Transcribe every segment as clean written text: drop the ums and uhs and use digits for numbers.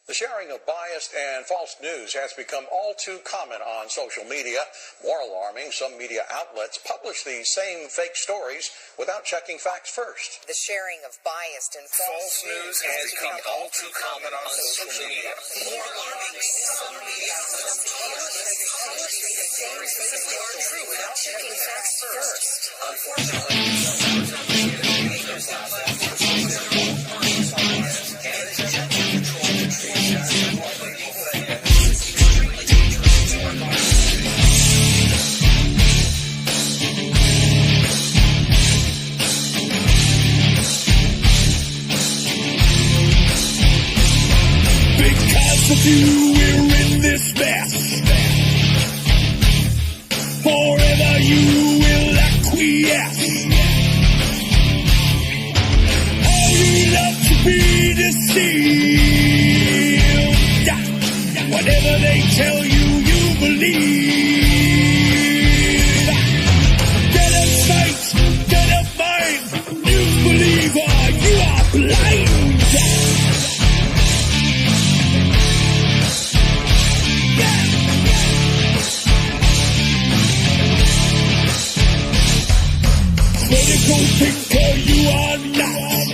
The sharing of biased and false news has become all too common on social media. More alarming, some media outlets publish these same fake stories without checking facts first. The sharing of biased and false news has become all too common on social media. More alarming, some media outlets publish these same fake stories without checking facts first. Because of you, we're in this mess. Forever you will acquiesce. Oh, you love to be deceived. Whatever they tell you, you believe. Dead of sight, dead of mind. You believer, you are blind. Critical thinker, you are not.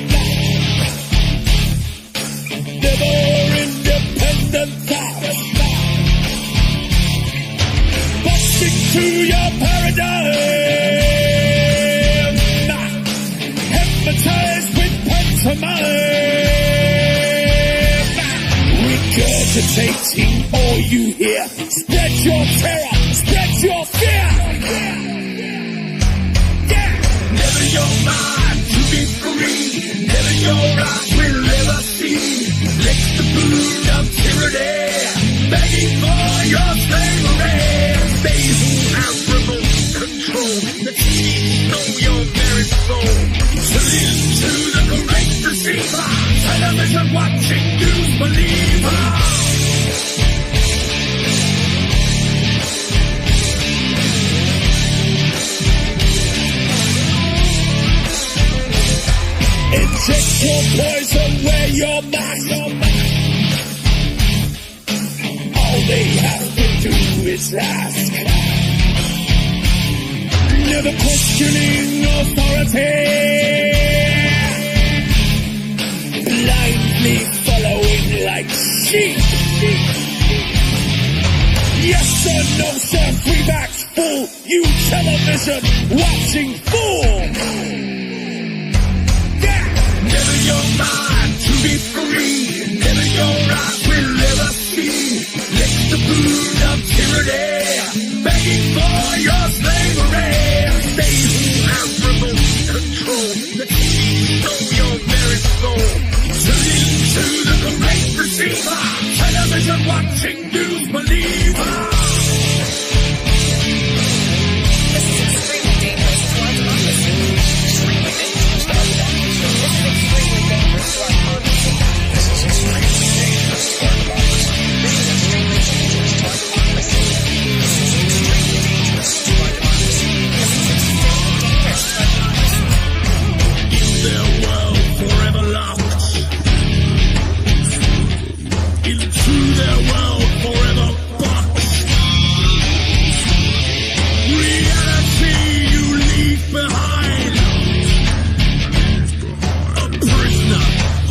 Never independent thought. Busting through your paradigm. Hypnotized with pantomime. Regurgitating all you hear. Spread your terror, spread your fear. Never your mind to be free. Never your eyes will ever see. Lick the boot of tyranny, begging for your slavery. They who have remote control, the teens know your very soul. Tune into the great deceiver, television watching news believer. Inject your poison where your mask. All they have to do is ask. Never questioning authority. Blindly following like sheep. Yes or no, sir, free backs fool. You television watching fool. Never your mind to be free. Never your eyes will ever see. Lick the boot of tyranny, begging for your slavery. They who have remote control, the teens know your very soul. Tune into the great deceiver, television watching news believer. This is extremely dangerous to our democracy. Extremely dangerous to our democracy. This is extremely dangerous to our democracy. This is extremely dangerous to our democracy. This is extremely dangerous to our democracy. This is extremely dangerous to our democracy. In their world forever locked. Into their world forever boxed. Reality you leave behind. A prisoner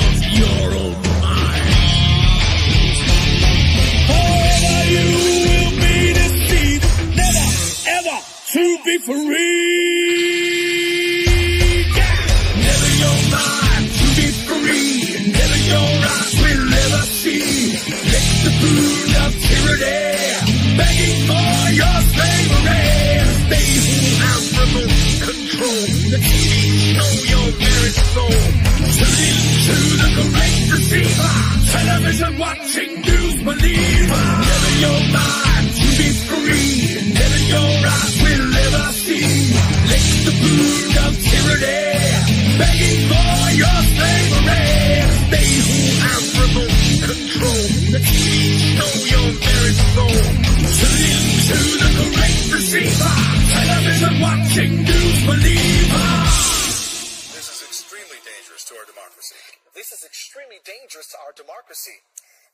of your own mind. Forever you will be deceived, never ever to be free. Never your mind to be free. Never your eyes will ever see. Lick the boot of tyranny, begging for your slavery. They who have remote control, the teens know your very soul. Tune into the great deceiver, television watching news believer. Never your mind to be free. Never your eyes will ever see. Lick the boot of tyranny, begging for your slavery. They who have remote control, the teens know your very soul. Tune into the great deceiver, television watching news believer. This is extremely dangerous to our democracy. This is extremely dangerous to our democracy.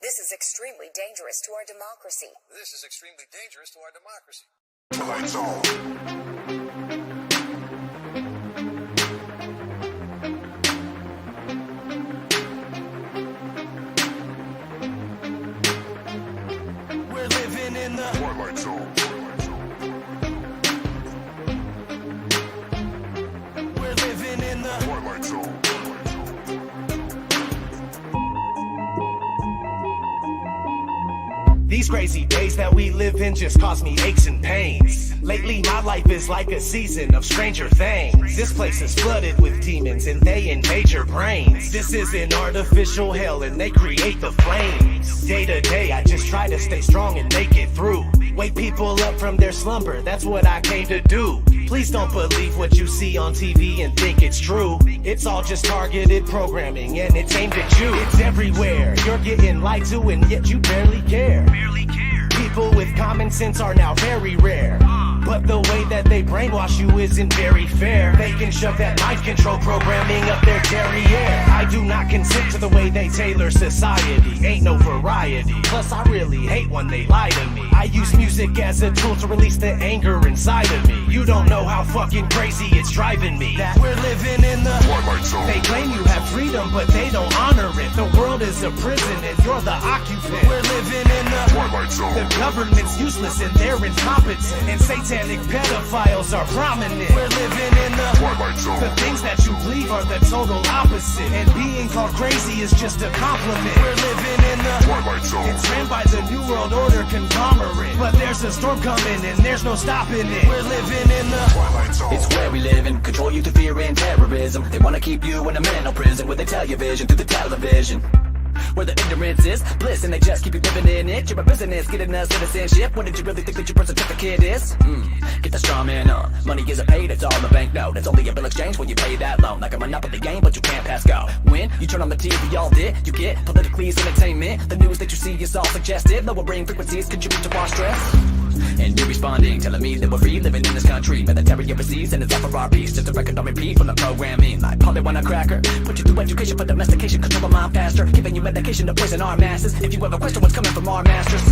This is extremely dangerous to our democracy. This is extremely dangerous to our democracy. Lights on. We're living in the Twilight Zone. We're living in the Twilight Zone. These crazy days that we live in just cause me aches and pains. Lately my life is like a season of Stranger Things. This place is flooded with demons and they invade your brains. This is an artificial hell and they create the flames. Day to day I just try to stay strong and make it through. Wake people up from their slumber, that's what I came to do. Please don't believe what you see on TV and think it's true. It's all just targeted programming and it's aimed at you. It's everywhere, you're getting lied to and yet you barely care. People with common sense are now very rare. But the way that they brainwash you isn't very fair. They can shove that mind control programming up their derriere. I do not consent to the way they tailor society. Ain't no variety. Plus I really hate when they lie to me. I use music as a tool to release the anger inside of me. You don't know how fucking crazy it's driving me. That we're living in the Twilight Zone. They claim you have freedom but they don't honor it. The world is a prison and you're the occupant. We're living in the Twilight Zone. The government's useless and they're incompetent. And satanic pedophiles are prominent. We're living in the Twilight Zone. The things that you believe are the total opposite. And being called crazy is just a compliment. We're living in the Twilight Zone. It's ran by the New World Order conglomerate. But there's a storm coming and there's no stopping it. We're living in the Twilight Zone. It's where we live and control you through fear and terrorism. They wanna keep you in a mental prison where they tell your vision through the television. Where the ignorance is bliss and they just keep you living in it. You're a business, getting a citizenship. What did you really think that your birth certificate is? Get the straw man on. Money isn't paid, it's all a banknote. It's only a bill exchange when you pay that loan. Like a monopoly game, but you can't pass go. When you turn on the TV all day, you get politically entertainment. The news that you see is all suggestive. Lower brain frequencies contribute to our stress. And you're responding, telling me that we're free living in this country. Military overseas and it's all for our peace. Just a record on repeat from the programming. Like Polly want a cracker. Put you through education for domestication. Control the mind faster. Giving you medication to poison our masses. If you ever question what's coming from our masters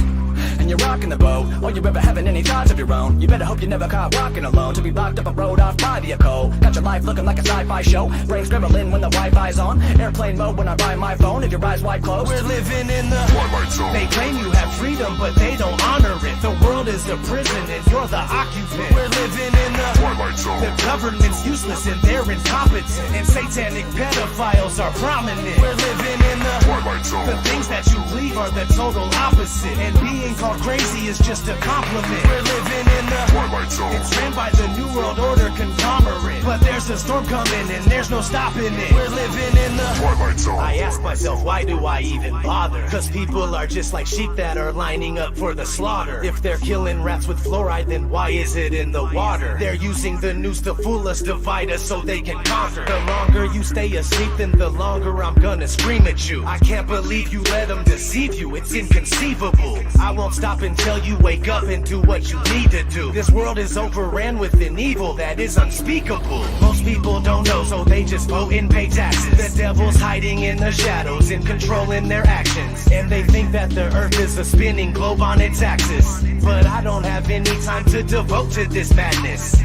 and you're rocking the boat, or you're ever having any thoughts of your own, you better hope you never caught walking alone. To be locked up a road off by the cold. Got your life looking like a sci-fi show. Brain scrambling when the Wi-Fi's on. Airplane mode when I buy my phone. If your eyes wide closed. We're living in the Twilight Zone. They claim you have freedom but they don't honor it. The world is a prison and you're the occupant. We're living in the Twilight Zone. The government's useless and they're incompetent. And satanic pedophiles are prominent. We're living in the Twilight Zone. The things that you believe are the total opposite. And being called crazy is just a compliment. We're living in the Twilight Zone. It's ran by the New World Order conglomerate. But there's a storm coming and there's no stopping it. We're living in the Twilight Zone. I ask myself, why do I even bother? Cause people are just like sheep that are lining up for the slaughter. If they're killing rats with fluoride, then why is it in the water? They're using the news to fool us, divide us so they can conquer. The longer you stay asleep, then the longer I'm gonna scream at you. I can't believe you let them deceive you, it's inconceivable. I won't stop until you wake up and do what you need to do. This world is overran with an evil that is unspeakable. Most people don't know, so they just vote and pay taxes. The devil's hiding in the shadows and controlling their actions. And they think that the earth is a spinning globe on its axis. But I don't have any time to devote to this madness.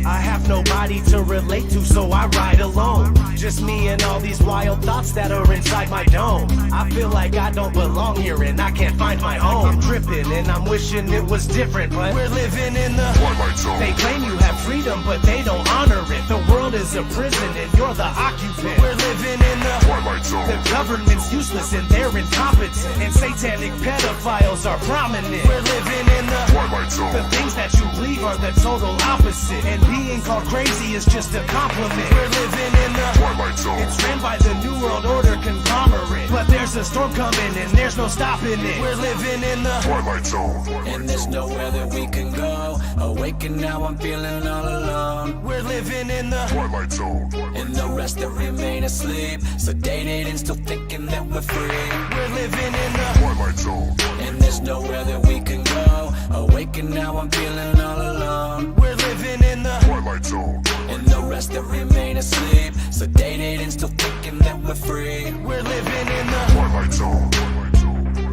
I have nobody to relate to, so I ride alone. Just me and all these wild thoughts that are inside my dome. I feel like I don't belong here and I can't find my home. I'm tripping and I'm wishing it was different, but we're living in the Twilight Zone. They claim you have freedom, but they don't honor it. The world is a prison and you're the occupant. We're living in the Twilight Zone. The government's useless and they're incompetent. And satanic pedophiles are prominent. We're living in the Twilight Zone. The things that you believe are the total opposite. And being called crazy is just a compliment. We're living in the Twilight Zone. It's ran by the New World Order conglomerate. But there's a storm coming and there's no stopping it. We're living in the Twilight Zone. And there's nowhere that we can go. Awake and now I'm feeling all alone. We're living in the Twilight Zone. And the rest that remain asleep, sedated and still thinking that we're free. We're living in the Twilight Zone. And there's nowhere that we can go. Awake and now I'm feeling all alone. We're living in the Twilight Zone. And the rest that remain asleep, sedated and still thinking that we're free. We're living in the Twilight Zone. Twilight Zone.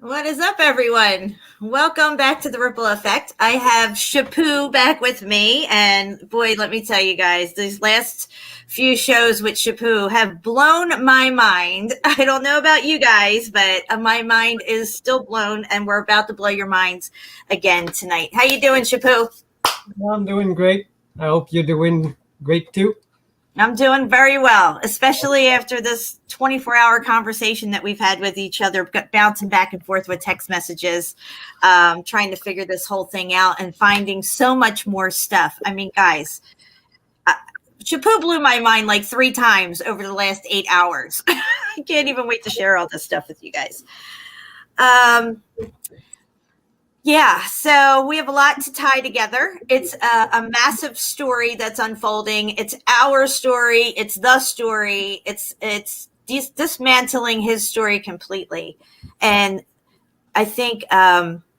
What is up, everyone? Welcome back to the Ripple Effect. I have Shapu back with me, and boy, let me tell you guys, these last few shows with Shapu have blown my mind. I don't know about you guys, but my mind is still blown, and we're about to blow your minds again tonight. How you doing, Shapu? I'm doing great. I hope you're doing great too. I'm doing very well, especially after this 24-hour conversation that we've had with each other, bouncing back and forth with text messages, trying to figure this whole thing out and finding so much more stuff. I mean, guys, Shapu blew my mind like 3 times over the last 8 hours. I can't even wait to share all this stuff with you guys. Yeah, so we have a lot to tie together. It's a massive story that's unfolding. It's our story. It's the story. It's dismantling his story completely. And I think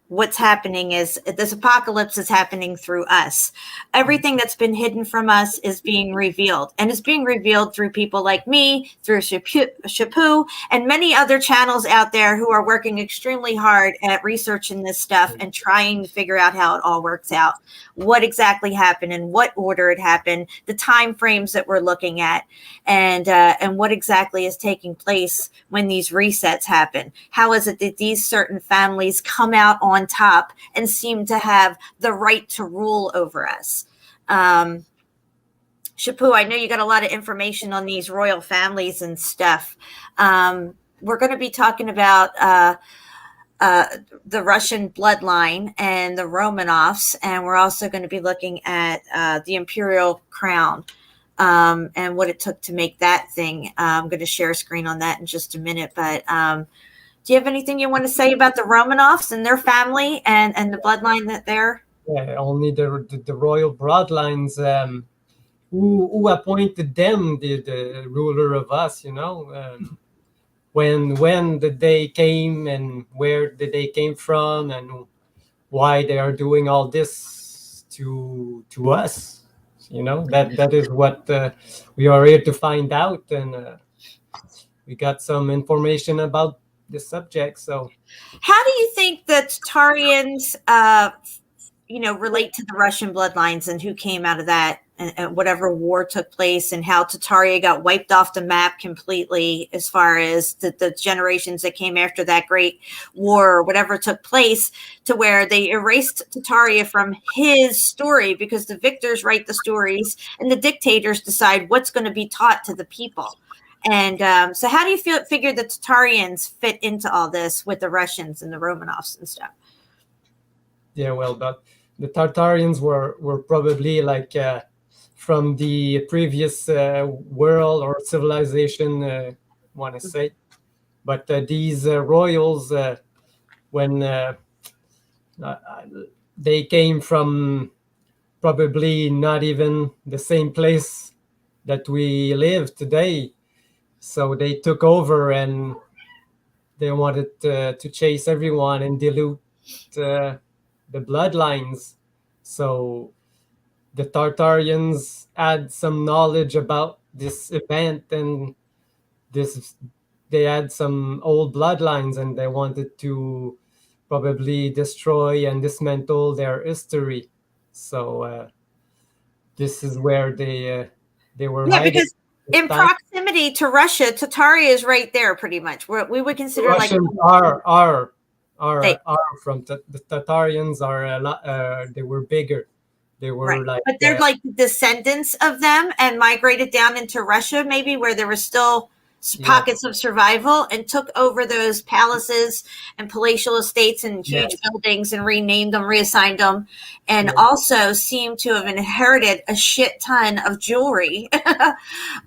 what's happening is this apocalypse is happening through us. Everything that's been hidden from us is being revealed, and it's being revealed through people like me, through Shapu, and many other channels out there who are working extremely hard at researching this stuff and trying to figure out how it all works out, what exactly happened, in what order it happened, the time frames that we're looking at, and what exactly is taking place when these resets happen. How is it that these certain families come out on top and seem to have the right to rule over us? Shapu, I know you got a lot of information on these royal families and stuff. We're going to be talking about the Russian bloodline and the Romanovs, and we're also going to be looking at the Imperial crown and what it took to make that thing. I'm going to share a screen on that in just a minute, but do you have anything you want to say about the Romanovs and their family and the bloodline that they're? Yeah, only the royal bloodlines who appointed them the ruler of us, you know. When did they came and where did they came from and why they are doing all this to us, you know. That is what we are here to find out, and we got some information about the subject. So how do you think that Tatarians relate to the Russian bloodlines and who came out of that and whatever war took place, and how Tataria got wiped off the map completely as far as the generations that came after that great war or whatever took place, to where they erased Tataria from his story because the victors write the stories and the dictators decide what's going to be taught to the people? And so how do you figure the Tatarians fit into all this with the Russians and the Romanovs and stuff? Yeah, well, but the Tartarians were probably like from the previous world or civilization, want to say. But these royals, when they came from probably not even the same place that we live today. So they took over and they wanted to chase everyone and dilute the bloodlines. So the Tartarians had some knowledge about this event, and they had some old bloodlines, and they wanted to probably destroy and dismantle their history. So this is where they were hiding. Because in proximity to Russia, Tataria is right there, pretty much. We would consider Russians are from the Tatarians are a lot. They were bigger. They were right. like, but they're like descendants of them and migrated down into Russia, maybe, where there were still pockets of survival, and took over those palaces and palatial estates and huge buildings and renamed them, reassigned them, and also seem to have inherited a shit ton of jewelry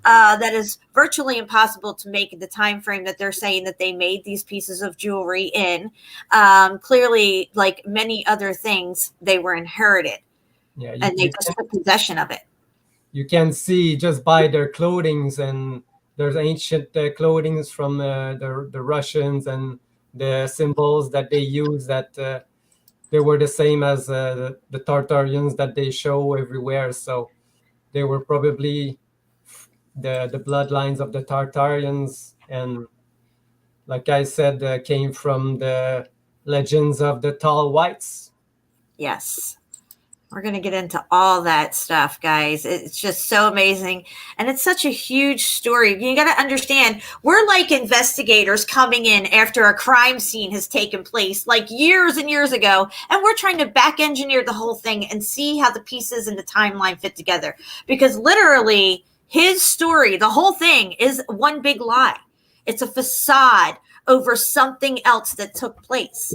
that is virtually impossible to make in the time frame that they're saying that they made these pieces of jewelry in. Clearly, like many other things, they were inherited. Yeah, and they just took possession of it. You can see just by their clothings, and there's ancient clothings from the Russians and the symbols that they use, that they were the same as the Tartarians that they show everywhere. So they were probably the bloodlines of the Tartarians, and like I said, came from the legends of the tall whites. Yes. We're going to get into all that stuff, guys. It's just so amazing. And it's such a huge story. You got to understand, we're like investigators coming in after a crime scene has taken place like years and years ago. And we're trying to back engineer the whole thing and see how the pieces in the timeline fit together. Because literally, his story, the whole thing, is one big lie. It's a facade over something else that took place.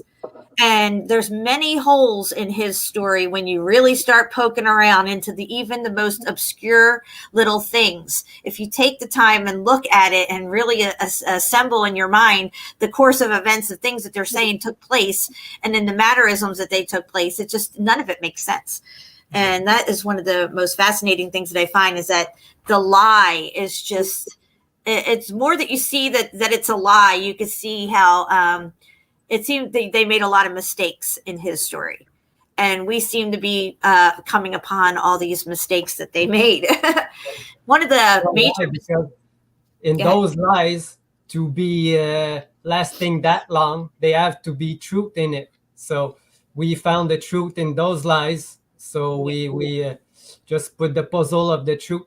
And there's many holes in his story when you really start poking around into even the most obscure little things. If you take the time and look at it and really assemble in your mind the course of events, the things that they're saying took place, and then the mannerisms that they took place, it just, none of it makes sense. And that is one of the most fascinating things that I find, is that the lie is just, it's more that you see that it's a lie. You can see how, it seemed they made a lot of mistakes in his story. And we seem to be coming upon all these mistakes that they made. One of the major... Because in those lies, to be lasting that long, they have to be truth in it. So we found the truth in those lies. So we just put the puzzle of the truth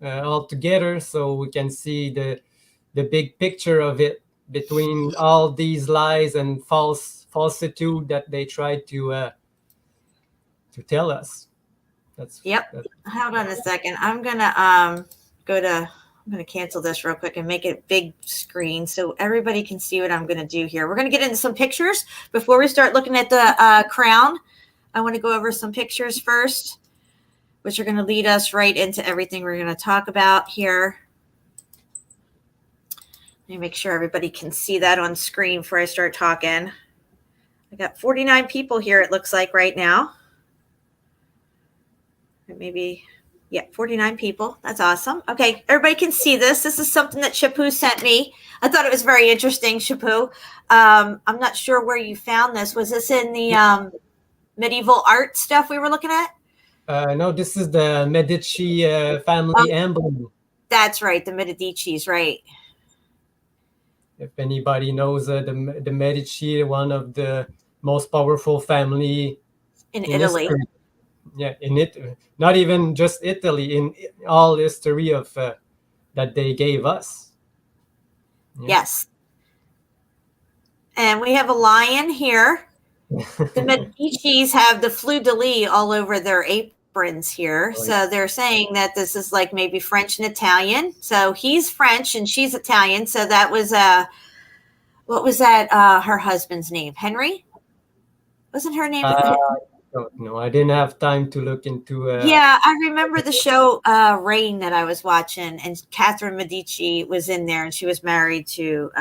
all together, so we can see the big picture of it, between all these lies and falsitude that they tried to tell us. That's Hold on a second. I'm gonna I'm gonna cancel this real quick and make it big screen so everybody can see what I'm gonna do here. We're gonna get into some pictures before we start looking at the crown. I want to go over some pictures first, which are gonna lead us right into everything we're gonna talk about here. Let me make sure everybody can see that on screen before I start talking. I got 49 people here, it looks like, right now. Maybe, 49 people. That's awesome. Okay, everybody can see this. This is something that Shapu sent me. I thought it was very interesting, Shapu. I'm not sure where you found this. Was this in the medieval art stuff we were looking at? No, this is the Medici family emblem. That's right, the Medicis, right. If anybody knows the Medici, one of the most powerful family in Italy. History. Yeah, in it, not even just Italy, in all history of that they gave us. Yeah. Yes. And we have a lion here. The Medicis have the fleur-de-lis all over their aprons here. Right. So they're saying that this is like maybe French and Italian. So he's French and she's Italian. So that was what was that? Her husband's name? Henry? Wasn't her name? No, I didn't have time to look into. Yeah, I remember the show Reign that I was watching, and Catherine Medici was in there, and she was married to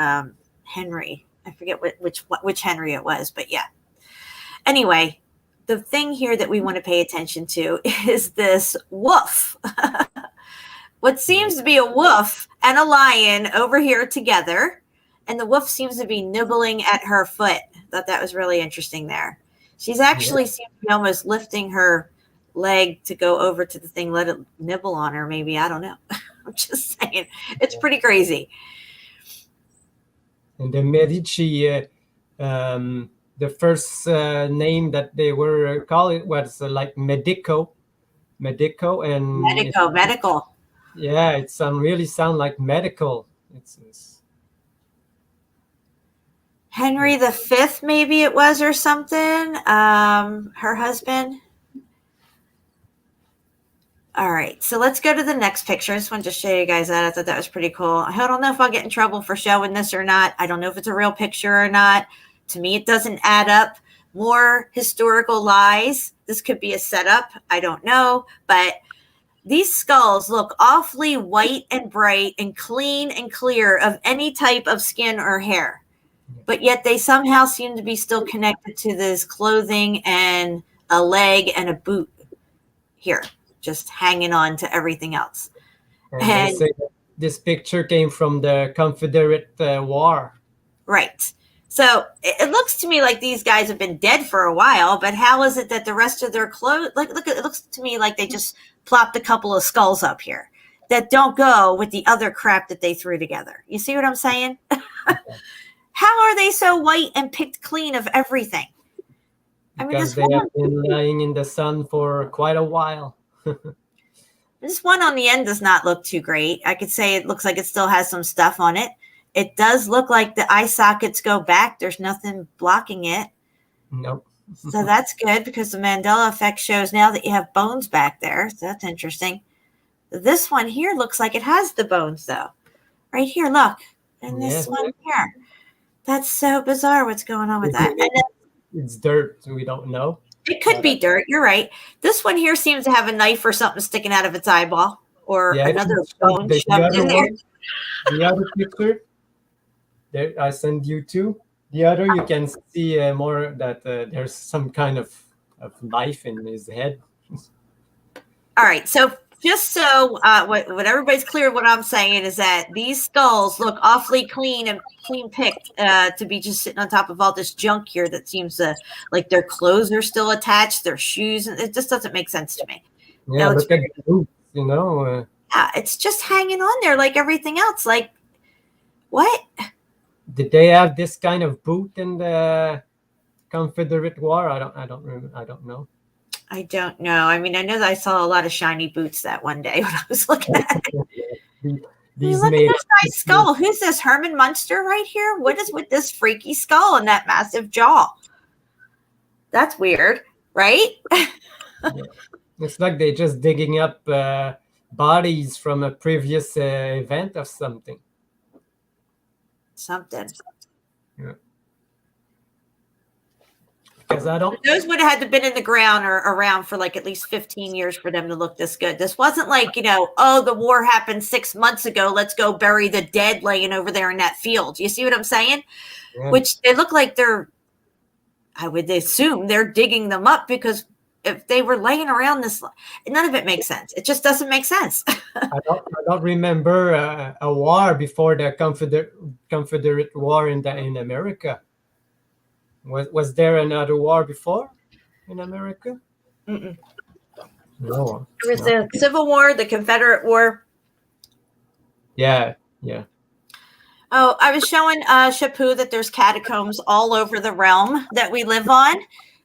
Henry. I forget which Henry it was, but yeah. Anyway, the thing here that we want to pay attention to is this wolf. What seems to be a wolf and a lion over here together, and the wolf seems to be nibbling at her foot. I thought that was really interesting there. She's actually seems to be almost lifting her leg to go over to the thing, let it nibble on her. Maybe, I don't know. I'm just saying, it's pretty crazy. And the Medici, the first name that they were calling was like Medico, and medical. Yeah, it really sound like medical. It's Henry V, maybe it was, or something. Her husband. All right, so let's go to the next picture. I just wanted to show you guys that. I thought that was pretty cool. I don't know if I'll get in trouble for showing this or not. I don't know if it's a real picture or not. To me, it doesn't add up. More historical lies. This could be a setup. I don't know, but these skulls look awfully white and bright and clean and clear of any type of skin or hair. But yet they somehow seem to be still connected to this clothing and a leg and a boot here, just hanging on to everything else. And they say that this picture came from the Confederate War. Right. So it looks to me like these guys have been dead for a while, but how is it that the rest of their clothes, it looks to me like they just plopped a couple of skulls up here. that don't go with the other crap that they threw together. You see what I'm saying? How are they so white and picked clean of everything? I mean, Because they have been lying in the sun for quite a while. This one on the end does not look too great. I could say it looks like it still has some stuff on it. It does look like the eye sockets go back. There's nothing blocking it. Nope. So that's good, because the Mandela effect shows now that you have bones back there. So that's interesting. This one here looks like it has the bones, though. Right here, look. And this one here. That's so bizarre what's going on with that. And it's dirt, so we don't know. It could be dirt. You're right. This one here seems to have a knife or something sticking out of its eyeball, or another bone shoved in there. The other picture, there, I send you two. The other, you can see more that there's some kind of knife in his head. All right. So just so what everybody's clear, what I'm saying is that these skulls look awfully clean and clean picked to be just sitting on top of all this junk here that seems to, like, their clothes are still attached, their shoes, and it just doesn't make sense to me. Yeah, look at the boots, you know. Yeah, it's just hanging on there like everything else. Like, what? Did they have this kind of boot in the Confederate War? I don't remember. I don't know. I don't know. I mean, I know that I saw a lot of shiny boots that one day when I was looking at it. These look at this nice skull. Who's this? Herman Munster right here? What is with this freaky skull and that massive jaw? That's weird, right? It's like they're just digging up bodies from a previous event of something. Yeah. Because those would have had to been in the ground or around for like at least 15 years for them to look this good. This wasn't like, oh, the war happened 6 months ago. Let's go bury the dead laying over there in that field. You see what I'm saying? Yeah. Which they look like I would assume they're digging them up, because if they were laying around this, none of it makes sense. It just doesn't make sense. I don't remember a war before the Confederate War in America. Was there another war before in America? Mm-mm. No. There was the Civil War, the Confederate War. Yeah. Oh, I was showing Shapu that there's catacombs all over the realm that we live on.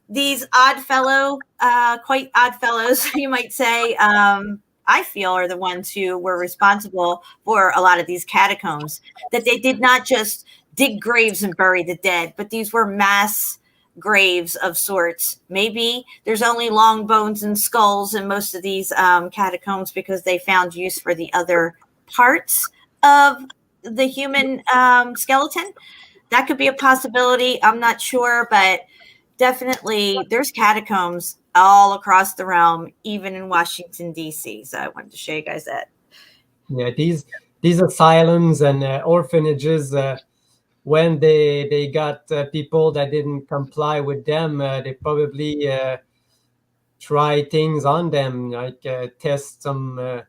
These quite odd fellows, you might say, I feel are the ones who were responsible for a lot of these catacombs, that they did not just dig graves and bury the dead, but these were mass graves of sorts. Maybe there's only long bones and skulls in most of these catacombs because they found use for the other parts of the human skeleton. That could be a possibility. I'm not sure, but definitely there's catacombs all across the realm, even in Washington, D.C. So I wanted to show you guys that. Yeah, these asylums and orphanages, when they got people that didn't comply with them, they probably try things on them, like test some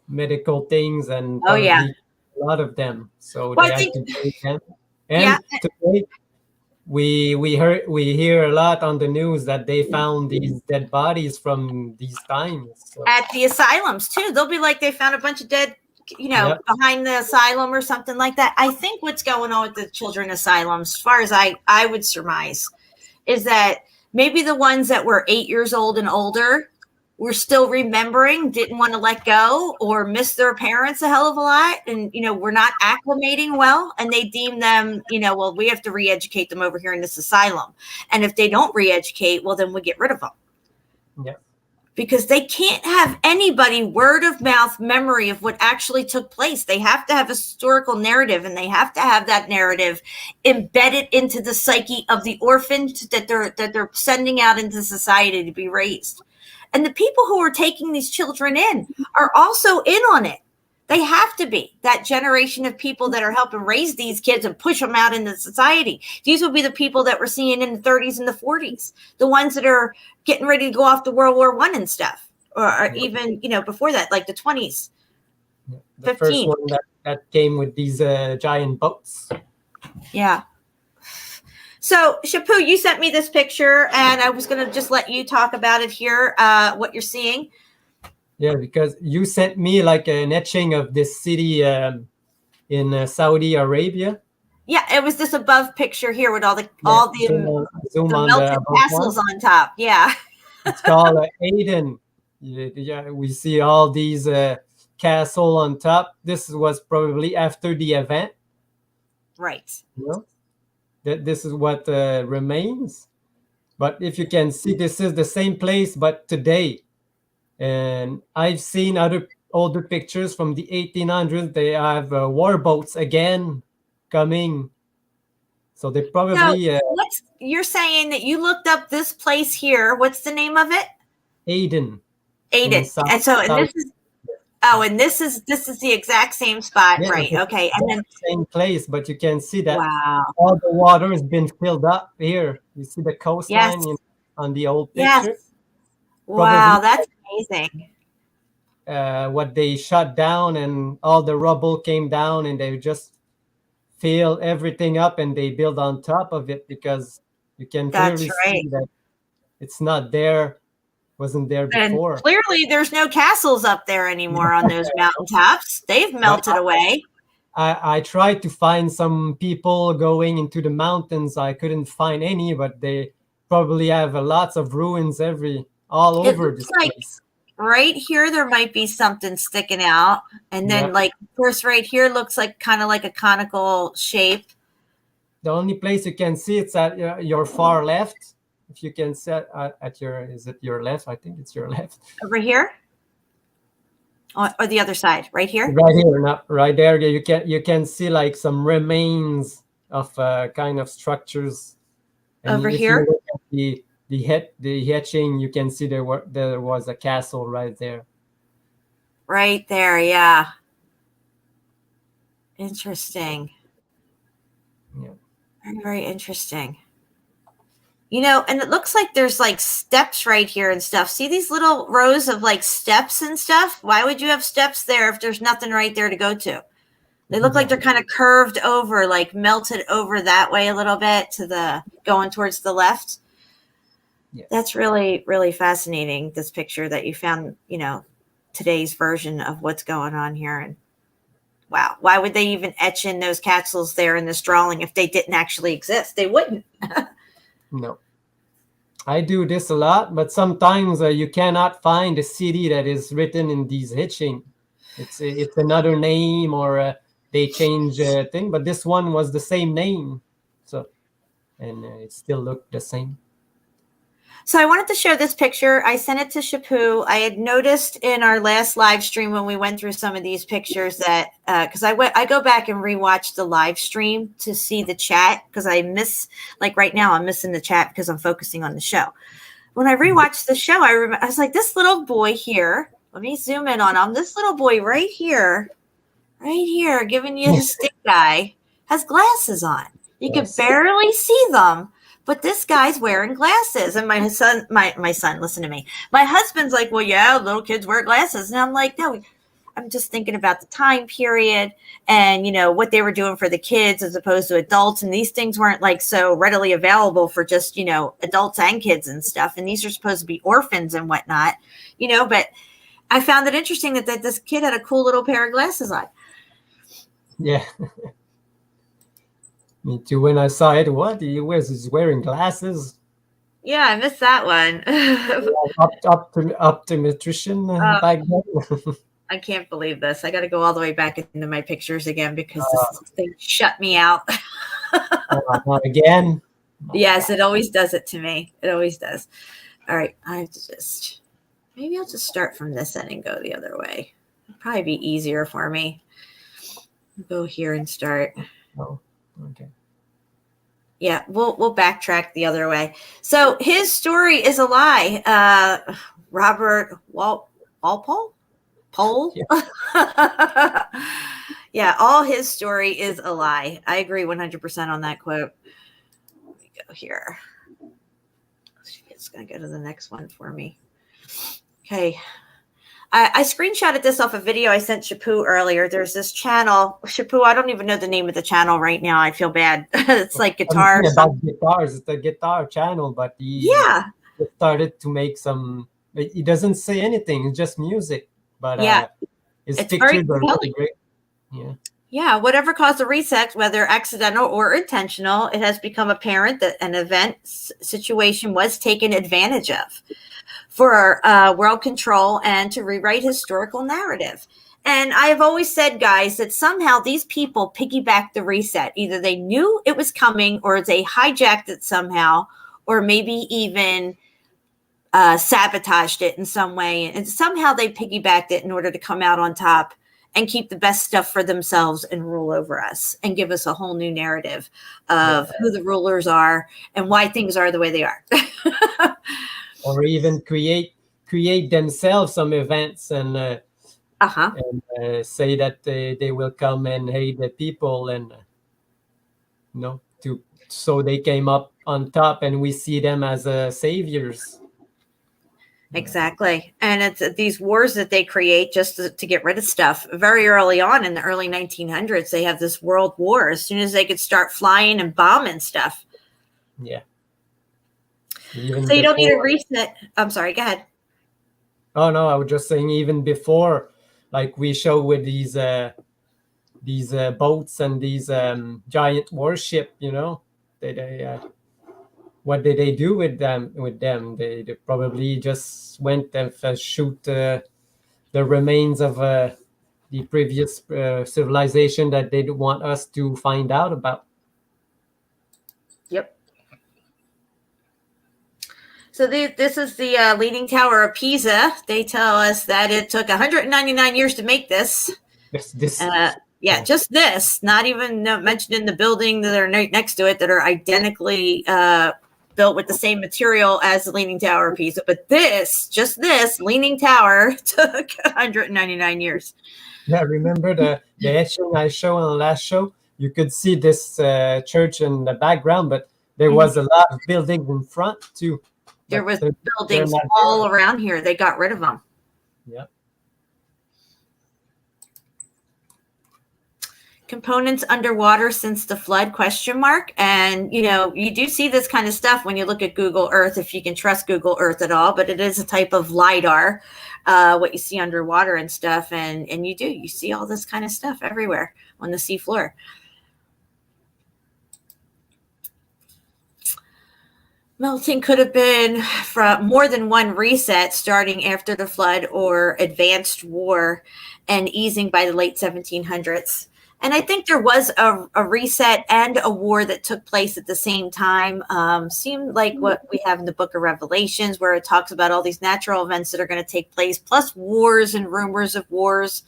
medical things, and a lot of them. So they had to take them. And today, we hear a lot on the news that they found these dead bodies from these times. So. At the asylums too. They'll be like, they found a bunch of dead, behind the asylum or something like that. I think what's going on with the children asylums, as far as I would surmise, is that maybe the ones that were 8 years old and older were still remembering, didn't want to let go, or miss their parents a hell of a lot, and we're not acclimating well, and they deem them, well, we have to re-educate them over here in this asylum, and if they don't re-educate, well, then we get rid of them. Yeah. Because they can't have anybody word of mouth memory of what actually took place. They have to have a historical narrative, and they have to have that narrative embedded into the psyche of the orphans that they're sending out into society to be raised. And the people who are taking these children in are also in on it. They have to be that generation of people that are helping raise these kids and push them out into society. These will be the people that we're seeing in the 30s and the 40s, the ones that are getting ready to go off to World War I and stuff, or even, before that, like the 20s. The 15. First one that came with these giant boats. Yeah. So, Shapu, you sent me this picture, and I was going to just let you talk about it here, what you're seeing. Yeah, because you sent me like an etching of this city in Saudi Arabia. Yeah, it was this above picture here with all the Yeah, zoom the on the melted above castles one. on top. Yeah. It's called Aden. Yeah, we see all these castle on top. This was probably after the event. Right. You know, that this is what remains. But if you can see, this is the same place, but today. And I've seen other older pictures from the 1800s. They have war boats again coming. So they So probably you're saying that you looked up this place here. What's the name of it? Aden in Aden. South. And so, and South. this is the exact same spot, Yeah, right? it's Okay. And then, the same place, but you can see that wow. all the water has been filled up here. You see the coastline Yes. on the old Yes. picture. Wow, Probably that's amazing. what they shut down, and all the rubble came down, and they just fill everything up, and they build on top of it, because you can That's clearly right. see that it's not there, wasn't there And before. clearly there's no castles up there anymore on those mountaintops. They've melted away. I tried to find some people going into the mountains. I couldn't find any, but they probably have lots of ruins all It over looks this like place. right here there might be something sticking out. And then Yeah. like of course right here looks like kind of like a conical shape. The only place you can see it's at your far left. If you can set at your, is it your left? I think it's your left. Over here? Or the other side, right here? Right here, not right there. You can see like some remains of kind of structures. And Over if here? you look at the etching, you can see there was a castle right there. Right there, yeah. Interesting. Yeah. Very, very interesting. You know, and it looks like there's like steps right here and stuff. See these little rows of like steps and stuff? Why would you have steps there if there's nothing right there to go to? They look like they're kind of curved over, like melted over that way a little bit to the going towards the left. Yes. That's really, really fascinating, this picture that you found, you know, today's version of what's going on here. And wow, why would they even etch in those castles there in this drawing if they didn't actually exist? They wouldn't. No. I do this a lot, but sometimes you cannot find a city that is written in these etching. It's another name, or they change thing, but this one was the same name, so and it still looked the same. So I wanted to share this picture. I sent it to Shapu. I had noticed in our last live stream when we went through some of these pictures that because I go back and rewatch the live stream to see the chat, because I miss, like right now I'm missing the chat because I'm focusing on the show. When I rewatched the show, I was like, this little boy here. Let me zoom in on him. This little boy right here, giving you the stick guy, has glasses on. You can barely see them. But this guy's wearing glasses. And my son, listen to me. My husband's like, well, yeah, little kids wear glasses. And I'm like, no, I'm just thinking about the time period and, you know, what they were doing for the kids as opposed to adults. And these things weren't like so readily available for just, you know, adults and kids and stuff. And these are supposed to be orphans and whatnot, you know, but I found it interesting that this kid had a cool little pair of glasses on. Yeah. Me too. When I saw it, what he was, he's wearing glasses. Yeah, I missed that one. Optometrician back then. I can't believe this. I got to go all the way back into my pictures again because this thing shut me out. Not again. Yes, it always does it to me. It always does. All right, I have to maybe I'll just start from this end and go the other way. It'll probably be easier for me. Go here and start. Oh. Okay. Yeah, we'll backtrack the other way. So his story is a lie. Robert Walpole? Yeah. Yeah, all his story is a lie. I agree 100% on that quote. Let me go here. It's going to go to the next one for me. Okay. I screenshotted this off a video I sent Shapu earlier. There's this channel. Shapu, I don't even know the name of the channel right now. I feel bad. It's like guitars. About guitars. It's a guitar channel, but he started to make some It doesn't say anything. It's just music. But Yeah. his It's very pictures are really compelling. great. Yeah. Yeah, whatever caused the reset, whether accidental or intentional, it has become apparent that an event situation was taken advantage of for world control and to rewrite historical narrative. And I have always said, guys, that somehow these people piggybacked the reset. Either they knew it was coming or they hijacked it somehow, or maybe even sabotaged it in some way. And somehow they piggybacked it in order to come out on top and keep the best stuff for themselves and rule over us and give us a whole new narrative of who the rulers are and why things are the way they are. Or even create themselves some events and say that they will come and hate the people, and so they came up on top and we see them as saviors. Exactly. And it's these wars that they create just to get rid of stuff. Very early on in the early 1900s, they have this world war as soon as they could start flying and bombing stuff. Yeah. So you don't need a reset. I'm sorry, go ahead. Oh, no, I was just saying even before, like we show with these boats and these giant warship, what did they do with them? They probably just went and shoot the remains of the previous civilization that they want us to find out about. Yep. So this is the Leaning Tower of Pisa. They tell us that it took 199 years to make this. Just this, not even mentioned in the building that are next to it that are identically built with the same material as the Leaning Tower of Pisa. But just this Leaning Tower took 199 years. Yeah, remember the etching I showed on the last show? You could see this church in the background, but there was a lot of buildings in front too. There was buildings all around here. They got rid of them. Yeah. Components underwater since the flood ? And you do see this kind of stuff when you look at Google Earth, if you can trust Google Earth at all, but it is a type of LiDAR, what you see underwater and stuff. And you see all this kind of stuff everywhere on the seafloor. Melting could have been from more than one reset starting after the flood or advanced war and easing by the late 1700s. And I think there was a reset and a war that took place at the same time. Seemed like what we have in the book of Revelations, where it talks about all these natural events that are going to take place, plus wars and rumors of wars,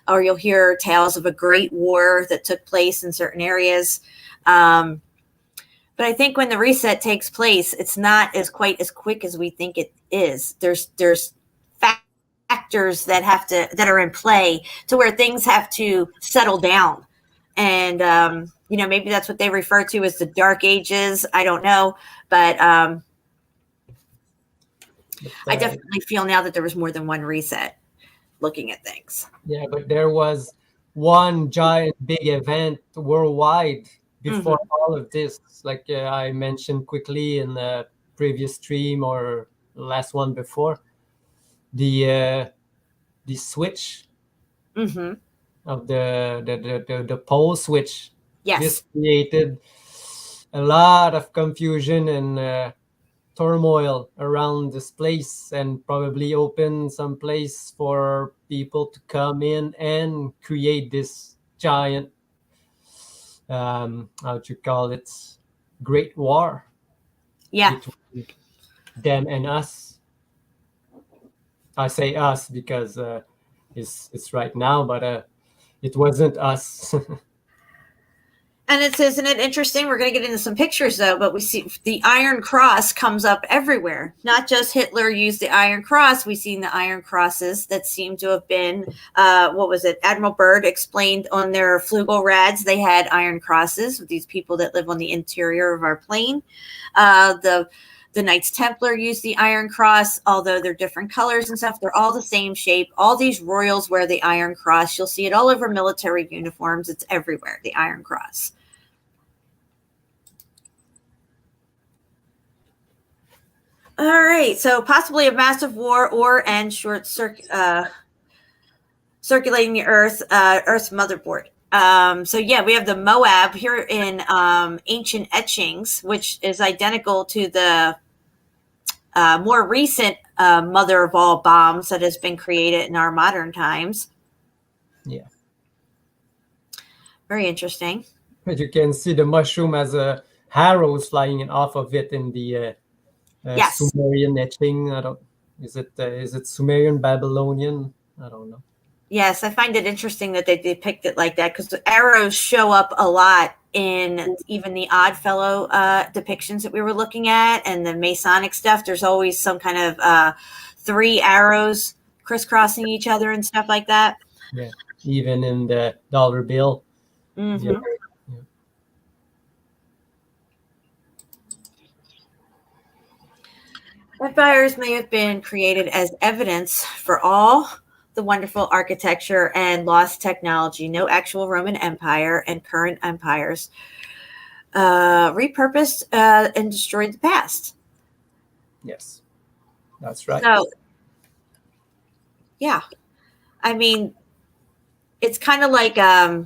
or you'll hear tales of a great war that took place in certain areas. But I think when the reset takes place, it's not quite as quick as we think it is. There's factors that are in play to where things have to settle down. And, maybe that's what they refer to as the dark ages. I don't know. But I definitely feel now that there was more than one reset looking at things. Yeah, but there was one giant big event worldwide before all of this. Like I mentioned quickly in the previous stream or the last one before, the switch of the pole switch. Yes. This created a lot of confusion and turmoil around this place, and probably opened some place for people to come in and create this giant great war between them and us. I say us because it's right now, but it wasn't us. And isn't it interesting? We're going to get into some pictures though, but we see the Iron Cross comes up everywhere. Not just Hitler used the Iron Cross. We've seen the Iron Crosses that seem to have been, Admiral Byrd explained on their Flugelrads. They had Iron Crosses with these people that live on the interior of our plane. The Knights Templar used the Iron Cross, although they're different colors and stuff. They're all the same shape. All these royals wear the Iron Cross. You'll see it all over military uniforms. It's everywhere, the Iron Cross. All right. So possibly a massive war or and circulating the Earth's motherboard. So yeah, we have the Moab here in ancient etchings, which is identical to the more recent mother of all bombs that has been created in our modern times. Yeah. Very interesting. But you can see the mushroom as a arrows flying off of it in the Yes. Sumerian etching. Is it Sumerian, Babylonian? I don't know. Yes, I find it interesting that they depict it like that because the arrows show up a lot in even the Oddfellow depictions that we were looking at and the Masonic stuff. There's always some kind of 3 arrows crisscrossing each other and stuff like that. Yeah, even in the dollar bill. Mm-hmm. Yeah. Empires may have been created as evidence for all the wonderful architecture and lost technology. No actual Roman Empire and current empires repurposed and destroyed the past. Yes, that's right. So, yeah, I mean, it's kind of like the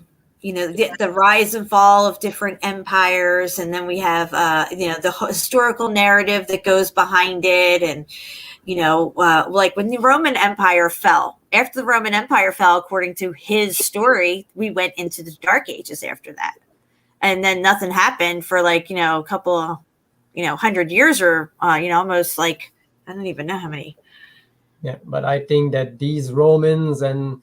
rise and fall of different empires, and then we have the historical narrative that goes behind it, and like when the Roman Empire fell. After the Roman Empire fell, according to his story, we went into the Dark Ages after that, and then nothing happened for like a couple of 100 years or almost like I don't even know how many. Yeah, but I think that these Romans and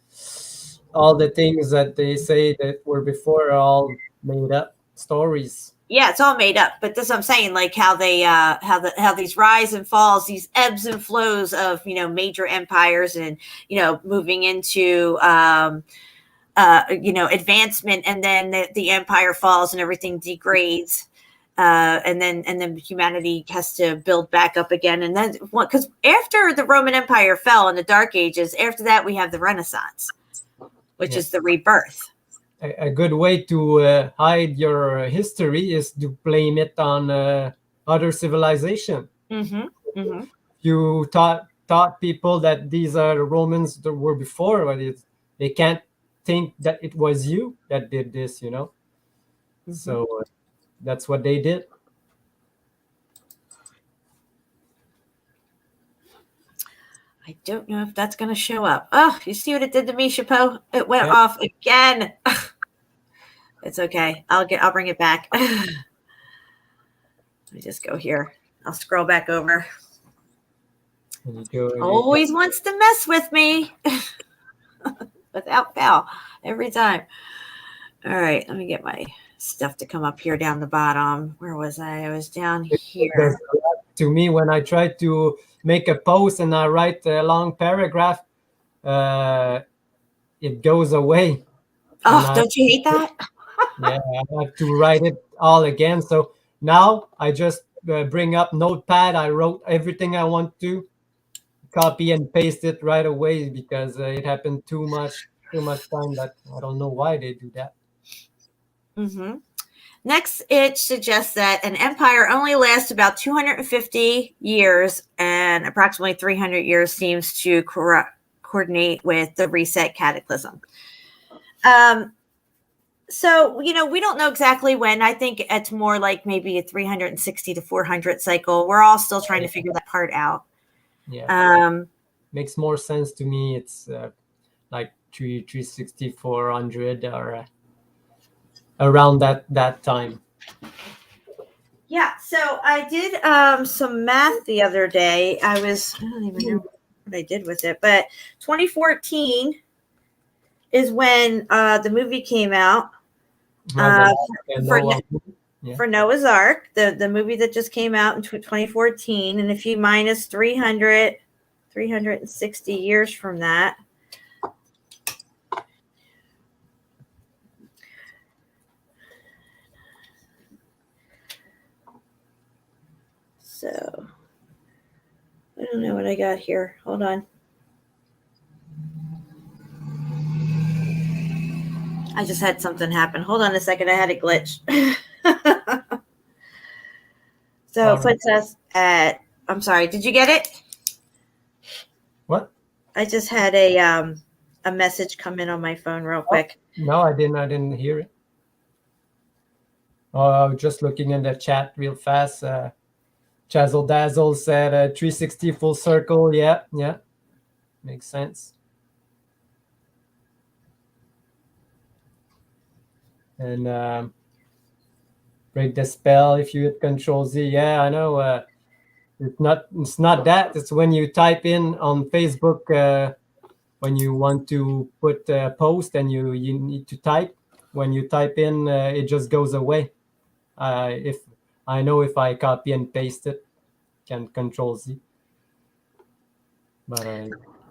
all the things that they say that were before are all made up stories. Yeah, it's all made up, but that's what I'm saying. Like how they, how these rise and falls, these ebbs and flows of major empires, and moving into advancement, and then the empire falls and everything degrades, and then humanity has to build back up again. And then because after the Roman Empire fell in the Dark Ages, after that we have the Renaissance, which is the rebirth. A good way to hide your history is to blame it on other civilization. Mm-hmm. Mm-hmm. You taught people that these are the Romans that were before, but they can't think that it was you that did this, Mm-hmm. So that's what they did. I don't know if that's going to show up. Oh, you see what it did to me, Chapeau? It went off again. It's okay. I'll bring it back. Let me just go here. I'll scroll back over. Always wants to mess with me. Without fail. Every time. All right. Let me get my stuff to come up here down the bottom. Where was I? I was down here. To me, when I try to make a post and I write a long paragraph, it goes away. Oh, don't you hate that? Yeah, I have to write it all again. So now I just bring up Notepad. I wrote everything I want to, copy and paste it right away because it happened too much time that I don't know why they do that. Mm-hmm. Next, it suggests that an empire only lasts about 250 years, and approximately 300 years seems to coordinate with the reset cataclysm. So, we don't know exactly when. I think it's more like maybe a 360 to 400 cycle. We're all still trying to figure that part out. Yeah. Makes more sense to me. It's like 360, 400 or around that time. Yeah. So I did some math the other day. I don't even know what I did with it, but 2014 is when the movie came out. For Noah's Ark, the movie that just came out in 2014, and if you minus 360 years from that, so I don't know what I got here. Hold on. I just had something happen. Hold on a second. I had a glitch. So it puts us at I'm sorry. Did you get it? What? I just had a message come in on my phone real quick. No, I didn't hear it. Oh, I was just looking in the chat real fast. Chazzle Dazzle said 360 full circle. Yeah, makes sense. And break the spell if you hit Control Z. Yeah, I know. It's not that. It's when you type in on Facebook when you want to put a post and you need to type. When you type in, it just goes away. If I know if I copy and paste it, can Control Z. But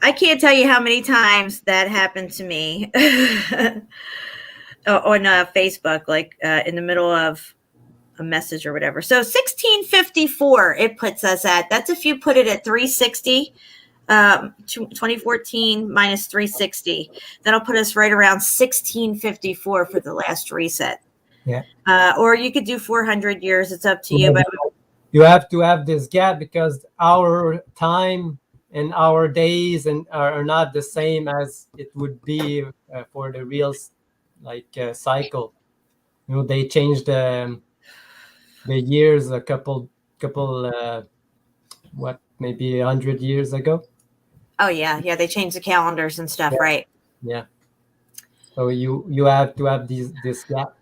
I can't tell you how many times that happened to me on Facebook, like in the middle of a message or whatever. So 1654, it puts us at. That's if you put it at 360. 2014 minus 360. That'll put us right around 1654 for the last reset. Yeah. Or you could do 400 years. It's up to you. But you have to have this gap because our time and our days are not the same as it would be for the real cycle. You know, they changed the years a couple maybe 100 years ago. Oh yeah, they changed the calendars and stuff, right? Yeah. So you have to have this gap.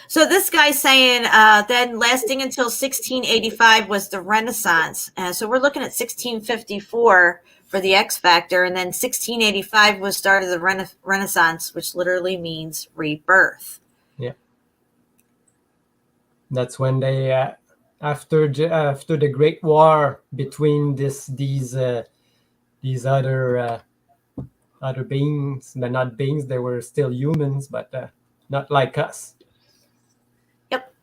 So this guy's saying then lasting until 1685 was the Renaissance. So we're looking at 1654 for the X Factor, and then 1685 was start of the Renaissance, which literally means rebirth. Yeah. That's when they after the Great War between these other beings. They're not beings. They were still humans, but not like us. Yep.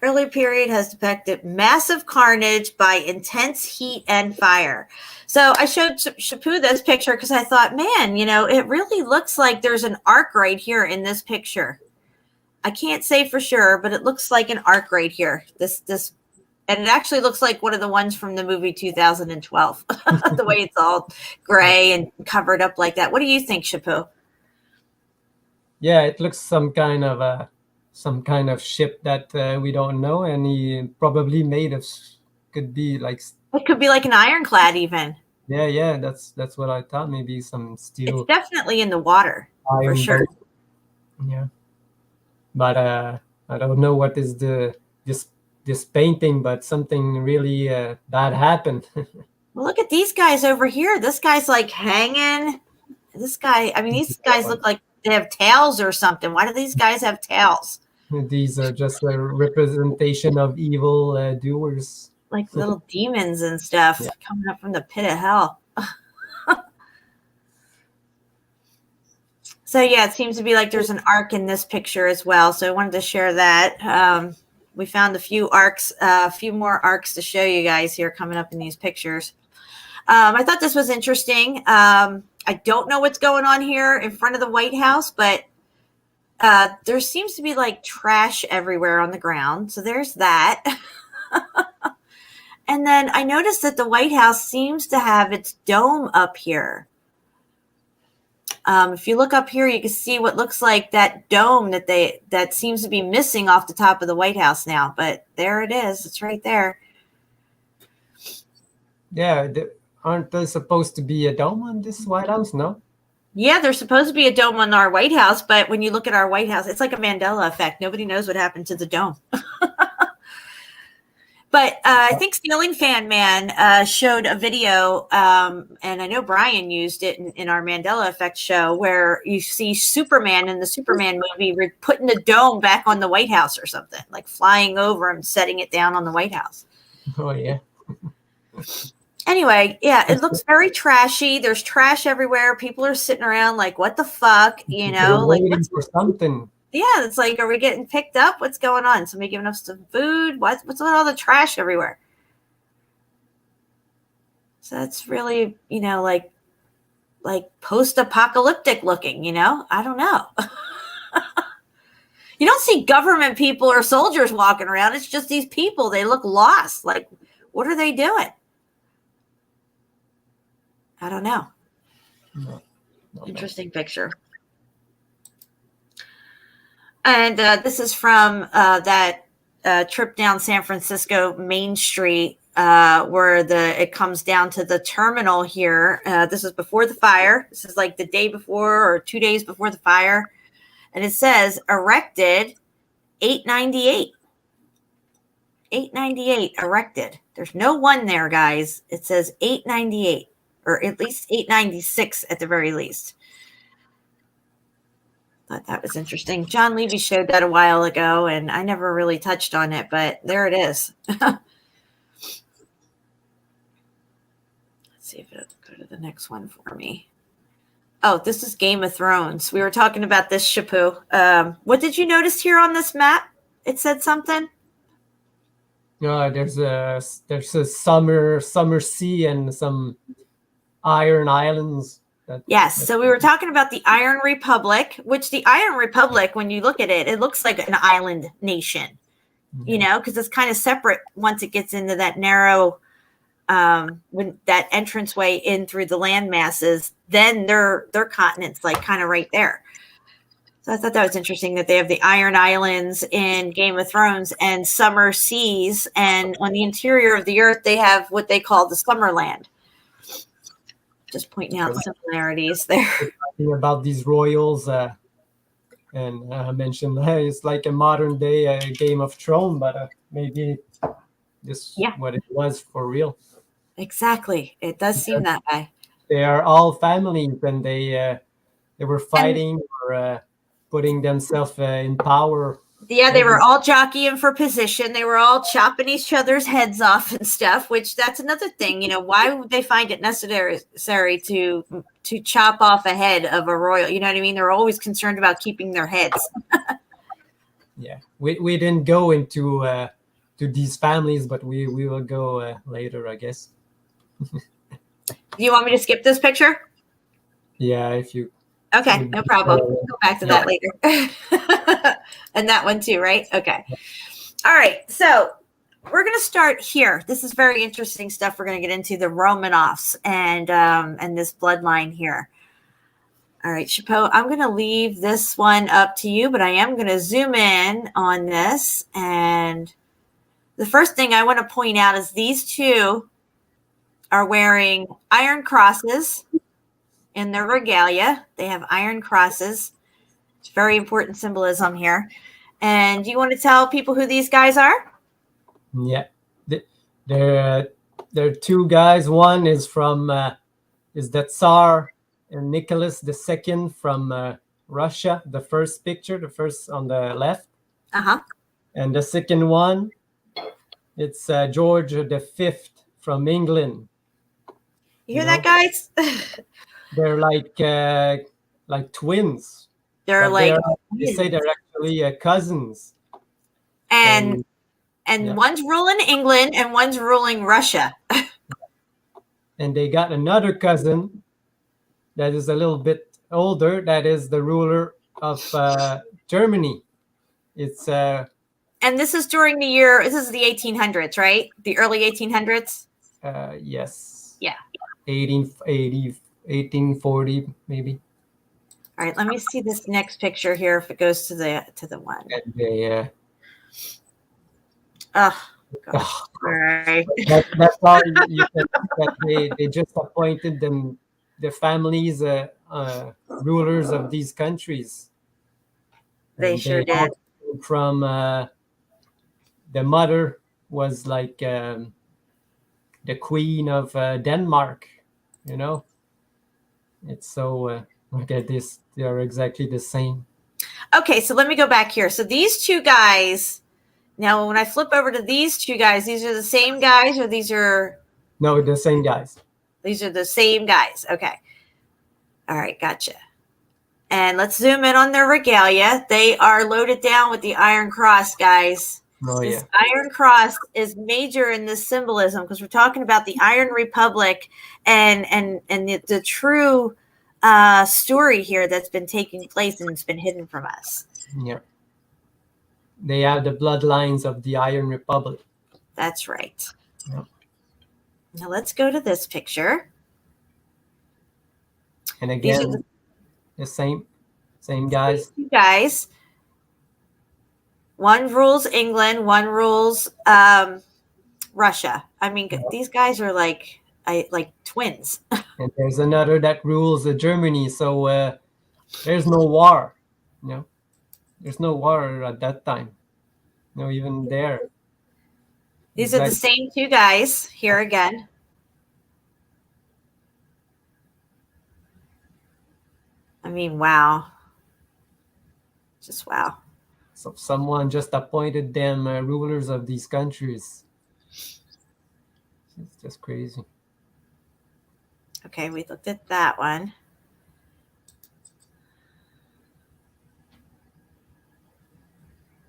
Early period has depicted massive carnage by intense heat and fire. So I showed Shapu this picture because I thought, man, it really looks like there's an arc right here in this picture. I can't say for sure, but it looks like an arc right here. This, and it actually looks like one of the ones from the movie 2012. The way it's all gray and covered up like that. What do you think, Shapu? Yeah, it looks some kind of ship that we don't know, and he probably made of. Could be like. It could be like an ironclad, even. Yeah, that's what I thought. Maybe some steel. It's definitely in the water for sure. Boat. Yeah, but I don't know what is this painting, but something really bad happened. Well, look at these guys over here. This guy's like hanging. This guy, I mean, these guys look like they have tails or something. Why do these guys have tails? These are just a representation of evil doers. Like little demons and stuff coming up from the pit of hell. So, yeah, it seems to be like there's an arc in this picture as well. So I wanted to share that. We found a few more arcs to show you guys here coming up in these pictures. I thought this was interesting. I don't know what's going on here in front of the White House, but there seems to be like trash everywhere on the ground. So there's that. And then I noticed that the White House seems to have its dome up here. If you look up here, you can see what looks like that dome that seems to be missing off the top of the White House now. But there it is. It's right there. Yeah, aren't there supposed to be a dome on this White House? No? Yeah, there's supposed to be a dome on our White House, but when you look at our White House, it's like a Mandela effect. Nobody knows what happened to the dome. But I think Stealing Fan Man showed a video, and I know Brian used it in our Mandela Effect show, where you see Superman in the Superman movie putting the dome back on the White House or something, like flying over and setting it down on the White House. Oh, yeah. Anyway, yeah, it looks very trashy. There's trash everywhere. People are sitting around like, what the fuck? They're waiting for something. Yeah, it's like, are we getting picked up? What's going on? Somebody giving us some food? What's with all the trash everywhere? So that's really, like post-apocalyptic looking, I don't know. You don't see government people or soldiers walking around. It's just these people. They look lost. Like, what are they doing? I don't know. No, Interesting picture. And this is from that trip down San Francisco Main Street, where it comes down to the terminal here. This is before the fire. This is like the day before or 2 days before the fire. And it says erected 898. 898 erected. There's no one there, guys. It says 898, or at least 896 at the very least. Thought that was interesting. John Levy showed that a while ago, and I never really touched on it, but there it is. Let's see if it'll go to the next one for me. Oh, this is Game of Thrones. We were talking about this, Shapu. What did you notice here on this map? It said something. No, there's a summer sea and some iron islands. Yes. So we were talking about the Iron Republic, which the Iron Republic, when you look at it, it looks like an island nation, you know, because it's kind of separate once it gets into that narrow, when that entranceway in through the land masses, then their continent's like kind of right there. So I thought that was interesting that they have the Iron Islands in Game of Thrones and summer seas. And on the interior of the earth, they have what they call the Summerland. Just pointing out similarities there. Talking about these royals, and I mentioned it's like a modern day Game of Thrones, but maybe this what it was for real. Exactly, it does seem that way. They are all families, and they were fighting or putting themselves in power. Yeah, they were all jockeying for position. They were all chopping each other's heads off and stuff, which that's another thing. You know, why would they find it necessary to chop off a head of a royal? You know what I mean? They're always concerned about keeping their heads. Yeah, we didn't go into to these families, but we will go later, I guess. You want me to skip this picture? Yeah, if you. Okay, no problem. We'll go back to that later. And that one too, right? Okay. All right. So we're going to start here. This is very interesting stuff. We're going to get into the Romanovs and this bloodline here. All right, Chapeau, I'm going to leave this one up to you, but I am going to zoom in on this. And the first thing I want to point out is these two are wearing iron crosses in their regalia. They have iron crosses. It's very important symbolism here. And do you want to tell people who these guys are? Yeah, there are two guys. One is from is the Tsar Nicholas II from Russia. The first picture, the first on the left. And the second one, it's George V from England. You hear that, guys? They're like twins. They're like they say they're actually cousins. And one's ruling England and one's ruling Russia. And they got another cousin that is a little bit older. That is the ruler of Germany. It's and this is during the year. This is the 1800s, right? The early 1800s. Yes. Yeah. 1880, 1840, maybe. All right, let me see this next picture here. If it goes to the one. And they, oh, gosh. All right. That's all you can see, that they just appointed them, the families, rulers of these countries. They sure did. From the mother was like the queen of Denmark. You know, it's so. Look at this. They are exactly the same. Okay, so let me go back here. So these two guys, now when I flip over to these two guys, these are the same guys or these are... No, the same guys. These are the same guys. Okay. All right, gotcha. And let's zoom in on their regalia. They are loaded down with the Iron Cross, guys. Oh, this Iron Cross is major in this symbolism because we're talking about the Iron Republic and the true... story here that's been taking place and it's been hidden from us. Yeah. they have the bloodlines of the Iron Republic. That's right. Yep. Now let's go to this picture. And These are again, the same guys. two guys. One rules England, one rules Russia. I mean, these guys are like twins. And there's another that rules Germany. So there's no war. There's no war at that time. No, even there. These are the same two guys here again. I mean, wow. Just wow. So someone just appointed them rulers of these countries. It's just crazy. Okay, we looked at that one.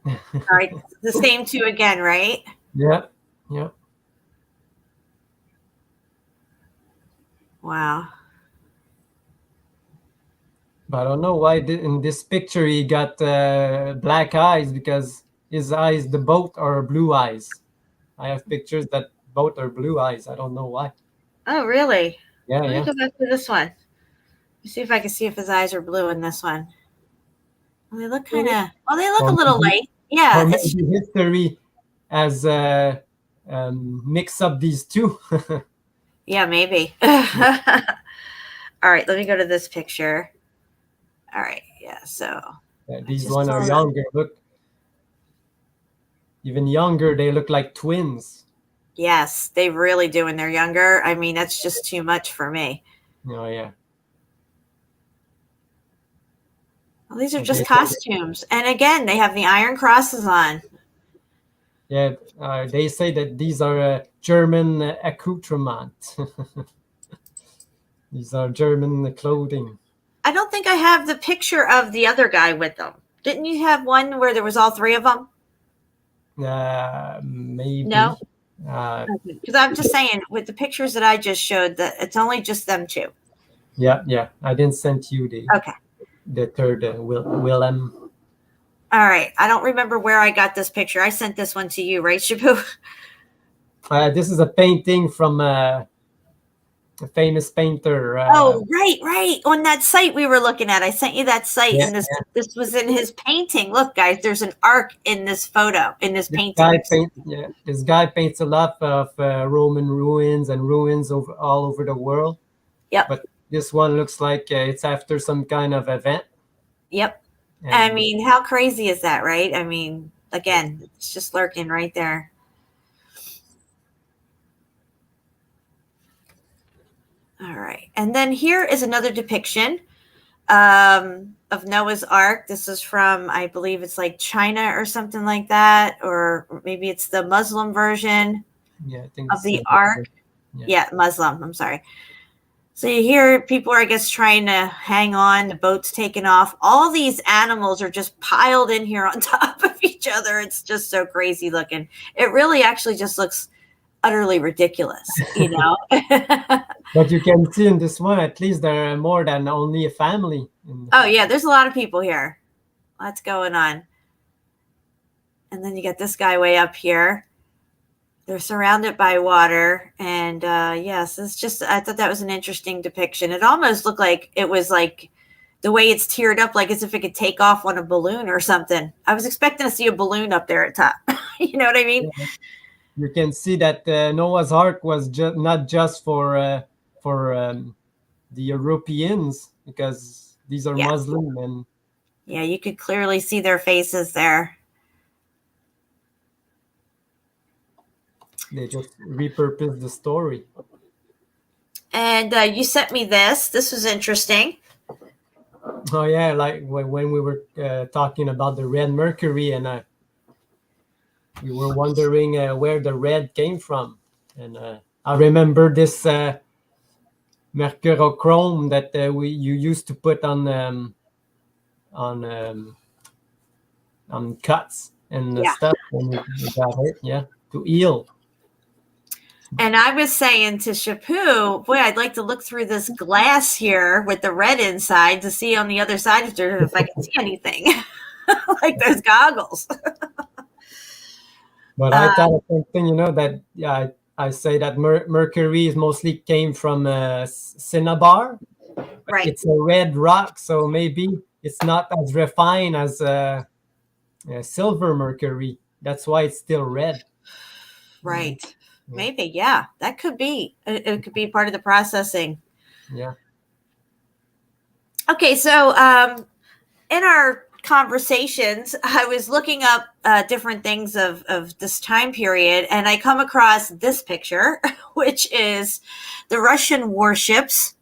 All right, the same two again, right? Yeah. Wow. But I don't know why in this picture he got black eyes, because his eyes, the both are blue eyes. I have pictures that both are blue eyes. I don't know why. Oh, really? Yeah, Let me go back to this one. Let me see if I can see if his eyes are blue in this one. Well, they look kind of. Oh, they look a little light. Yeah. Or maybe history has mixed up these two. Yeah, maybe. All right, let me go to this picture. All right, yeah, so. These ones are younger. Look, even younger, they look like twins. Yes, they really do when they're younger. I mean, that's just too much for me. Oh, yeah. Well, these are just costumes. And again, they have the iron crosses on. Yeah, they say that these are German accoutrement. These are German clothing. I don't think I have the picture of the other guy with them. Didn't you have one where there was all three of them? Maybe. No? Because I'm just saying, with the pictures that I just showed, that it's only just them two. Yeah. I didn't send you the third Willem. All right. I don't remember where I got this picture. I sent this one to you, right, Shabu? This is a painting from a famous painter. Oh, right. On that site we were looking at. I sent you that site, and this was in his painting. Look, guys, there's an arc in this photo, in this painting. This guy paints a lot of Roman ruins and ruins all over the world. Yep. But this one looks like it's after some kind of event. Yep. And I mean, how crazy is that, right? I mean, again, it's just lurking right there. All right. And then here is another depiction of Noah's Ark. This is from, I believe it's like China or something like that. Or maybe it's the Muslim version of the Ark. Yeah, Muslim. I'm sorry. So you hear people are, I guess, trying to hang on. The boat's taking off. All these animals are just piled in here on top of each other. It's just so crazy looking. It really actually just looks utterly ridiculous, you know? But you can see in this one, at least there are more than only a family. Oh, yeah. There's a lot of people here. Lots going on. And then you got this guy way up here. They're surrounded by water. And yes, it's just, I thought that was an interesting depiction. It almost looked like it was like the way it's tiered up, like as if it could take off on a balloon or something. I was expecting to see a balloon up there at top. You know what I mean? Yeah. You can see that Noah's Ark was not just for the Europeans, because these are Muslim. And yeah, you could clearly see their faces there. They just repurposed the story. And you sent me this. This was interesting. Oh, yeah, like when we were talking about the red mercury, and we were wondering where the red came from. And I remember this mercurochrome that you used to put on cuts and stuff when you got hurt, to heal. And I was saying to Shapu, boy, I'd like to look through this glass here with the red inside to see on the other side if I can see anything. like those goggles. But I thought the same thing, you know, that I say that mercury is mostly came from cinnabar. Right. It's a red rock, so maybe it's not as refined as silver mercury. That's why it's still red. Right. Maybe. Yeah, that could be. It could be part of the processing. Yeah. Okay, so in our conversations, I was looking up different things of this time period, and I come across this picture, which is the Russian warships.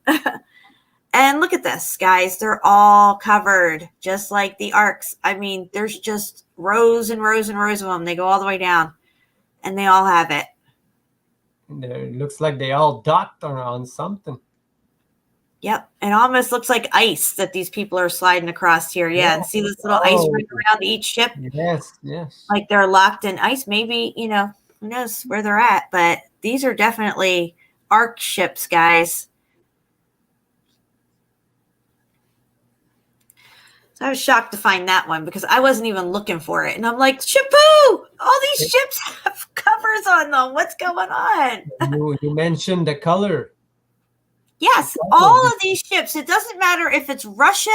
And look at this, guys. They're all covered, just like the arcs. I mean, there's just rows and rows and rows of them. They go all the way down, and they all have it. It looks like they all docked on something. Yep. It almost looks like ice that these people are sliding across here. Yeah. And see this little ice ring around each ship? Yes, yes. Like they're locked in ice. Maybe, you know, who knows where they're at. But these are definitely arc ships, guys. So I was shocked to find that one because I wasn't even looking for it. And I'm like, Shampoo! All these ships have covers on them. What's going on? You mentioned the color. Yes, all of these ships. It doesn't matter if it's Russia,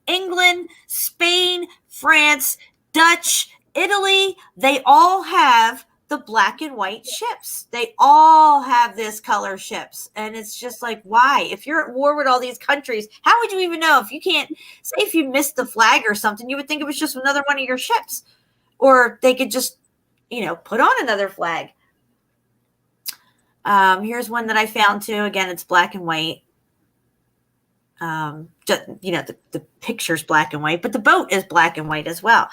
England, Spain, France, Dutch, Italy. They all have the black and white ships. They all have this color ships. And it's just like, why? If you're at war with all these countries, how would you even know? If you can't, say if you missed the flag or something, you would think it was just another one of your ships. Or they could just, you know, put on another flag. Here's one that I found too. Again, it's black and white. Just, you know, the picture's black and white, but the boat is black and white as well.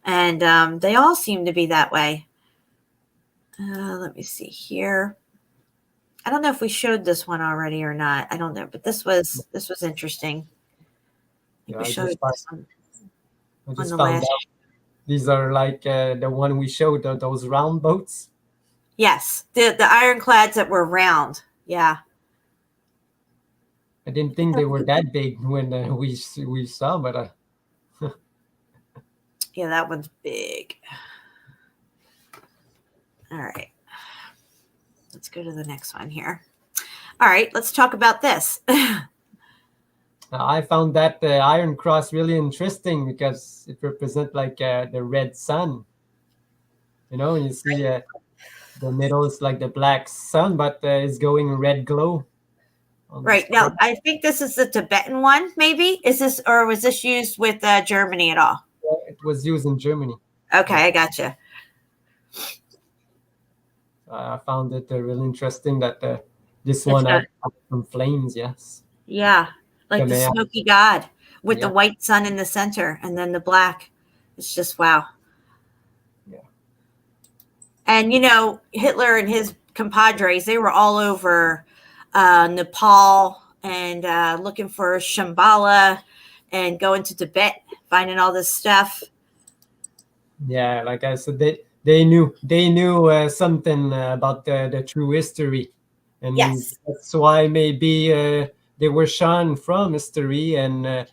And they all seem to be that way. Let me see here. I don't know if we showed this one already or not. I don't know, but this was interesting. I just found out these are like the one we showed, those round boats. Yes, the ironclads that were round. Yeah. I didn't think they were that big when we saw, but yeah, that one's big. All right. Let's go to the next one here. All right, let's talk about this. I found that Iron Cross really interesting because it represents like the red sun. You know, you see the middle is like the black sun, but it's going red glow. Right. Now, I think this is the Tibetan one, maybe. Is this, or was this used with Germany at all? Yeah, it was used in Germany. Okay, I gotcha. I found it really interesting that this one had some flames, yes. Yeah, like the smoky god with the white sun in the center and then the black. It's just, wow. Yeah. And, you know, Hitler and his compadres, they were all over Nepal and looking for Shambhala and going to Tibet, finding all this stuff. Yeah, like I said, they knew something about the true history, and that's why maybe they were shunned from history and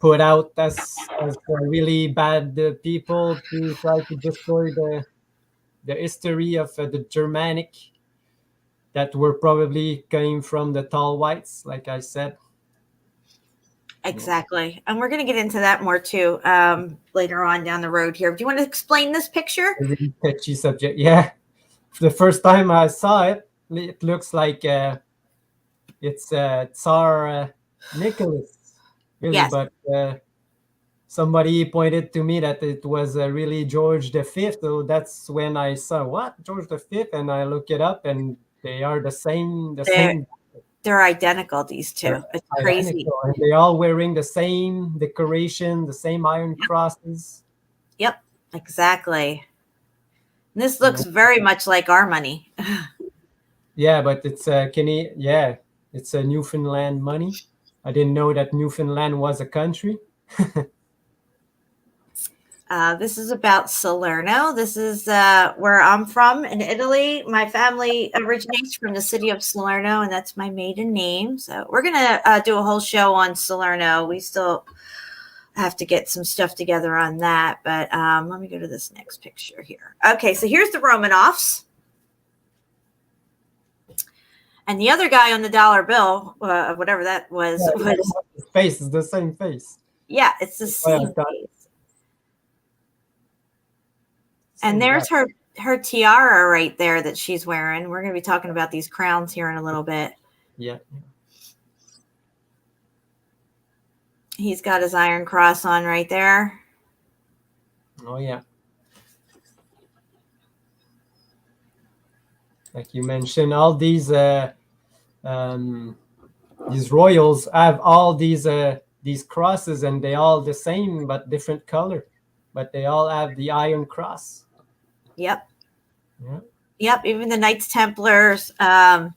put out as really bad people to try to destroy the history of the Germanic that were probably came from the tall whites, like I said. Exactly. And we're going to get into that more too later on down the road here. Do you want to explain this picture? A really touchy subject. Yeah. The first time I saw it, it looks like it's Tsar Nicholas. Really, yes. But somebody pointed to me that it was really George V. So that's when I saw, what? George V? And I look it up and they are the same. They're identical, these two. It's crazy. And they're all wearing the same decoration, the same iron crosses. Yep, exactly. And this looks very much like our money. Yeah, but it's it's a Newfoundland money. I didn't know that Newfoundland was a country. This is about Salerno. This is where I'm from in Italy. My family originates from the city of Salerno, and that's my maiden name. So we're going to do a whole show on Salerno. We still I have to get some stuff together on that. But let me go to this next picture here. Okay, so here's the Romanovs. And the other guy on the dollar bill, whatever that was, his face is the same face. Yeah, it's the same face. And there's her tiara right there that she's wearing. We're going to be talking about these crowns here in a little bit. Yeah. He's got his Iron Cross on right there. Oh, yeah. Like you mentioned, all these royals have all these crosses, and they all the same but different color, but they all have the Iron Cross. Yep. Yeah. Yep. Even the Knights Templars. Yeah.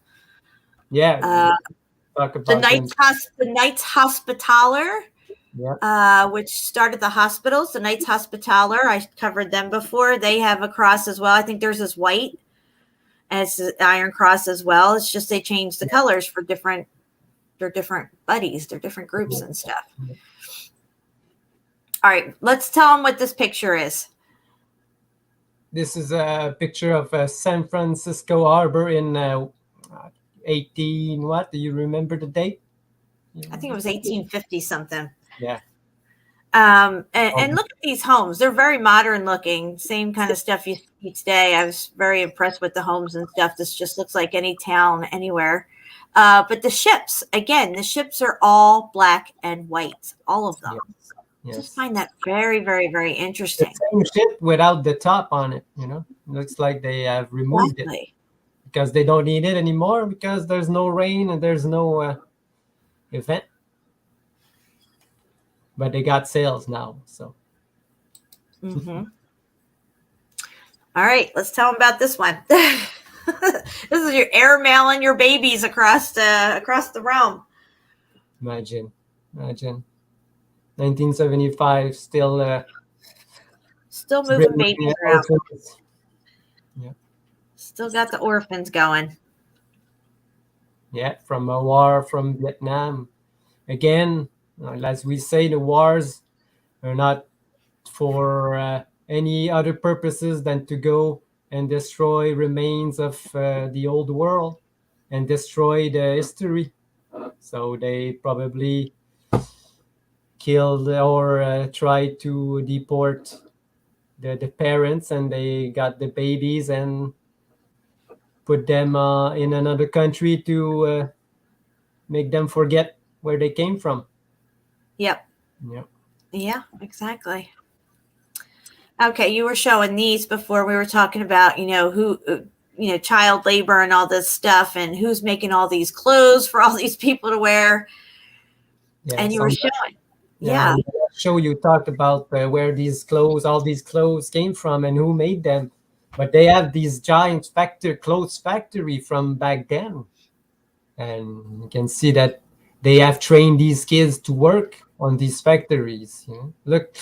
Talk about the Knights Hospitaller. Yeah. Which started the hospitals. The Knights Hospitaller, I covered them before. They have a cross as well. I think theirs is white, as the Iron Cross as well. It's just they changed the colors for different buddies, their different groups and stuff. All right, let's tell them what this picture is. This is a picture of San Francisco Harbor in 18. What do you remember the date? I think it was 1850 something. Yeah. And look at these homes. They're very modern looking. Same kind of stuff you see today. I was very impressed with the homes and stuff. This just looks like any town anywhere. But the ships, again, the ships are all black and white. All of them. Yes. I just find that very, very, very interesting. The same ship without the top on it, Looks like they have removed it. Because they don't need it anymore, because there's no rain and there's no event. But they got sails now, so. Mm-hmm. All right, let's tell them about this one. This is your airmailing your babies across the realm. Imagine. 1975, still moving babies around. Yeah. Still got the orphans going. Yeah, from a war from Vietnam. Again, as we say, the wars are not for any other purposes than to go and destroy remains of the old world and destroy the history. So they probably killed or tried to deport the parents, and they got the babies and put them in another country to make them forget where they came from. Yep. Yep. Yeah, exactly. Okay, you were showing these before. We were talking about, who, child labor and all this stuff, and who's making all these clothes for all these people to wear. Yeah, and you were showing. Yeah. Show you talked about where all these clothes came from and who made them. But they have these giant clothes factory from back then. And you can see that they have trained these kids to work on these factories. Look,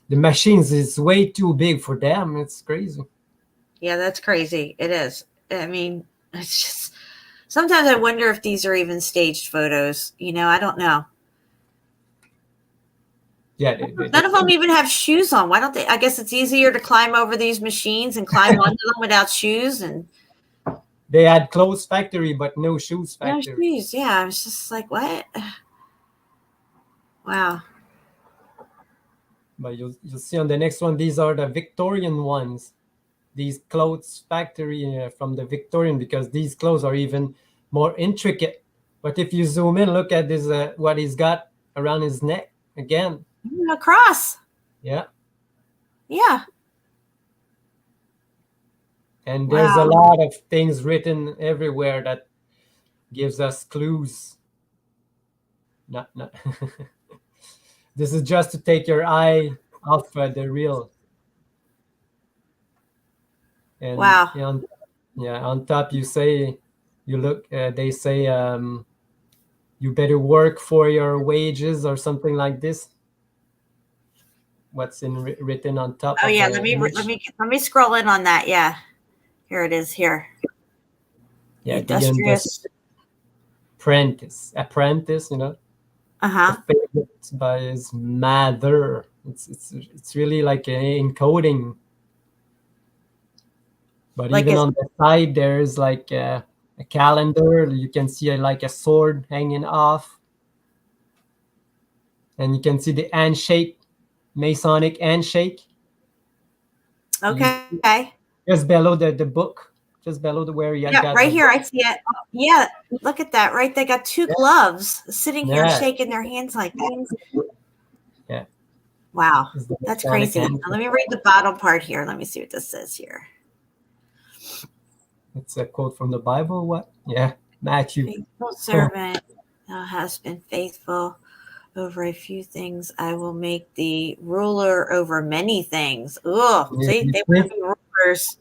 the machines is way too big for them. It's crazy. Yeah, that's crazy. It is. I mean, it's just, sometimes I wonder if these are even staged photos. I don't know. Yeah. None of them even have shoes on. Why don't they? I guess it's easier to climb over these machines and climb onto them without shoes. And they had clothes factory, but no shoes factory. No shoes. Yeah, I was just like, what? Wow. But you'll see on the next one, these are the Victorian ones. These clothes factory from the Victorian, because these clothes are even more intricate. But if you zoom in, look at this, what he's got around his neck again. A cross. Yeah. Yeah. And there's a lot of things written everywhere that gives us clues. Not. This is just to take your eye off the real. And wow. On top they say you better work for your wages or something like this. What's written on top? Oh yeah, let me scroll in on that. Yeah, here it is. Here. Yeah, industrious apprentice. favorite by his mother. It's really like an encoding. But Like even a- on the side, there's like a calendar. You can see like a sword hanging off, and you can see the handshake, Masonic handshake. Okay. Just below the book, just below where you Yeah, got right the here. book. I see it. Yeah, look at that. Right, they got two gloves sitting here, Yeah. shaking their hands like that. Yeah. Wow, It's the that's Masonic crazy. handshake. Now, let me read the bottom part here. Let me see what this says here. It's a quote from the Bible. What? Yeah, Matthew. Faithful servant, thou hast been faithful over a few things. I will make thee ruler over many things. Oh, Yeah, see, they want to be rulers.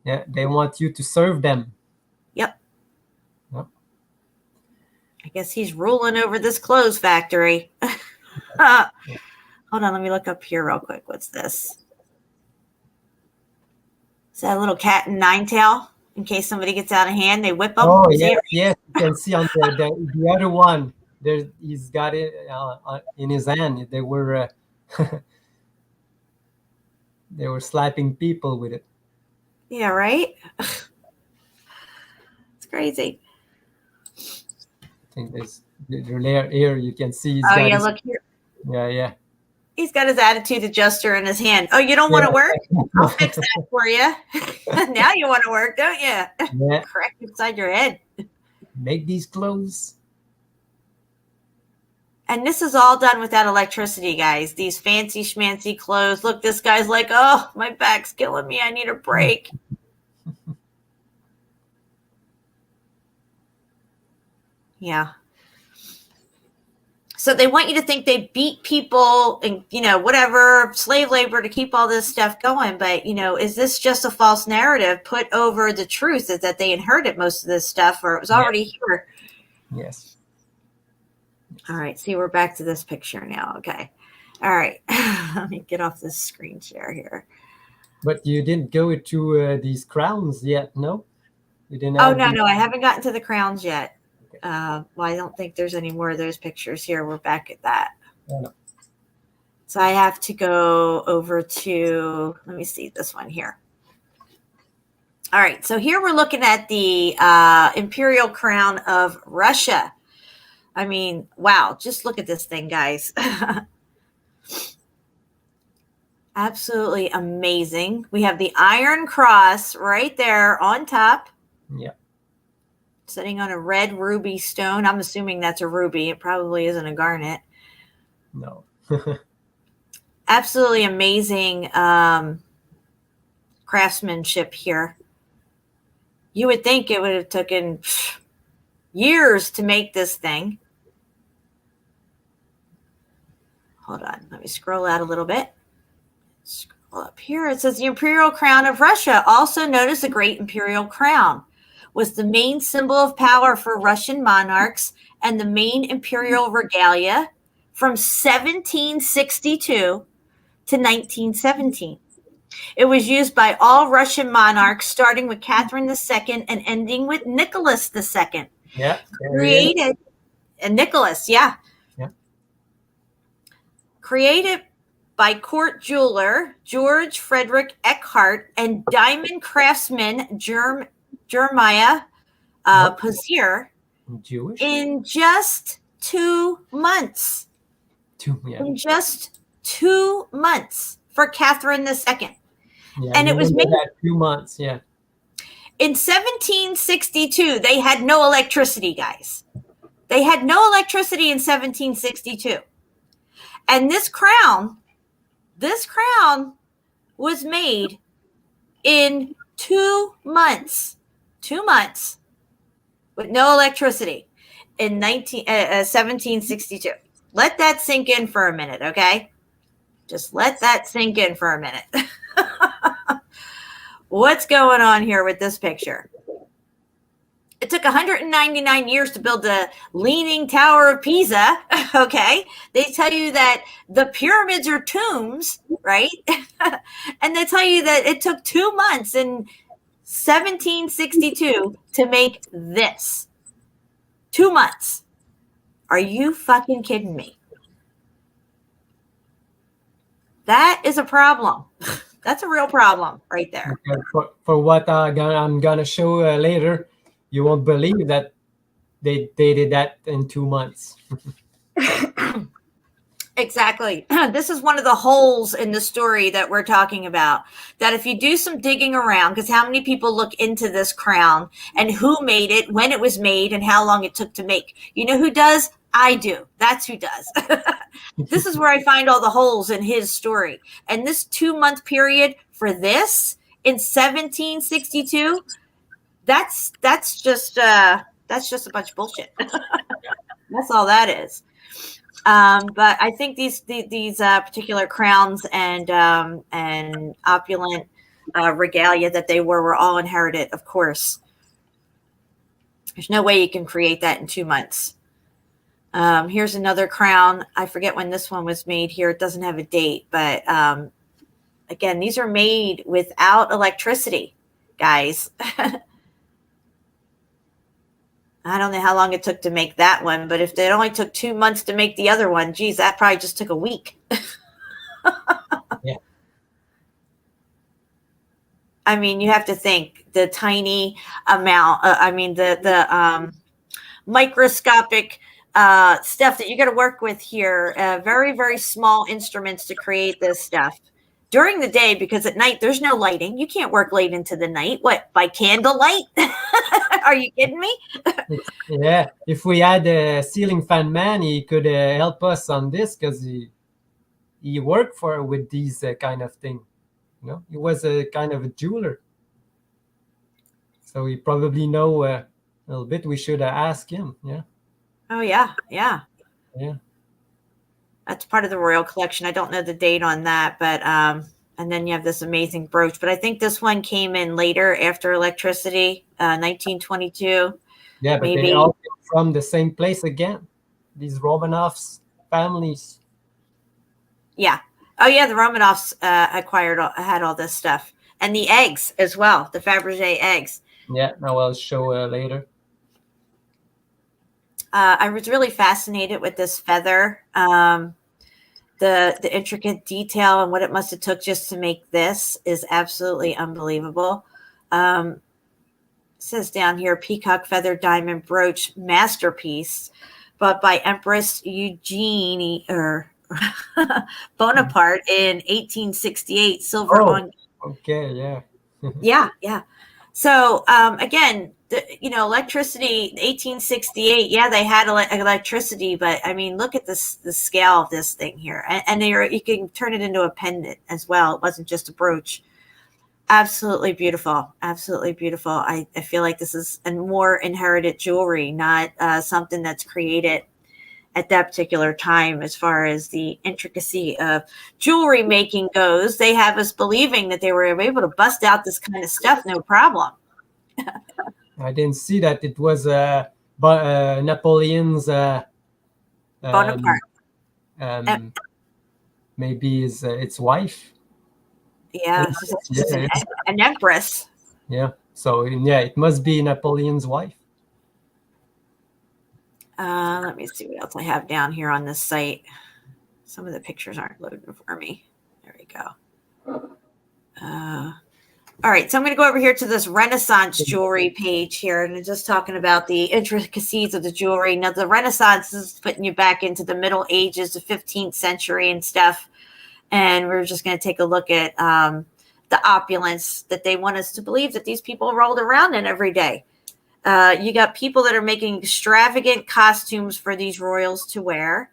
Yeah, they want you to serve them. Yep. Yep. I guess he's ruling over this clothes factory. Hold on, let me look up here real quick. What's this? Is that a little cat and nine tail? In case somebody gets out of hand, they whip them. Oh, See yes, it? yes. You can see on the other one. There, he's got it in his hand. They were they were slapping people with it. Yeah, right? It's crazy. I think there's here. You can see he's Oh, got yeah, his, look here. yeah. He's got his attitude adjuster in his hand. Oh, you don't want to work? I'll fix that for you. Now you want to work, don't you? Yeah. Crack inside your head. Make these clothes. And this is all done without electricity, guys. These fancy schmancy clothes. Look, this guy's like, oh, my back's killing me. I need a break. Yeah. So they want you to think they beat people and, whatever, slave labor to keep all this stuff going. But, is this just a false narrative put over the truth is that they inherited most of this stuff or it was already here? Yes. All right. See, we're back to this picture now. Okay. All right. Let me get off this screen share here. But you didn't go to these crowns yet, no? You didn't. Oh, no. I haven't gotten to the crowns yet. Well, I don't think there's any more of those pictures here. We're back at that. Oh, no. So I have to go over to, let me see this one here. All right. So here we're looking at the Imperial crown of Russia. I mean, wow. Just look at this thing, guys. Absolutely amazing. We have the Iron Cross right there on top. Yeah. Sitting on a red ruby stone. I'm assuming that's a ruby. It probably isn't a garnet. No. Absolutely amazing craftsmanship here. You would think it would have taken years to make this thing. Hold on. Let me scroll out a little bit. Scroll up here. It says the Imperial crown of Russia, also known as the Great Imperial Crown, was the main symbol of power for Russian monarchs and the main imperial regalia from 1762 to 1917. It was used by all Russian monarchs, starting with Catherine II and ending with Nicholas II. Yeah. Created, and Nicholas, yeah. Created by court jeweler George Frederick Eckhart and diamond craftsman Jeremiah Pozier Jewish? in just 2 months. In just 2 months for Catherine II. Yeah, and it was made that 2 months. Yeah. In 1762. They had no electricity, guys. They had no electricity in 1762. And this crown was made in 2 months. 2 months with no electricity in 1762. Let that sink in for a minute, okay? Just let that sink in for a minute. What's going on here with this picture? It took 199 years to build the Leaning Tower of Pisa, okay? They tell you that the pyramids are tombs, right? And they tell you that it took 2 months in 1762 to make this. 2 months. Are you fucking kidding me? That is a problem. That's a real problem right there. Okay, for what I'm gonna show later, you won't believe that they did that in 2 months. Exactly. This is one of the holes in the story that we're talking about. That if you do some digging around, because how many people look into this crown and who made it, when it was made, and how long it took to make? You know who does? I do. That's who does. This is where I find all the holes in his story. And this 2-month period for this in 1762, that's just a bunch of bullshit. That's all that is. But I think these particular crowns and opulent regalia that they were all inherited, of course. There's no way you can create that in 2 months. Here's another crown. I forget when this one was made here. It doesn't have a date, but again, these are made without electricity, guys. I don't know how long it took to make that one, but if it only took 2 months to make the other one, geez, that probably just took a week. Yeah. I mean, you have to think the tiny amount. The microscopic stuff that you got to work with here. Very, very small instruments to create this stuff during the day, because at night there's no lighting. You can't work late into the night. What, by candlelight? Are you kidding me? Yeah, if we had a ceiling fan man, he could help us on this, because he worked with these kind of thing. You know, he was a kind of a jeweler, so he probably know a little bit. We should ask him. Yeah. Oh yeah. Yeah. That's part of the royal collection. I don't know the date on that, but and then you have this amazing brooch. But I think this one came in later after electricity, 1922. Yeah, but maybe. they all came from the same place again. These Romanovs families. Yeah. Oh yeah, the Romanovs had all this stuff, and the eggs as well, the Faberge eggs. Yeah, now I'll show later. I was really fascinated with this feather, the intricate detail and what it must have took just to make this is absolutely unbelievable. It says down here, peacock feather diamond brooch masterpiece, but by Empress Eugenie Bonaparte in 1868, silver on. Okay, yeah. So again, electricity, 1868. Yeah, they had electricity, but I mean, look at the scale of this thing here, and you can turn it into a pendant as well. It wasn't just a brooch. Absolutely beautiful. Absolutely beautiful. I feel like this is a more inherited jewelry, not something that's created at that particular time. As far as the intricacy of jewelry making goes, they have us believing that they were able to bust out this kind of stuff no problem. I didn't see that it was Napoleon's Bonaparte. Maybe its wife. Yeah, she's an empress. Yeah, so yeah, it must be Napoleon's wife. Let me see what else I have down here on this site. Some of the pictures aren't loading for me. There we go. All right, so I'm going to go over here to this Renaissance jewelry page here, and just talking about the intricacies of the jewelry. Now, the Renaissance is putting you back into the Middle Ages, the 15th century and stuff, and we're just going to take a look at the opulence that they want us to believe that these people rolled around in every day. You got people that are making extravagant costumes for these royals to wear,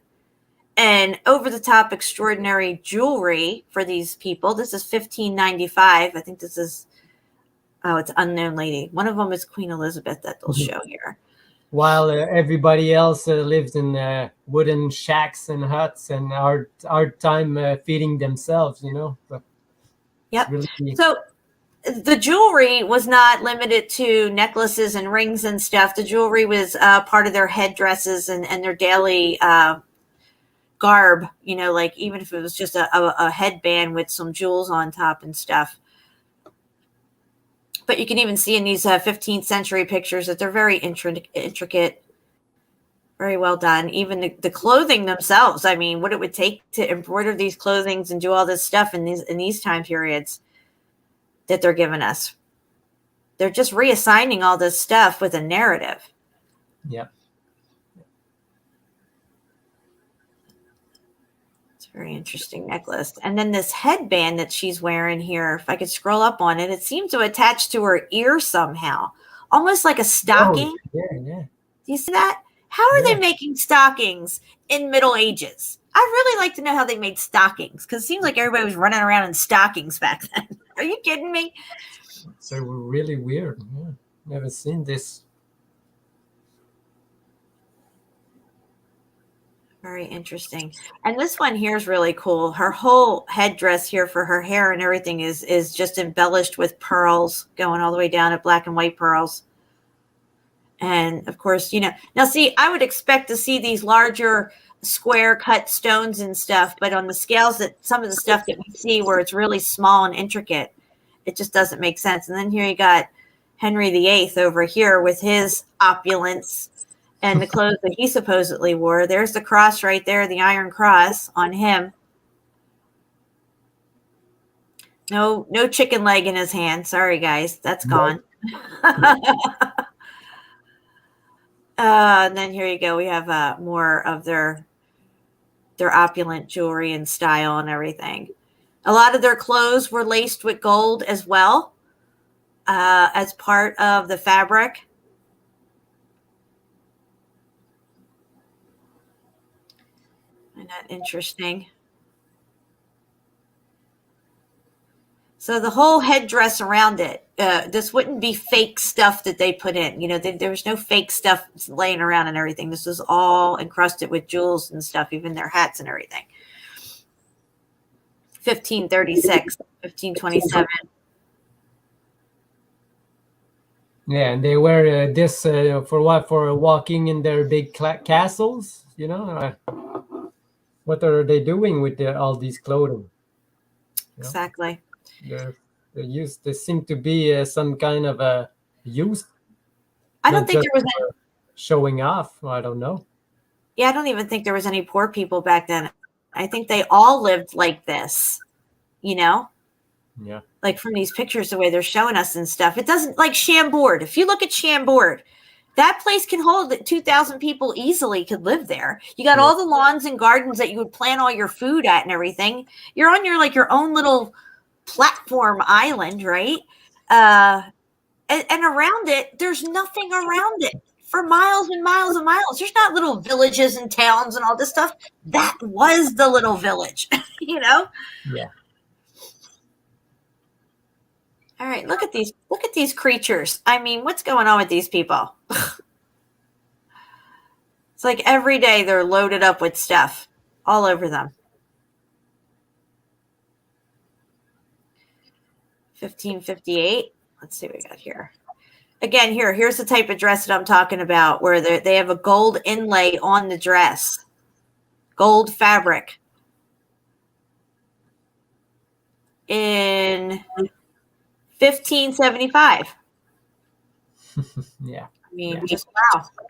and over-the-top extraordinary jewelry for these people. This is 1595. I think this is, it's Unknown Lady. One of them is Queen Elizabeth that they'll show here. While everybody else lives in wooden shacks and huts and hard time feeding themselves, But yep. Really... So the jewelry was not limited to necklaces and rings and stuff. The jewelry was part of their headdresses and their daily garb, like even if it was just a headband with some jewels on top and stuff. But you can even see in these 15th century pictures that they're very intricate. Very well done. Even the clothing themselves. I mean, what it would take to embroider these clothings and do all this stuff in these time periods that they're giving us. They're just reassigning all this stuff with a narrative. Yeah. It's a very interesting necklace. And then this headband that she's wearing here, if I could scroll up on it, it seems to attach to her ear somehow, almost like a stocking. Oh, yeah. Do you see that? How are they making stockings in Middle Ages? I'd really like to know how they made stockings, because it seems like everybody was running around in stockings back then. Are you kidding me? So really weird. Yeah. Never seen this. Very interesting. And this one here is really cool. Her whole headdress here for her hair and everything is just embellished with pearls going all the way down at black and white pearls. And of course, you know, now see, I would expect to see these larger square cut stones and stuff, but on the scales that some of the stuff that we see where it's really small and intricate, it just doesn't make sense. And then here you got Henry VIII over here with his opulence and the clothes that he supposedly wore. There's the cross right there, the Iron Cross on him. No chicken leg in his hand. Sorry, guys, that's gone. And then here you go. We have more of their opulent jewelry and style and everything. A lot of their clothes were laced with gold as well, as part of the fabric. Isn't that interesting? So the whole headdress around it, this wouldn't be fake stuff that they put in. You know, there was no fake stuff laying around and everything. This was all encrusted with jewels and stuff, even their hats and everything. 1536, 1527. Yeah, and they wear this for what? For walking in their big castles, you know? What are they doing with all these clothing? You know? Exactly. They're used. They seem to be some kind of a use. I don't think there was showing off. I don't know. Yeah, I don't even think there was any poor people back then. I think they all lived like this, you know? Yeah. Like from these pictures, the way they're showing us and stuff. It doesn't, like Chambord. If you look at Chambord, that place can hold 2,000 people easily could live there. You got all the lawns and gardens that you would plant all your food at and everything. You're on your own little platform island, right? And around it, there's nothing around it for miles and miles and miles. There's not little villages and towns and all this stuff. That was the little village, you know? Yeah. All right, look at these creatures. I mean, what's going on with these people? It's like every day they're loaded up with stuff all over them. 1558. Let's see what we got here. Again, here's the type of dress that I'm talking about, where they have a gold inlay on the dress, gold fabric. In 1575. Yeah. I mean, just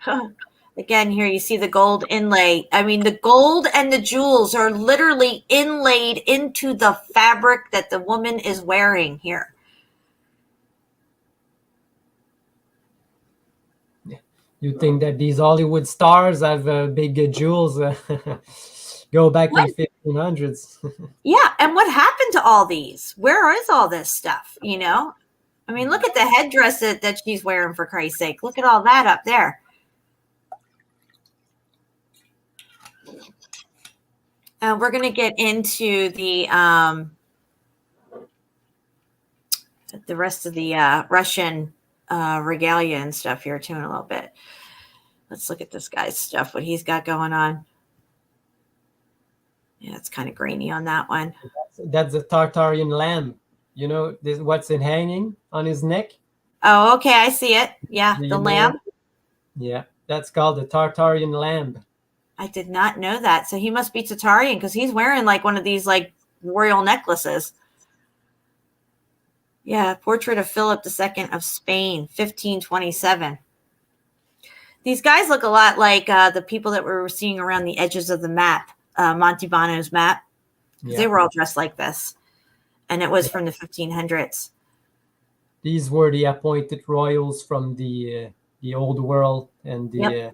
wow. Again, here you see the gold inlay. I mean, the gold and the jewels are literally inlaid into the fabric that the woman is wearing here. Yeah. You think that these Hollywood stars have big jewels go back in 1500s? Yeah, and what happened to all these? Where is all this stuff, you know? I mean, look at the headdress that she's wearing, for Christ's sake. Look at all that up there. We're going to get into the rest of the Russian regalia and stuff here too in a little bit. Let's look at this guy's stuff, what he's got going on. Yeah, it's kind of grainy on that one. That's the Tartarian lamb. You know what's it hanging on his neck? Oh, okay, I see it. Yeah, the lamb. Yeah, that's called the Tartarian lamb. I did not know that. So he must be Tartarian because he's wearing like one of these like royal necklaces. Yeah, portrait of Philip II of Spain, 1527. These guys look a lot like the people that we were seeing around the edges of the map, Montalbano's map. Yeah. They were all dressed like this, and it was from the 1500s. These were the appointed royals from the old world, and the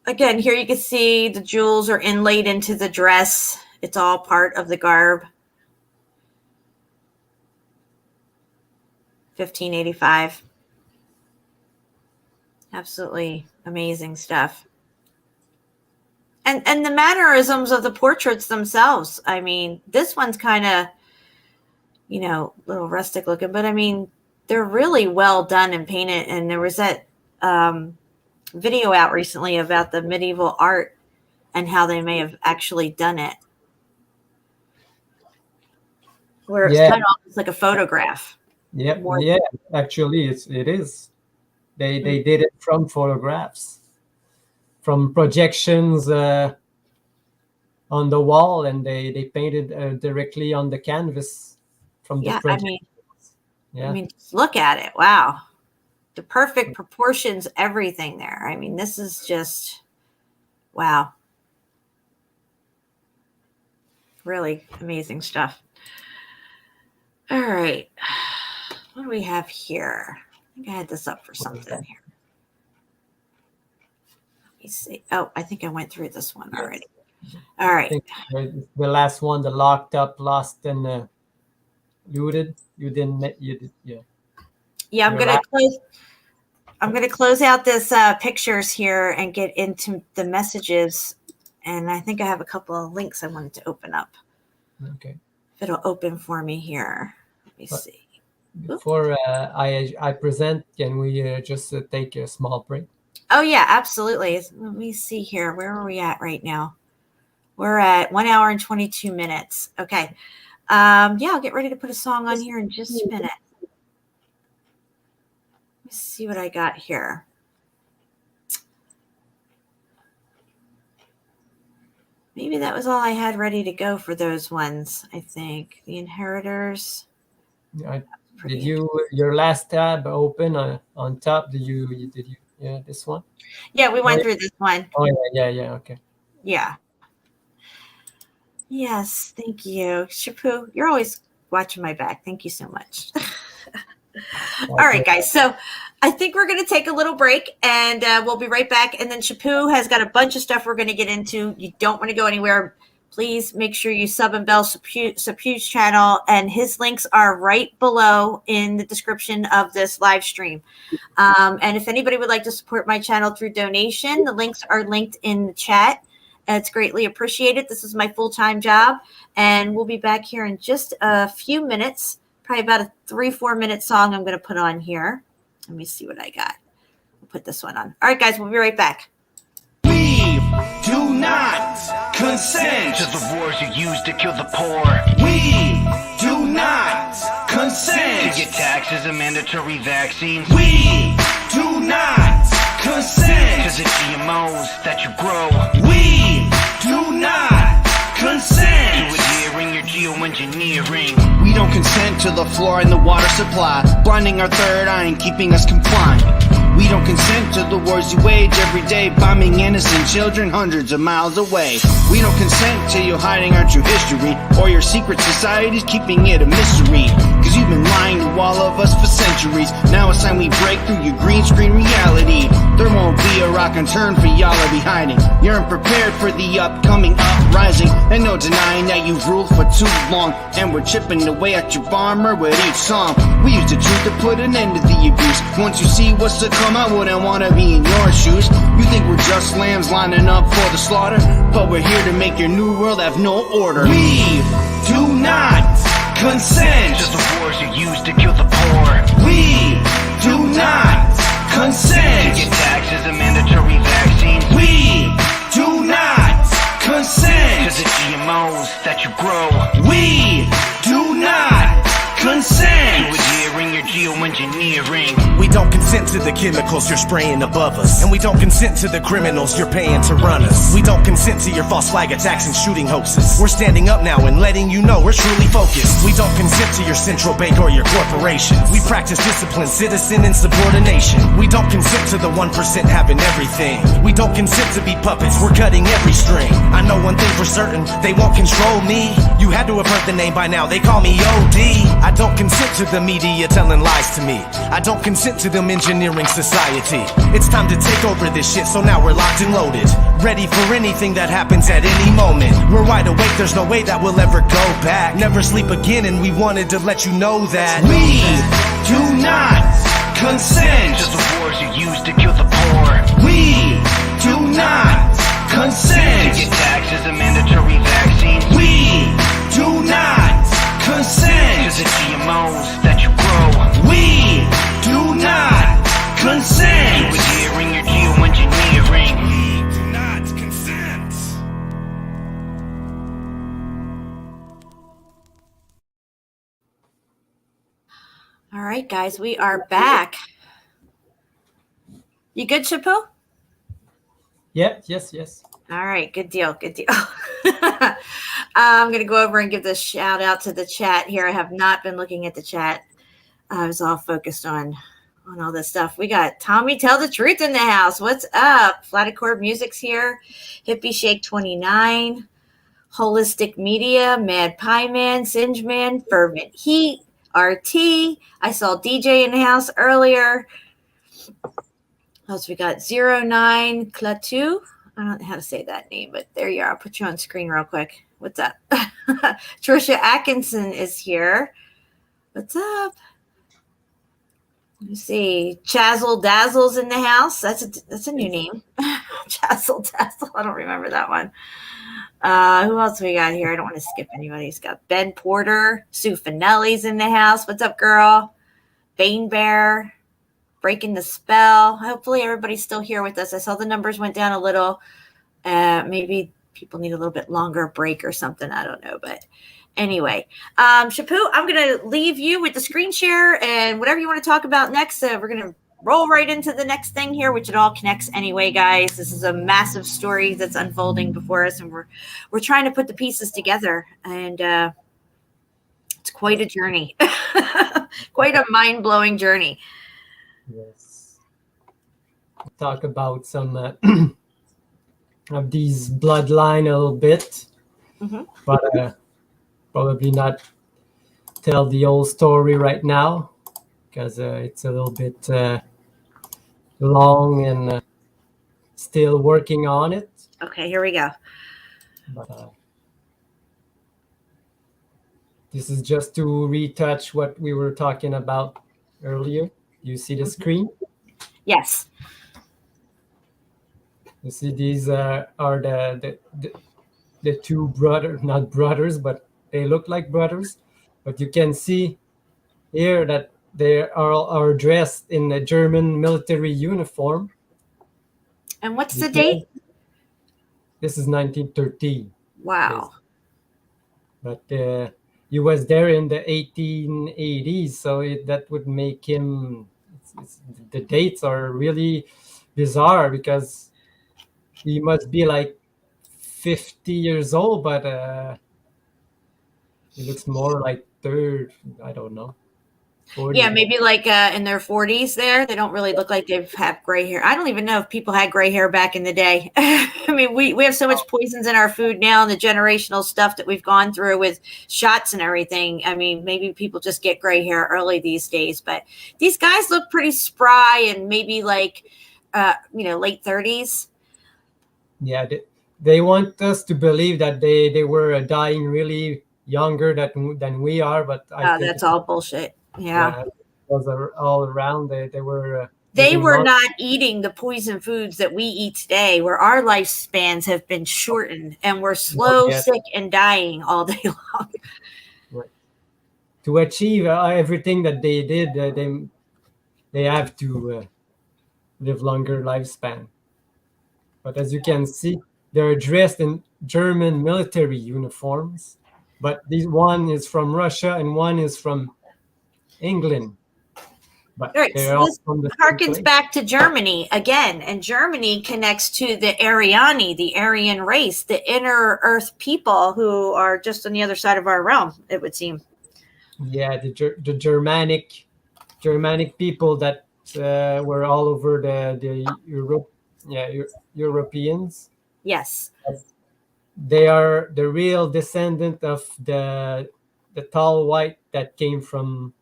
again, here you can see the jewels are inlaid into the dress. It's all part of the garb. 1585. Absolutely amazing stuff. And the mannerisms of the portraits themselves. I mean, this one's kind of, you know, a little rustic looking, but I mean, they're really well done and painted. And there was that video out recently about the medieval art and how they may have actually done it, where it's kind of almost like a photograph. Yeah, yeah. Actually, it is. They did it from photographs, from projections on the wall, and they painted directly on the canvas from the projections. I mean, just look at it. Wow, the perfect proportions, everything there. I mean, this is just wow, really amazing stuff. All right. What do we have here? I think I had this up for something here. Let me see. Oh, I think I went through this one already. All right. I think the last one, the locked up, lost, and looted. You did, yeah. Yeah, I'm gonna close out this pictures here and get into the messages. And I think I have a couple of links I wanted to open up. Okay. If it'll open for me here. Let me see. Before I present, can we just take a small break? Oh, yeah, absolutely. Let me see here. Where are we at right now? We're at 1 hour and 22 minutes. Okay. Yeah, I'll get ready to put a song on here in just a minute. Let's see what I got here. Maybe that was all I had ready to go for those ones, I think. The Inheritors. Did your last tab open on top? Did you this one? Yeah, we went through this one. Oh yeah, okay. Yeah. Yes, thank you. Shapu, you're always watching my back. Thank you so much. All right, guys. So I think we're going to take a little break, and we'll be right back. And then Shapu has got a bunch of stuff we're going to get into. You don't want to go anywhere. Please make sure you sub and bell Shapu's channel, and his links are right below in the description of this live stream. And if anybody would like to support my channel through donation, the links are linked in the chat. It's greatly appreciated. This is my full-time job, and we'll be back here in just a few minutes, probably about a 3-4 minute song I'm going to put on here. Let me see what I got. We'll put this one on. All right, guys, we'll be right back. We do not consent to the wars you use to kill the poor. We do not consent to your taxes and mandatory vaccines. We do not consent to the GMOs that you grow. We do not consent to adhering your geoengineering. We don't consent to the floor and the water supply, blinding our third eye and keeping us compliant. We don't consent to the wars you wage every day, bombing innocent children hundreds of miles away. We don't consent to you hiding our true history, or your secret societies keeping it a mystery. Cause you've been lying to all of us for centuries. Now it's time we break through your green screen reality. There won't be a rock and turn for y'all to be hiding. You're unprepared for the upcoming uprising, and no denying that you've ruled for too long. And we're chipping away at your armor with each song. We use the truth to put an end to the abuse. Once you see what's to come, I wouldn't want to be in your shoes. You think we're just lambs lining up for the slaughter, but we're here to make your new world have no order. We do not consent to the wars you use to kill the poor. We do not consent to your taxes and mandatory vaccines. We do not consent to the GMOs that you grow. We do not consent to adhering your geoengineering. We don't consent consent to the chemicals you're spraying above us. And we don't consent to the criminals you're paying to run us. We don't consent to your false flag attacks and shooting hoaxes. We're standing up now and letting you know we're truly focused. We don't consent to your central bank or your corporations. We practice discipline, citizen, and subordination. We don't consent to the 1% having everything. We don't consent to be puppets, we're cutting every string. I know one thing for certain, they won't control me. You had to have heard the name by now, they call me OD. I don't consent to the media telling lies to me. I don't consent to them engineering society. It's time to take over this shit, so now we're locked and loaded, ready for anything that happens at any moment. We're wide awake, there's no way that we'll ever go back. Never sleep again, and we wanted to let you know that We do not consent to the wars you use to kill the poor. We do not To consent. get taxes and mandatory vaccines. We do not To consent. the GMOs that you grow. We do not consent. To adhering your geoengineering. We do not consent. All right, guys, we are back. You good, Chapu? Yeah, yes. All right, good deal. I'm going to go over and give this shout out to the chat here. I have not been looking at the chat. I was all focused on all this stuff. We got Tommy Tell the Truth in the house. What's up? Flataccord Music's here. Hippie Shake 29. Holistic Media. Mad Pie Man. Singe Man. Fervent Heat. RT. I saw DJ in the house earlier. What else we got? 09 Clatu. I don't know how to say that name, but there you are. I'll put you on screen real quick. What's up? Trisha Atkinson is here. What's up? Let me see. Chazzle Dazzle's in the house. That's a new name. Chazzle Dazzle. I don't remember that one. Who else we got here? I don't want to skip anybody. He's got Ben Porter. Sue Finelli's in the house. What's up, girl? Bane Bear. Breaking the spell. Hopefully everybody's still here with us. I saw the numbers went down a little. Maybe people need a little bit longer break or something. I don't know. But anyway, Chapu, I'm going to leave you with the screen share and whatever you want to talk about next. We're going to roll right into the next thing here, which it all connects anyway, guys. This is a massive story that's unfolding before us, and we're trying to put the pieces together. And it's quite a journey, quite a mind-blowing journey. Yes. Talk about some of these bloodline a little bit, but probably not tell the whole story right now because it's a little bit long and still working on it. Okay, here we go. But this is just to retouch what we were talking about earlier. You see the screen? Yes. You see these are the two brothers, not brothers, but they look like brothers. But you can see here that they are dressed in a German military uniform. And what's the date? This is 1913. Wow. But he was there in the 1880s, so that would make him. The dates are really bizarre because he must be like 50 years old, but he looks more like third. I don't know. 40. Yeah, maybe like in their 40s there. They don't really look like they've had gray hair. I don't even know if people had gray hair back in the day. I mean, we have so much poisons in our food now and the generational stuff that we've gone through with shots and everything. I mean, maybe people just get gray hair early these days. But these guys look pretty spry and maybe like, late 30s. Yeah, they want us to believe that they were dying really younger than we are. But I think that's all bullshit. Yeah. It was all around. They were. They were not eating the poison foods that we eat today, where our lifespans have been shortened and we're slow, sick, and dying all day long. Right. To achieve everything that they did, they have to live longer lifespan. But as you can see, they're dressed in German military uniforms. But one is from Russia and one is from England. but Right. they're So all this from the same harkens place. back to Germany again, and Germany connects to the Aryani, the Aryan race, the inner Earth people who are just on the other side of our realm. It would seem. Yeah, the Germanic people that were all over the Europe, yeah, Europeans. Yes. They are the real descendant of the tall white that came from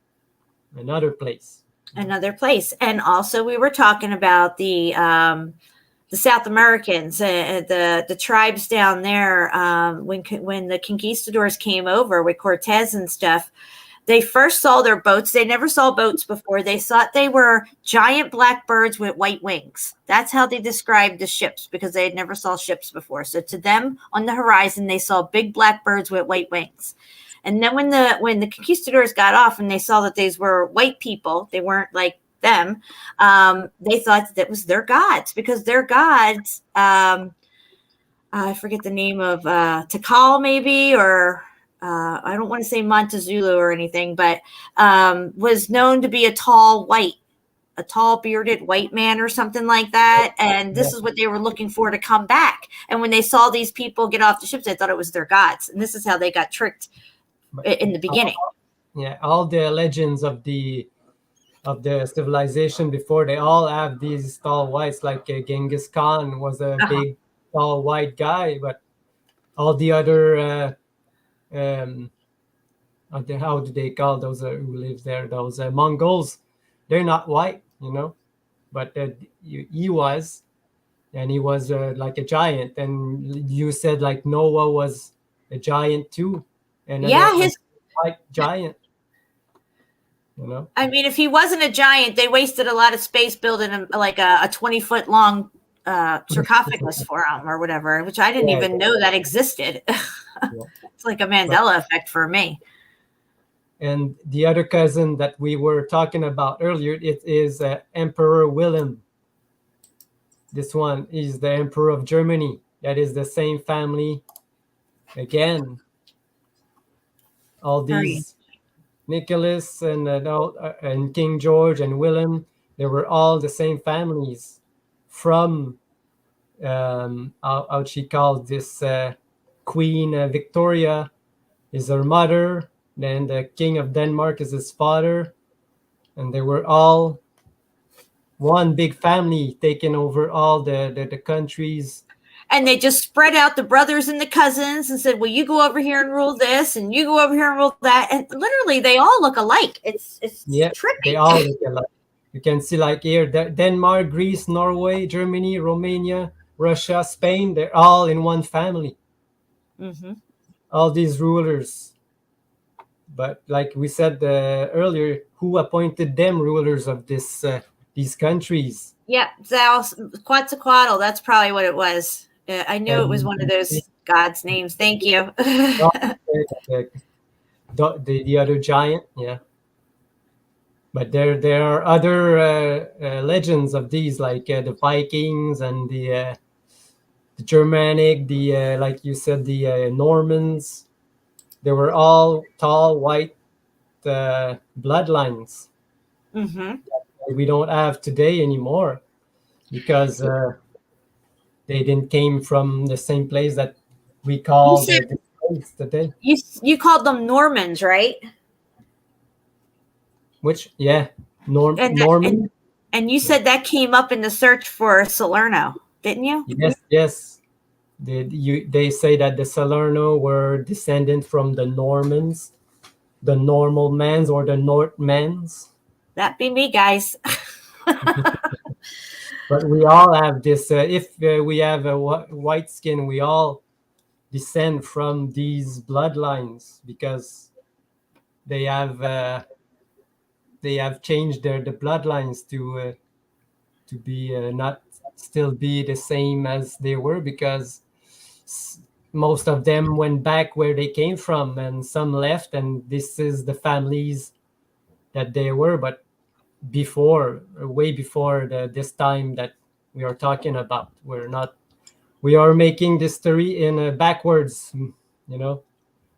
another place. Another place, and also we were talking about the South Americans, the tribes down there. When the conquistadors came over with Cortez and stuff, they first saw their boats. They never saw boats before. They thought they were giant black birds with white wings. That's how they described the ships, because they had never saw ships before. So to them, on the horizon, they saw big black birds with white wings. And then when the conquistadors got off and they saw that these were white people, they weren't like them. They thought that was their gods, because their gods, I forget the name of Tikal maybe, or I don't want to say Montezulu or anything, but was known to be a tall bearded white man or something like that. And this is what they were looking for to come back. And when they saw these people get off the ships, they thought it was their gods. And this is how they got tricked in the beginning. Yeah, all the legends of the civilization before, they all have these tall whites. Like Genghis Khan was a big tall white guy, but all the other how do they call those who live there, those Mongols, they're not white, but he was, and he was like a giant. And you said like Noah was a giant too, and his white giant. I mean, if he wasn't a giant, they wasted a lot of space building him like a 20-foot long sarcophagus for him or whatever, which I didn't even know that existed. It's like a Mandela effect for me. And the other cousin that we were talking about earlier, it is Emperor Wilhelm. This one is the Emperor of Germany. That is the same family. Again, all these Nicholas and King George and William, they were all the same families from how she called this Queen Victoria is her mother, then the King of Denmark is his father, and they were all one big family taking over all the countries. And they just spread out the brothers and the cousins and said, well, you go over here and rule this, and you go over here and rule that. And literally, they all look alike. It's trippy. They all look alike. You can see like here, Denmark, Greece, Norway, Germany, Romania, Russia, Spain, they're all in one family. Mm-hmm. All these rulers. But like we said earlier, who appointed them rulers of these countries? Yeah, Quetzalcoatl, that's probably what it was. I knew it was one of those gods' names. Thank you. the other giant, yeah. But there are other legends of these, like the Vikings and the Germanic, like you said, the Normans. They were all tall, white bloodlines. Mm-hmm. We don't have today anymore, because they didn't came from the same place that we call the place today. You called them Normans, right? Which, Norman. And you said that came up in the search for Salerno, didn't you? Yes. They say that the Salerno were descendant from the Normans, the normal mans or the Northmans. That be me, guys. But we all have this. If we have a white skin, we all descend from these bloodlines, because they have changed the bloodlines to be not still be the same as they were, because most of them went back where they came from, and some left, and this is the families that they were. But way before this time that we are talking about, we are making this story in backwards. We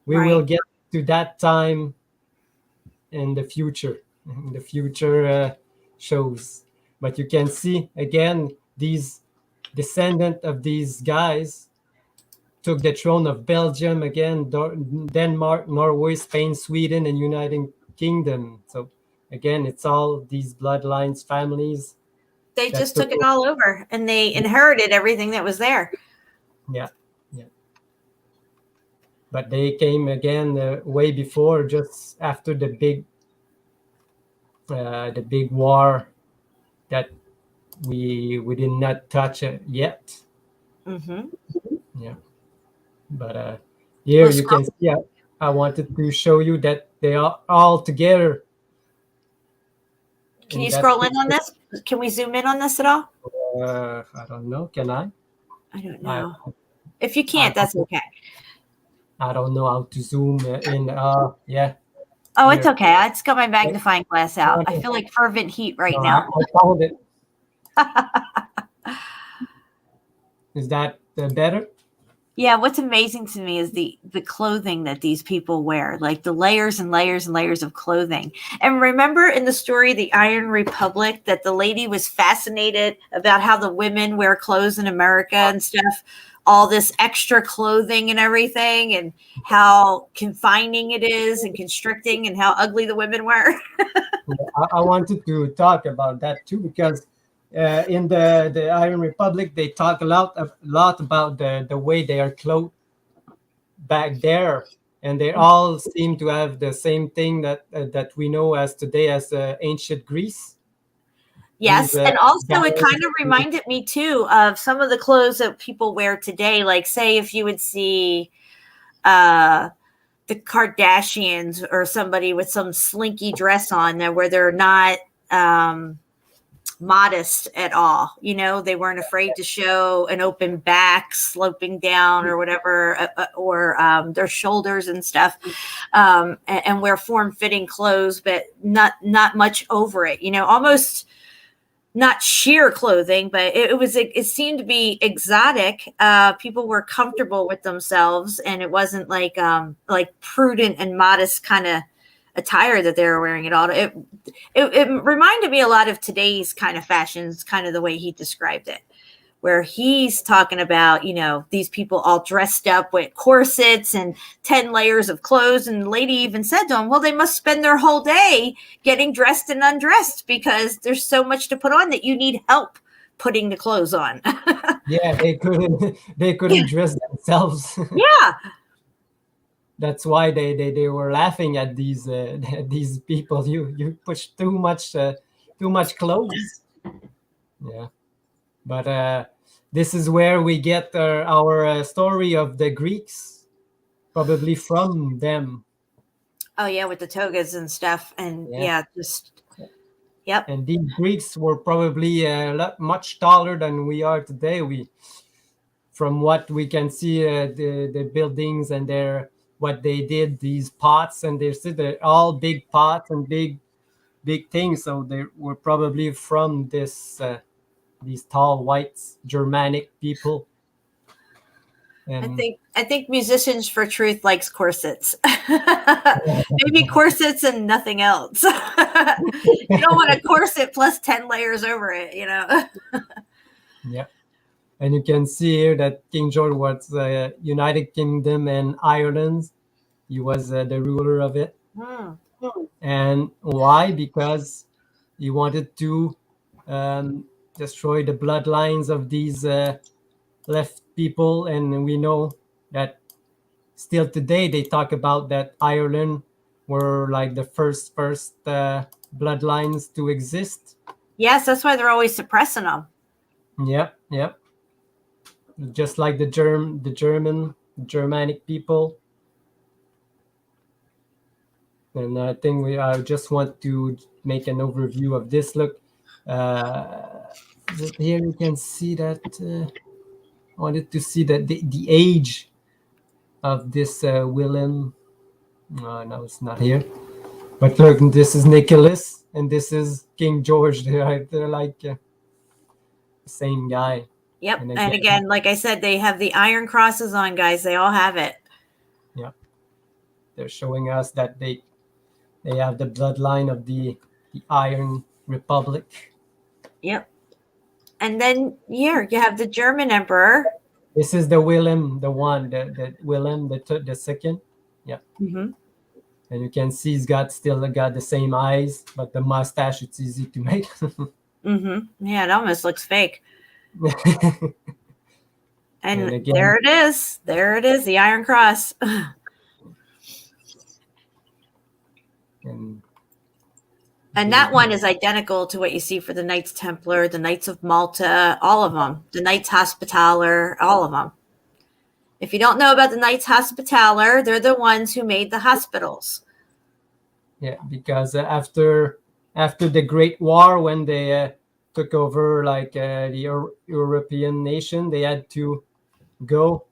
will get to that time in the future. shows. But you can see again these descendant of these guys took the throne of Belgium again, Denmark, Norway, Spain, Sweden, and United Kingdom. So again, it's all these bloodlines, families. They just took it all over, and they inherited everything that was there. Yeah, yeah. But they came again way before, just after the big war that we did not touch it yet. Mm-hmm. Yeah. But here you can see, I wanted to show you that they are all together. Can you scroll in on this? Can we zoom in on this at all? I don't know. Can I? I don't know. If you can't, that's okay. I don't know how to zoom in. Yeah. Oh, it's okay. I just got my magnifying glass out. I feel like fervent heat right now. I found it. Is that better? Yeah, what's amazing to me is the clothing that these people wear, like the layers and layers and layers of clothing. And remember in the story, The Iron Republic, that the lady was fascinated about how the women wear clothes in America and stuff, all this extra clothing and everything, and how confining it is and constricting and how ugly the women were. I wanted to talk about that too, because in the Iron Republic, they talk a lot about the way they are clothed back there, and they all seem to have the same thing that we know as today as ancient Greece. Yes, and also it kind of reminded me too of some of the clothes that people wear today. Like, say, if you would see the Kardashians or somebody with some slinky dress on there, where they're not modest at all. You know, they weren't afraid to show an open back sloping down or whatever, or their shoulders and stuff, and wear form-fitting clothes, but not much over it. You know, almost not sheer clothing, but it seemed to be exotic. People were comfortable with themselves, and it wasn't like prudent and modest kind of attire that they were wearing at all. It reminded me a lot of today's kind of fashions, kind of the way he described it, where he's talking about, you know, these people all dressed up with corsets and 10 layers of clothes. And the lady even said to him, well, they must spend their whole day getting dressed and undressed because there's so much to put on that you need help putting the clothes on. Yeah, they couldn't dress themselves. Yeah. That's why they were laughing at these people. You push too much clothes. Yeah, but this is where we get our story of the Greeks, probably from them. Oh yeah, with the togas and stuff, and yep. And these Greeks were probably much taller than we are today. From what we can see, the buildings and what they did, these pots, and they're all big pots and big things. So they were probably from these tall white Germanic people. And I think Musicians for Truth likes corsets. Maybe corsets and nothing else. You don't want a corset plus 10 layers over it, you know. Yeah. And you can see here that King George was United Kingdom and Ireland. He was the ruler of it. And why? Because he wanted to destroy the bloodlines of these left people. And we know that still today they talk about that Ireland were like the first bloodlines to exist. Yes, that's why they're always suppressing them. Yep. Just like the Germanic people. And I think I just want to make an overview of this. Look, here you can see that. I wanted to see that the age of this Willem. No, it's not here. But look, this is Nicholas, and this is King George. They're like the same guy. Yep. And again, like I said, they have the iron crosses on, guys. They all have it. Yeah. They're showing us that they have the bloodline of the Iron Republic. Yep. And then here you have the German emperor. This is the Wilhelm, the one, the Wilhelm, the second. Yeah. Mm-hmm. And you can see he's still got the same eyes, but the mustache, it's easy to make. Mm-hmm. Yeah, it almost looks fake. And again, there it is. There it is, the Iron Cross. And that one is identical to what you see for the Knights Templar, the Knights of Malta, all of them. The Knights Hospitaller, all of them. If you don't know about the Knights Hospitaller, they're the ones who made the hospitals. Yeah, because after the Great War, when they took over the European nation, they had to go,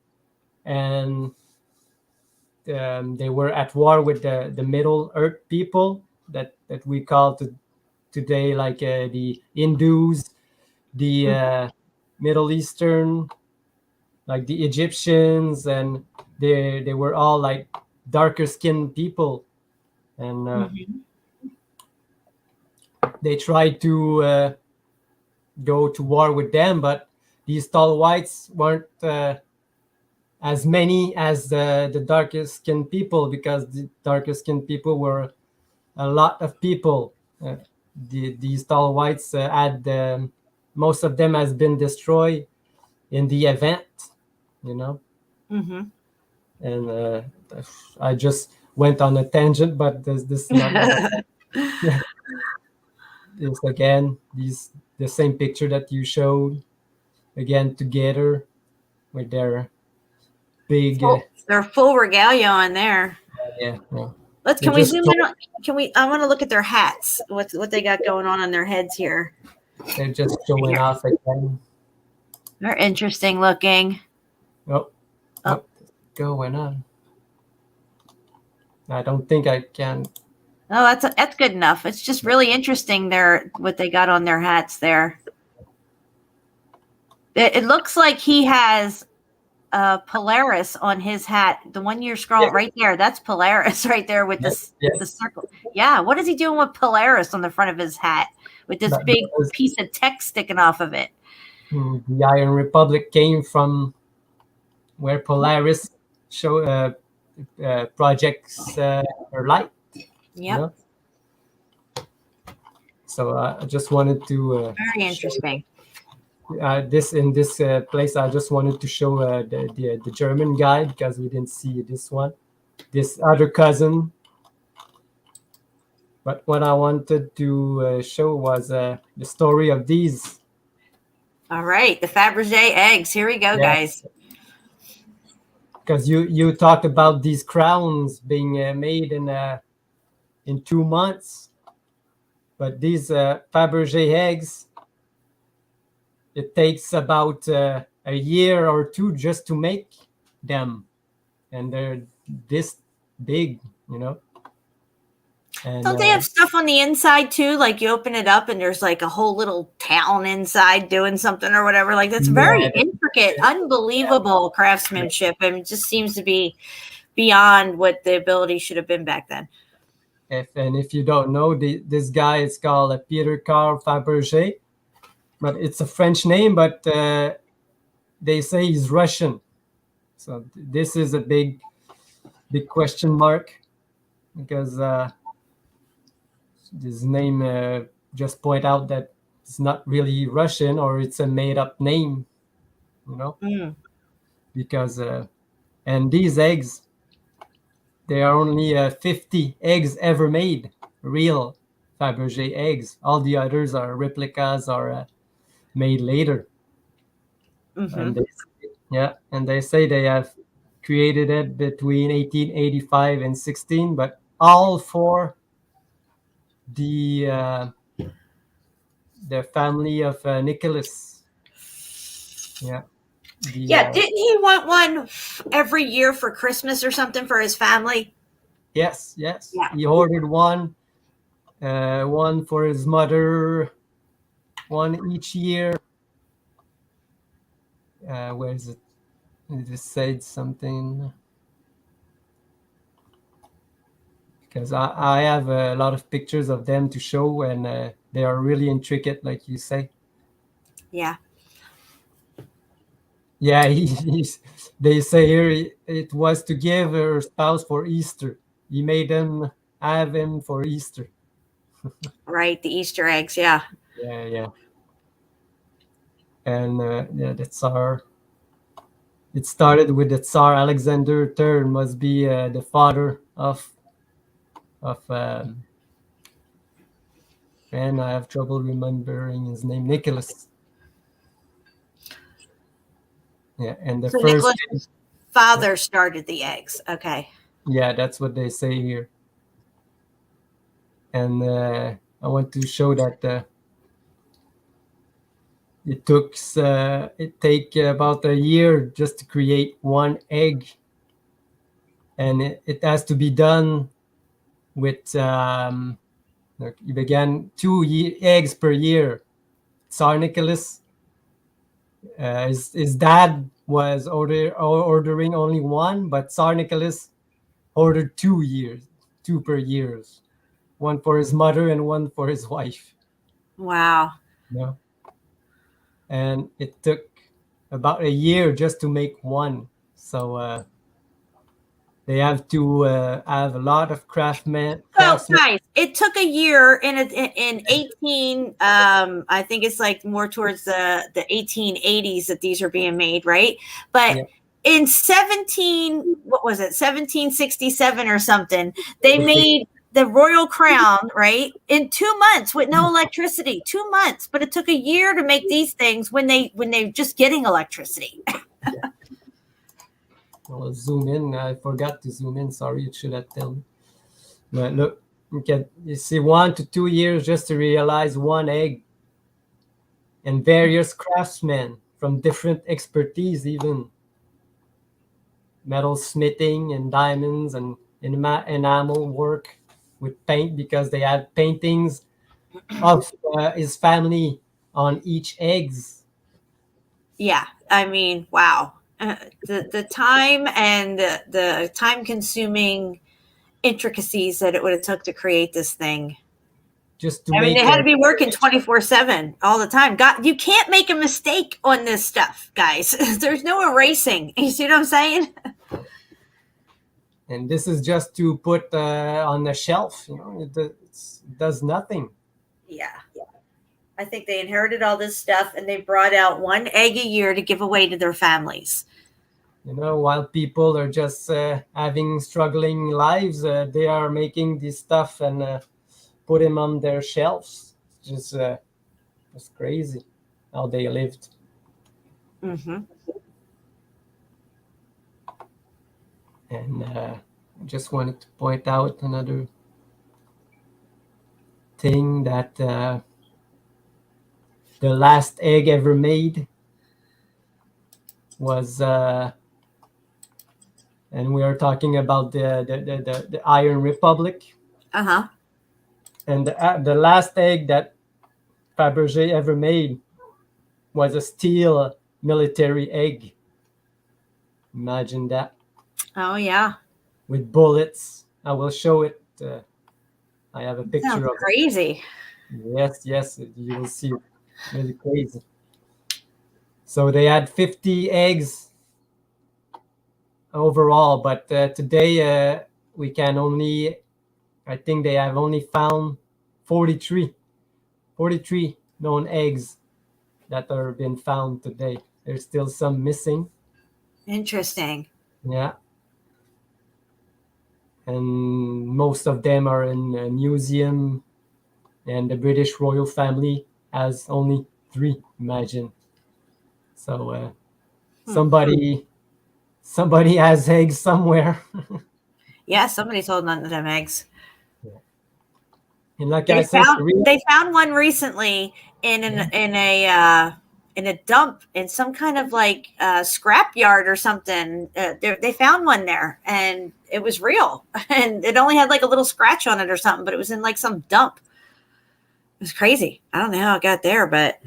and they were at war with the Middle Earth people that we call today the Hindus, the Middle Eastern, like the Egyptians, and they were all like darker skinned people, and they tried to go to war with them, but these tall whites weren't as many as the darker skinned people, because the darker skinned people were a lot of people. These tall whites had most of them has been destroyed in the event, you know. Mm-hmm. And I just went on a tangent, but this not this again, the same picture that you showed again together with their big their full regalia on there. yeah. Can we zoom in on, I want to look at their hats, what they got going on their heads here. They're just showing off again. They're interesting looking. What's going on? I don't think I can. Oh, that's good enough. It's just really interesting what they got on their hats there. It looks like he has Polaris on his hat. The one you're scrolling right there, that's Polaris right there with the circle. Yeah, what is he doing with Polaris on the front of his hat with this big piece of text sticking off of it? The Iron Republic came from where Polaris projects her light. Yeah. You know? So I just wanted to very interesting. In this place, I just wanted to show the German guy, because we didn't see this one, this other cousin. But what I wanted to show was the story of these. All right, the Faberge eggs. Here we go, guys. Because you talked about these crowns being made in 2 months, but these Faberge eggs, it takes about a year or two just to make them, and they're this big, you know. And, don't they have stuff on the inside too? Like you open it up and there's like a whole little town inside doing something or whatever. Like that's very intricate, unbelievable craftsmanship, and it just seems to be beyond what the ability should have been back then. If you don't know, this guy is called Peter Carl Faberge, but it's a French name, but they say he's Russian. So this is a big question mark, because this name just point out that it's not really Russian, or it's a made-up name, you know. Because and these eggs, there are only 50 eggs ever made, real Faberge eggs. All the others are replicas or made later. And they say they have created it between 1885 and 16, but all for the family of Nicholas. Didn't he want one every year for Christmas or something for his family? Yes. Yeah. He ordered one for his mother, one each year. Where is it? It just said something. Because I have a lot of pictures of them to show, and They are really intricate, like you say. Yeah. Yeah, they say here it was to give her spouse for Easter. He made them have him for Easter. Right. The Easter eggs. Yeah. Yeah, yeah. And yeah, the Tsar. It started with the Tsar Alexander III, must be the father of and I have trouble remembering his name, Nicholas. Yeah, and the So first, Nicholas' father started the eggs. Okay. yeah, that's what they say here. And I want to show that it take about a year just to create one egg, and it has to be done with look, you began eggs per year. Tsar Nicholas, his dad was ordering only one, but Tsar Nicholas ordered 2 years, two per years, one for his mother and one for his wife. Wow. Yeah, and it took about a year just to make one. So they have to have a lot of craftsmen. So guys, it took a year in 18 I think it's like more towards the 1880s that these are being made, right? But Yeah. in 1767 or something, they made the royal crown, right? In 2 months with no electricity. 2 months, but it took a year to make these things when they're just getting electricity. I'll zoom in. I forgot to zoom in. Sorry, it should have told me. But look, you see 1 to 2 years just to realize one egg. And various craftsmen from different expertise, even metal smithing and diamonds and enamel work with paint, because they had paintings of his family on each eggs. Yeah, I mean, wow. The time and the time consuming intricacies that it would have took to create this thing. Just to I mean, make they had to be working 24/7 all the time. God, you can't make a mistake on this stuff, guys. There's no erasing. You see what I'm saying? And this is just to put on the shelf. It does nothing. Yeah. I think they inherited all this stuff and they brought out one egg a year to give away to their families. While people are just having struggling lives, they are making this stuff and put them on their shelves. It's crazy how they lived. Mm-hmm. And I just wanted to point out another thing, that the last egg ever made was, and we are talking about the Iron Republic. Uh-huh. And the last egg that Faberge ever made was a steel military egg. Imagine that. Oh, yeah. With bullets. I will show it. I have a picture Sounds of crazy. it. Yes, you will see it. Really crazy. So they had 50 eggs overall, but today we can only, I think they have only found 43 known eggs that are been found today. There's still some missing. Interesting. Yeah. And most of them are in a museum, and the British royal family has only 3, imagine. So somebody has eggs somewhere. Yeah, somebody's holding on to them eggs. And like I said, They found one recently in a dump in some kind of like scrap yard or something. They found one there, and it was real, and it only had like a little scratch on it or something, but it was in like some dump. It was crazy. I don't know how it got there, but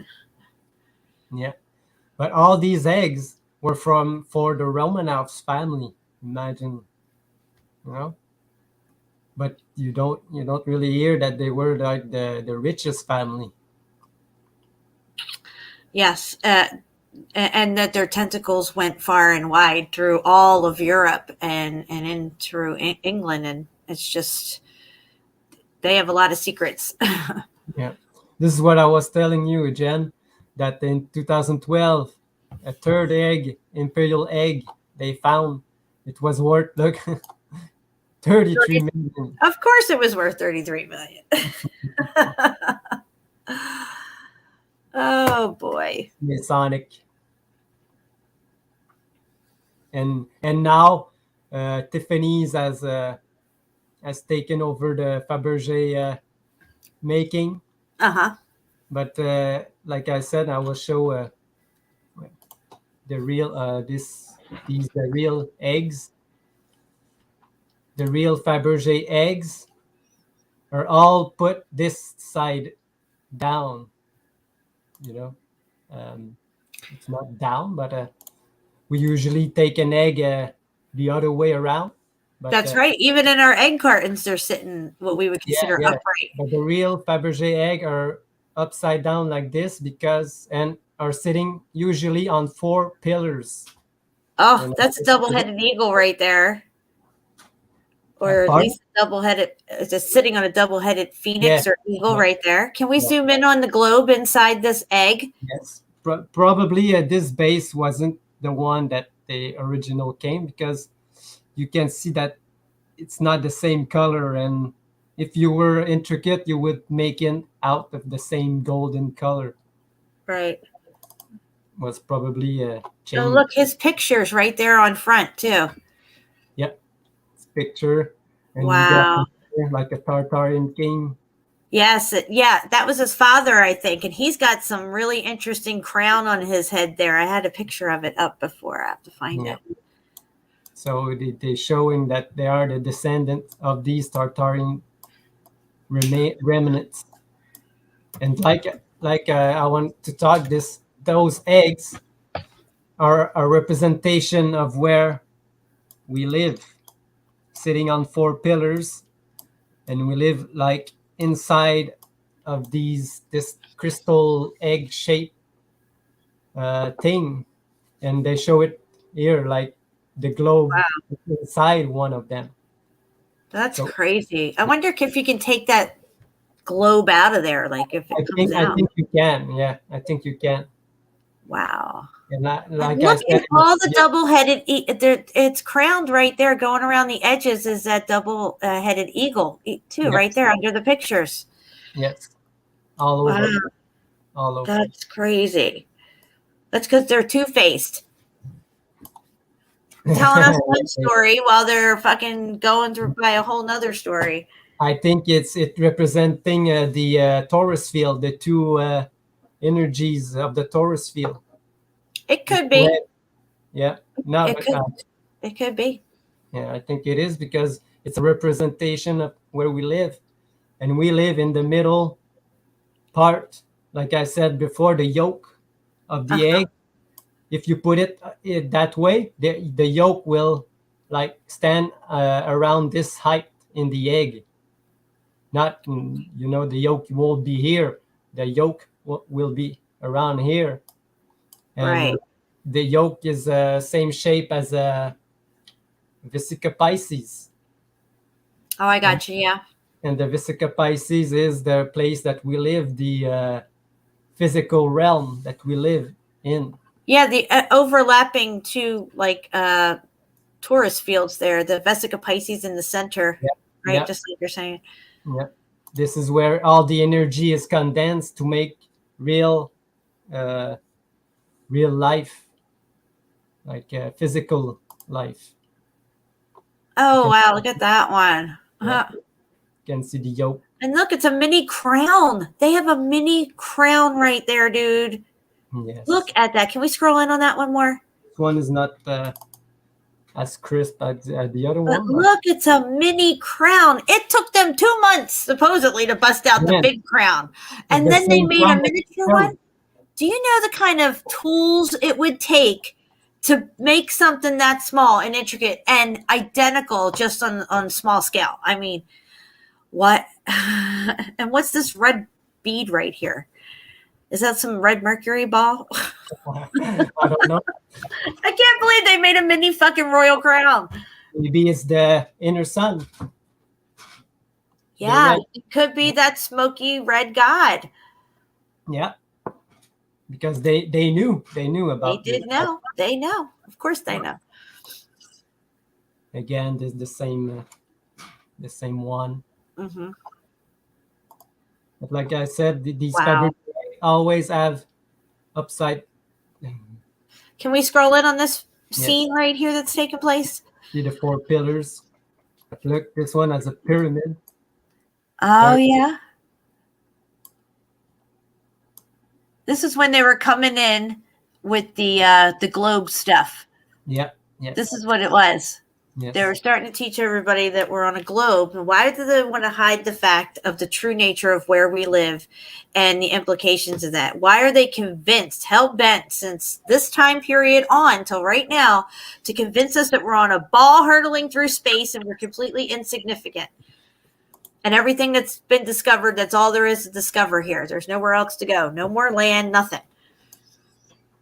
yeah. But all these eggs were for the Romanovs family. Imagine, but you don't really hear that they were like the richest family. Yes, and that their tentacles went far and wide through all of Europe and in through England, and it's just they have a lot of secrets. Yeah, this is what I was telling you, Jen, that in 2012, a third egg, Imperial egg, they found it was worth look 33 million. Of course, it was worth 33 million. Oh boy. Masonic. And now Tiffany's has taken over the Faberge making. Uh-huh. But like I said, I will show the real the real eggs. The real Faberge eggs are all put this side down. It's not down, but we usually take an egg the other way around. But, that's right. Even in our egg cartons, they're sitting what we would consider upright. But the real Faberge egg are upside down like this and are sitting usually on 4 pillars. Oh, that's a double-headed eagle right there. Or at least just sitting on a double-headed phoenix or eagle right there. Can we zoom in on the globe inside this egg? Yes. Probably this base wasn't the one that the original came, because you can see that it's not the same color, and if you were intricate, you would make it out of the same golden color. Right. Was probably a change. Oh, look, his picture's right there on front too. Yep. Picture. And wow. Like a Tartarian king. Yes. That was his father, I think. And he's got some really interesting crown on his head there. I had a picture of it up before. I have to find it. So they're showing that they are the descendants of these Tartarian remnants. And like I want to talk those eggs are a representation of where we live, sitting on 4 pillars, and we live like inside of this crystal egg shaped thing, and they show it here like the globe inside one of them. That's crazy. I wonder if you can take that globe out of there, like if it comes out. I think you can. Yeah, I think you can. Wow. And like look at all the double-headed. It's crowned right there, going around the edges. Is that double-headed eagle too? Right there under the pictures. Yes, all over. Wow. All over. That's crazy. That's because they're two-faced, telling us one story while they're fucking going through by a whole nother story. I think it's representing the Taurus field, the 2 energies of the Taurus field. It could be. Yeah. No, it could be. Yeah, I think it is, because it's a representation of where we live. And we live in the middle part, like I said before, the yolk of the egg. If you put it that way, the yolk will like stand around this height in the egg. Not, the yolk won't be here. The yolk will be around here. And right. The yolk is same shape as a Vesica Pisces. Oh, I got you. Yeah. And the Vesica Pisces is the place that we live, the physical realm that we live in. Yeah, the overlapping 2 like Taurus fields there. The Vesica Pisces in the center, right? Yeah. Just like you're saying. Yeah, this is where all the energy is condensed to make real life, like physical life. Oh wow! Look at that one. Yeah. You can see the yolk. And look, it's a mini crown. They have a mini crown right there, dude. Yes. Look at that. Can we scroll in on that one more? This one is not as crisp as the other one. Look, it's a mini crown. It took them 2 months, supposedly, to bust out the big crown. And then they made a miniature one. Do you know the kind of tools it would take to make something that small and intricate and identical just on small scale? I mean, What? And what's this red bead right here? Is that some red mercury ball? I don't know. I can't believe they made a mini fucking royal crown. Maybe it's the inner sun. Yeah, red. it could be that smoky red god. Yeah. Because they knew about They did this. know. They know. Of course they know. Again, this the same one. Mm-hmm. But like I said, these Wow. Faberge always have upside. Can we scroll in on this scene right here that's taking place? See the 4 pillars. But look, this one has a pyramid. Oh, yeah. This is when they were coming in with the globe stuff. Yeah. Yes. This is what it was. Yes. They were starting to teach everybody that we're on a globe. And why do they want to hide the fact of the true nature of where we live and the implications of that? Why are they convinced, hell-bent since this time period on till right now to convince us that we're on a ball hurtling through space and we're completely insignificant? And everything that's been discovered, that's all there is to discover here. There's nowhere else to go. No more land, nothing.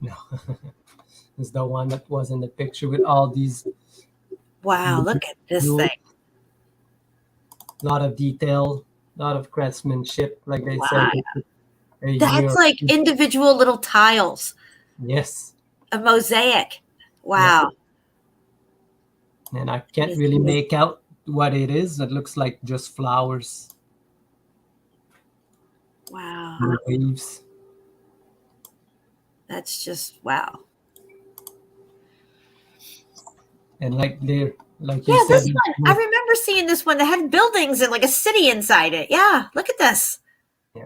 No. It's the one that was in the picture with all these. Wow, look at this thing. A lot of detail, a lot of craftsmanship, like they Wow. said. That's like individual little tiles. Yes. A mosaic. Wow. Yeah. And I can't really make out what it is. It looks like just flowers. Wow. And leaves. That's just wow. And like you Yeah, said, this one. I remember seeing this one that had buildings and like a city inside it. Yeah, look at this. Yeah.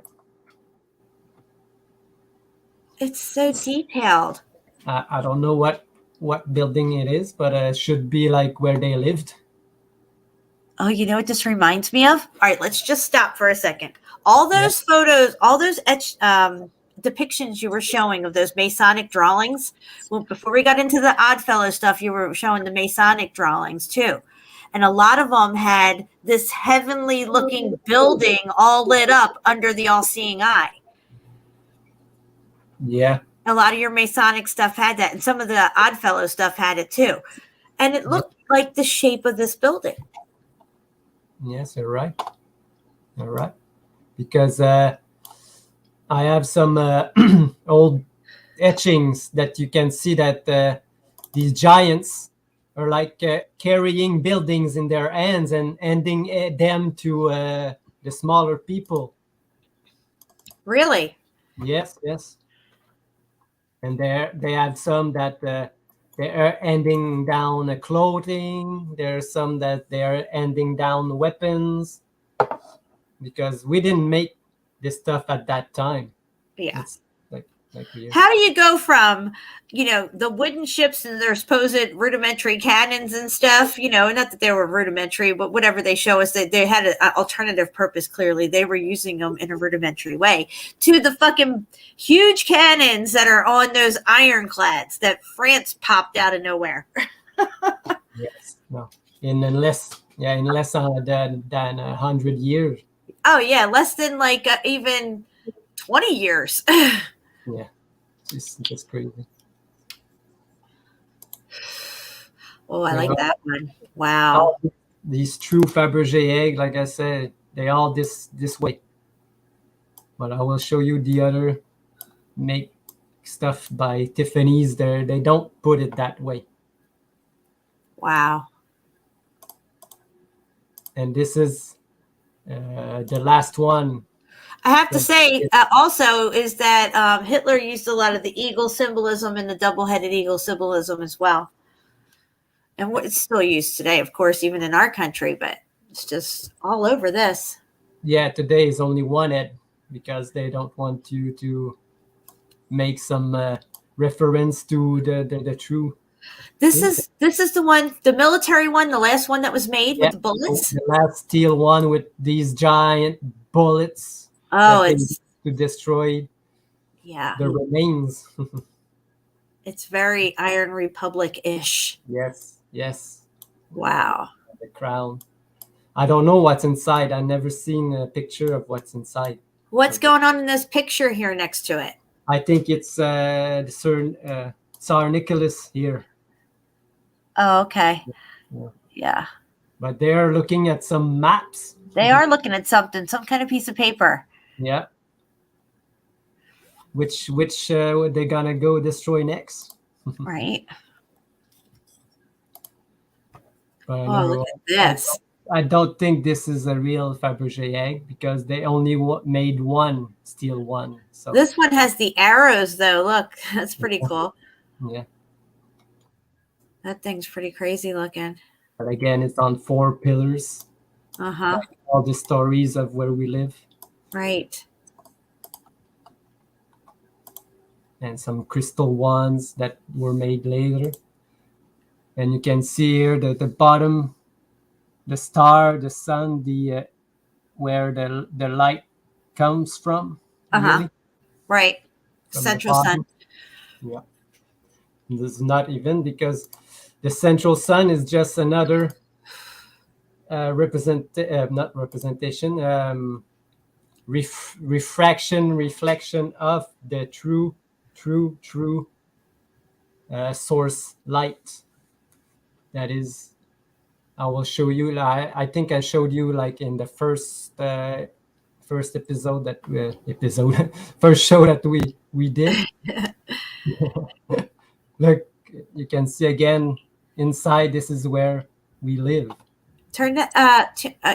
It's so detailed. I don't know what building it is, but it should be like where they lived. Oh, you know what this reminds me of? All right, let's just stop for a second. All those photos, all those depictions you were showing of those Masonic drawings. Well, before we got into the Oddfellow stuff, you were showing the Masonic drawings too. And a lot of them had this heavenly looking building all lit up under the all-seeing eye. Yeah. A lot of your Masonic stuff had that. And some of the Oddfellow stuff had it too. And it looked like the shape of this building. Yes, you're right. You're right. Because I have some old etchings that you can see that these giants are like carrying buildings in their hands and handing them to the smaller people. Really? Yes, yes. And they have some that they are handing down clothing. There are some that they are handing down weapons. Because we didn't make this stuff at that time. Yeah. It's like how do you go from, the wooden ships and their supposed rudimentary cannons and stuff, not that they were rudimentary, but whatever they show us, that they had an alternative purpose. Clearly, they were using them in a rudimentary way, to the fucking huge cannons that are on those ironclads that France popped out of nowhere. Yes. No. In less than 100 years. Oh yeah, less than like even 20 years. Yeah, it's just crazy. Oh, I like that one. Wow. All these true Faberge egg, like I said, they all this way. But I will show you the other make stuff by Tiffany's. There, they don't put it that way. Wow. And this is the last one. I have to say also is that Hitler used a lot of the eagle symbolism and the double-headed eagle symbolism as well. And it's still used today, of course, even in our country, but it's just all over this. Yeah, today is only one head because they don't want you to make some reference to the true. This is the one, the military one, the last one that was made with the bullets. The last steel one with these giant bullets. Oh, it's to destroy the remains. It's very Iron Republic-ish. Yes. Wow. The crown. I don't know what's inside. I've never seen a picture of what's inside. What's going on in this picture here next to it? I think it's the Tsar Nicholas here. Oh, okay. Yeah. Yeah. But they're looking at some maps. They are looking at something, some kind of piece of paper. Yeah. Which they're gonna go destroy next. Right. But Oh, look at this. I don't think this is a real Faberge egg because they only made one, still one. So This one has the arrows, though. Look, that's pretty cool. yeah. That thing's pretty crazy looking. But again, it's on 4 pillars. Uh-huh. Like all the stories of where we live. Right. And some crystal ones that were made later. And you can see here the bottom, the star, the sun, where the light comes from. Uh-huh. Really. Right. From Central the sun. bottom. Yeah. This is not even because the central sun is just another reflection of the true source light. That is, I will show you. I think I showed you like in the first episode first show that we did. Look, you can see again inside. This is where we live. Turn that.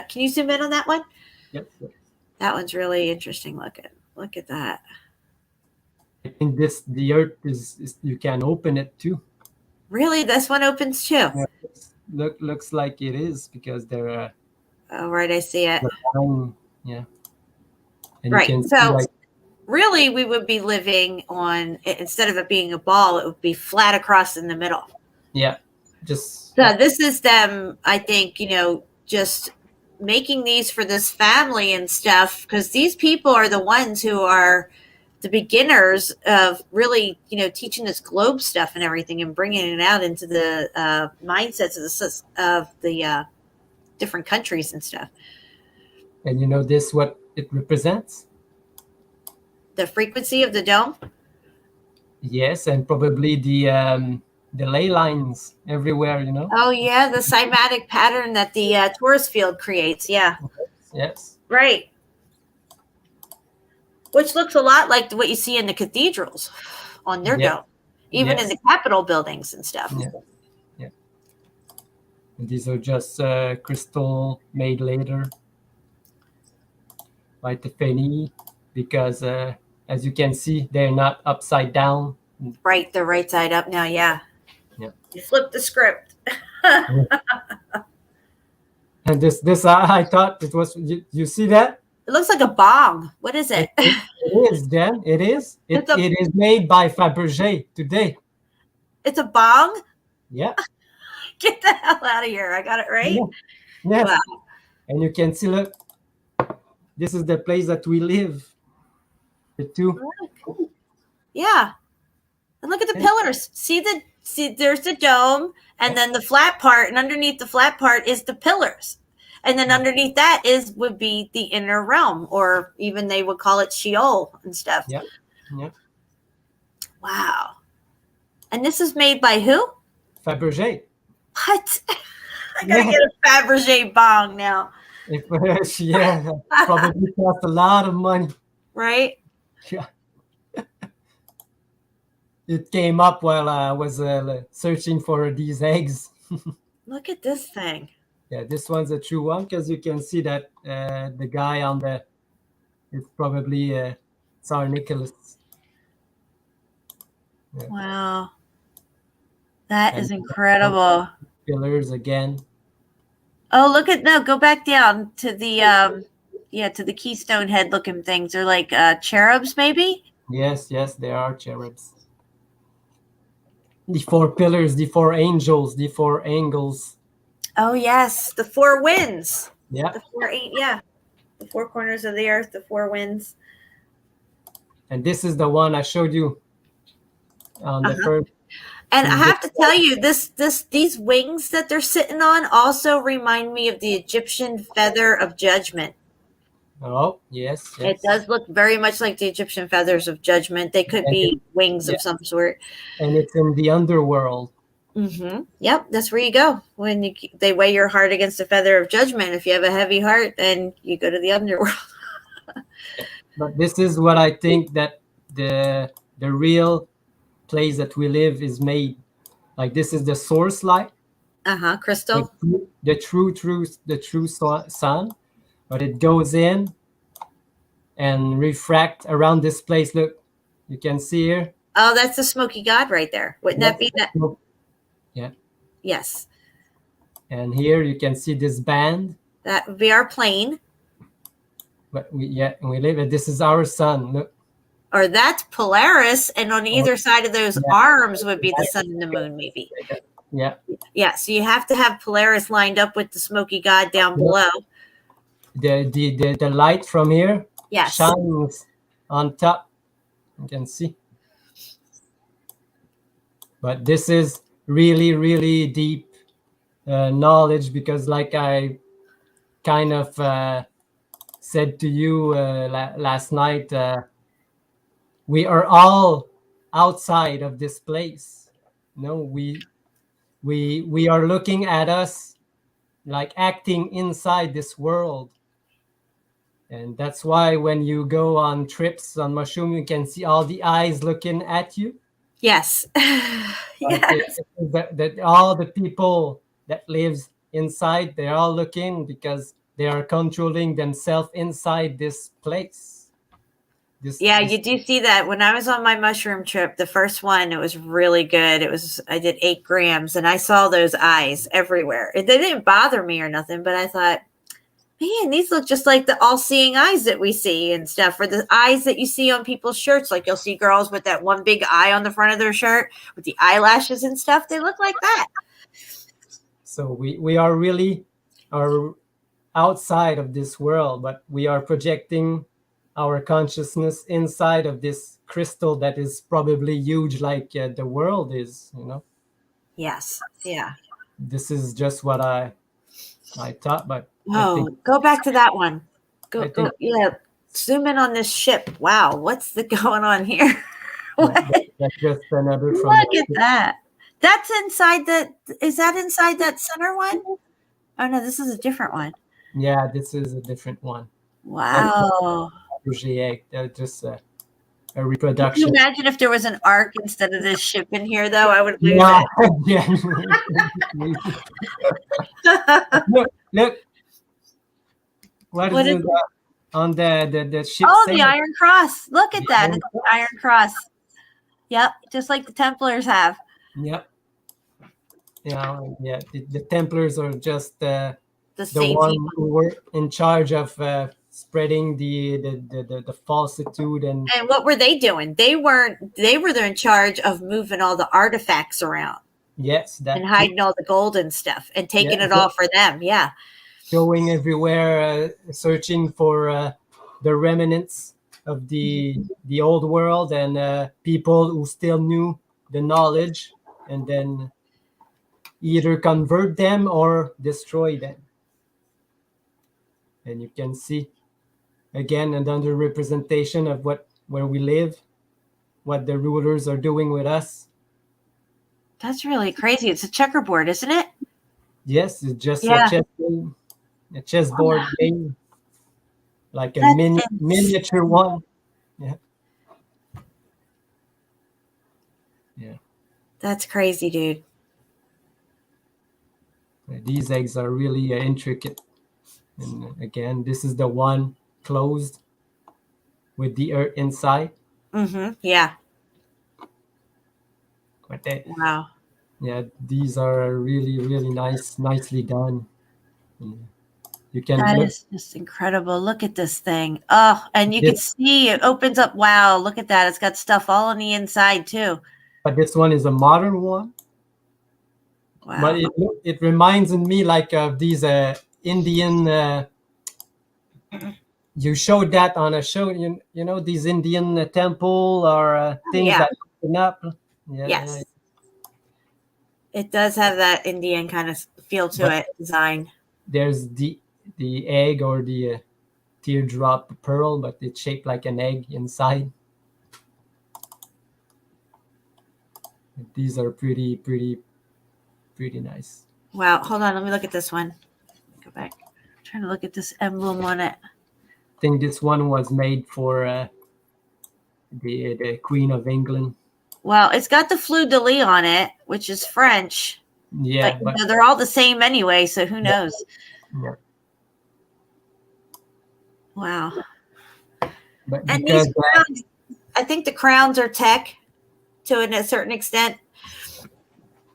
Can you zoom in on that one? Yep. That one's really interesting looking. Look at that. I think the earth is you can open it too. Really, this one opens too. Yeah, looks like it is because they're. Oh, right, I see it. Yeah. And right. You can so, see, like, really, we would be living on, instead of it being a ball, it would be flat across in the middle. Yeah. Just. So this is them, I think, just making these for this family and stuff, because these people are the ones who are the beginners of really, teaching this globe stuff and everything and bringing it out into the mindsets of the different countries and stuff. And this what it represents? The frequency of the dome? Yes, and probably the ley lines everywhere, Oh, yeah, the cymatic pattern that the torus field creates, yeah. Yes. Right. Which looks a lot like what you see in the cathedrals on their dome, even in the Capitol buildings and stuff. Yeah. And these are just crystal made later by Tiffany because, as you can see, they're not upside down. Right, they're right side up now, yeah. You flip the script. And this I thought it was, you see that? It looks like a bong. What is it? It is, Jen. It is. It is made by Faberge today. It's a bong? Yeah. Get the hell out of here. I got it right? Yeah. Wow. And you can see, look, this is the place that we live. The two. Yeah. And look at the pillars. See, there's the dome, and then the flat part, and underneath the flat part is the pillars. And then underneath that would be the inner realm, or even they would call it Sheol and stuff. Yeah. Wow. And this is made by who? Faberge. What? I gotta get a Faberge bong now. Probably cost a lot of money. Right? Yeah. It came up while I was searching for these eggs. Look at this thing. Yeah, this one's a true one because you can see that the guy on it's probably Tsar Nicholas. Yeah. Wow. That is incredible. Pillars again. Oh, go back down to the to the keystone head looking things. They're like cherubs, maybe? Yes, they are cherubs. The 4 pillars, the 4 angels, the 4 angles. Oh yes, the 4 winds. Yeah. The 4 corners of the earth, the 4 winds. And this is the one I showed you on the first. And I have to tell you, these wings that they're sitting on also remind me of the Egyptian feather of judgment. Oh, yes. It does look very much like the Egyptian feathers of judgment. They could be wings of some sort. And it's in the underworld. Mm-hmm. Yep, that's where you go when they weigh your heart against the feather of judgment. If you have a heavy heart, then you go to the underworld. But this is what I think that the real place that we live is made. Like this is the source light. Crystal. The true sun, but it goes in and refract around this place. Look, you can see here. Oh, that's the smoky god right there. Wouldn't that be that? Yeah. Yes. And here you can see this band. That would be our plane. But we live. This is our sun. Look. Or that's Polaris, and on either side of those arms would be the sun and the moon, maybe. Yeah. Yeah. So you have to have Polaris lined up with the smoky god down below. The light from here shines on top. You can see. But this is really, really deep knowledge, because like I kind of said to you last night, we are all outside of this place. No, we are looking at us like acting inside this world. And that's why when you go on trips on mushroom, you can see all the eyes looking at you. Yes. Yes. That all the people that lives inside, they're all looking because they are controlling themselves inside this place. You do see that. When I was on my mushroom trip, the first one, it was really good. I did 8 grams, and I saw those eyes everywhere. They didn't bother me or nothing, but I thought, man, these look just like the all-seeing eyes that we see and stuff, or the eyes that you see on people's shirts. Like you'll see girls with that one big eye on the front of their shirt with the eyelashes and stuff. They look like that. So we are really outside of this world, but we are projecting our consciousness inside of this crystal that is probably huge, like the world is, Yes. Yeah. This is just what I thought, but go back to that one. Go. Yeah. Zoom in on this ship. Wow. What's going on here? That's just another. Look at that. That's inside is that inside that center one? Oh no, this is a different one. Yeah, this is a different one. Wow. Just a reproduction. Can you imagine if there was an ark instead of this ship in here, though? I would lose it. Look. What is it on the ship? Oh, the Iron Cross. Look at that. It's the Iron Cross. Yep, just like the Templars have. Yep. The Templars are just the one who were in charge of spreading the falsitude and what were they doing? They were in charge of moving all the artifacts around. Yes, and hiding all the gold and stuff and taking it all for them. Yeah, going everywhere, searching for the remnants of the old world and people who still knew the knowledge, and then either convert them or destroy them. And you can see again another representation of where we live, what the rulers are doing with us. That's really crazy. It's a checkerboard, isn't it? Yes, it's just a chessboard game, like a miniature one. Yeah. That's crazy, dude. These eggs are really intricate. And again, this is the one closed with the earth inside. Mm-hmm. Yeah. But wow. Yeah, these are really, really nicely done. You can. That is just incredible. Look at this thing. Oh, and you can see it opens up. Wow, look at that. It's got stuff all on the inside too. But this one is a modern one. Wow. But it reminds me like of these Indian. You showed that on a show. You know these Indian temple or things that open up. Yes. It does have that Indian kind of feel to But it, design. there's the egg or the teardrop pearl, but it's shaped like an egg inside. These are pretty nice. Wow. Hold on. Let me look at this one. Go back. I'm trying to look at this emblem on it. I think this one was made for the Queen of England. Well, it's got the fleur de lis on it, which is French. Yeah, but you know, they're all the same anyway, so who knows? Yeah. Wow. But And because these crowns, I think the crowns are tech to a certain extent.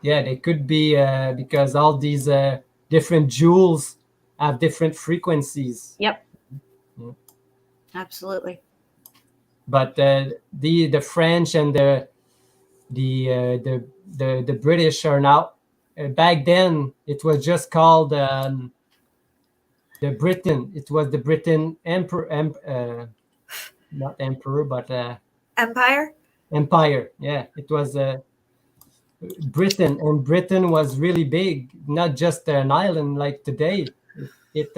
yeah, they could be because all these different jewels have different frequencies. Yep. Yeah. Absolutely. But the French and the British are now. Back then, it was just called the Britain. It was the Britain Emperor, not emperor, but Empire. Empire. Yeah, it was Britain, and Britain was really big, not just an island like today. It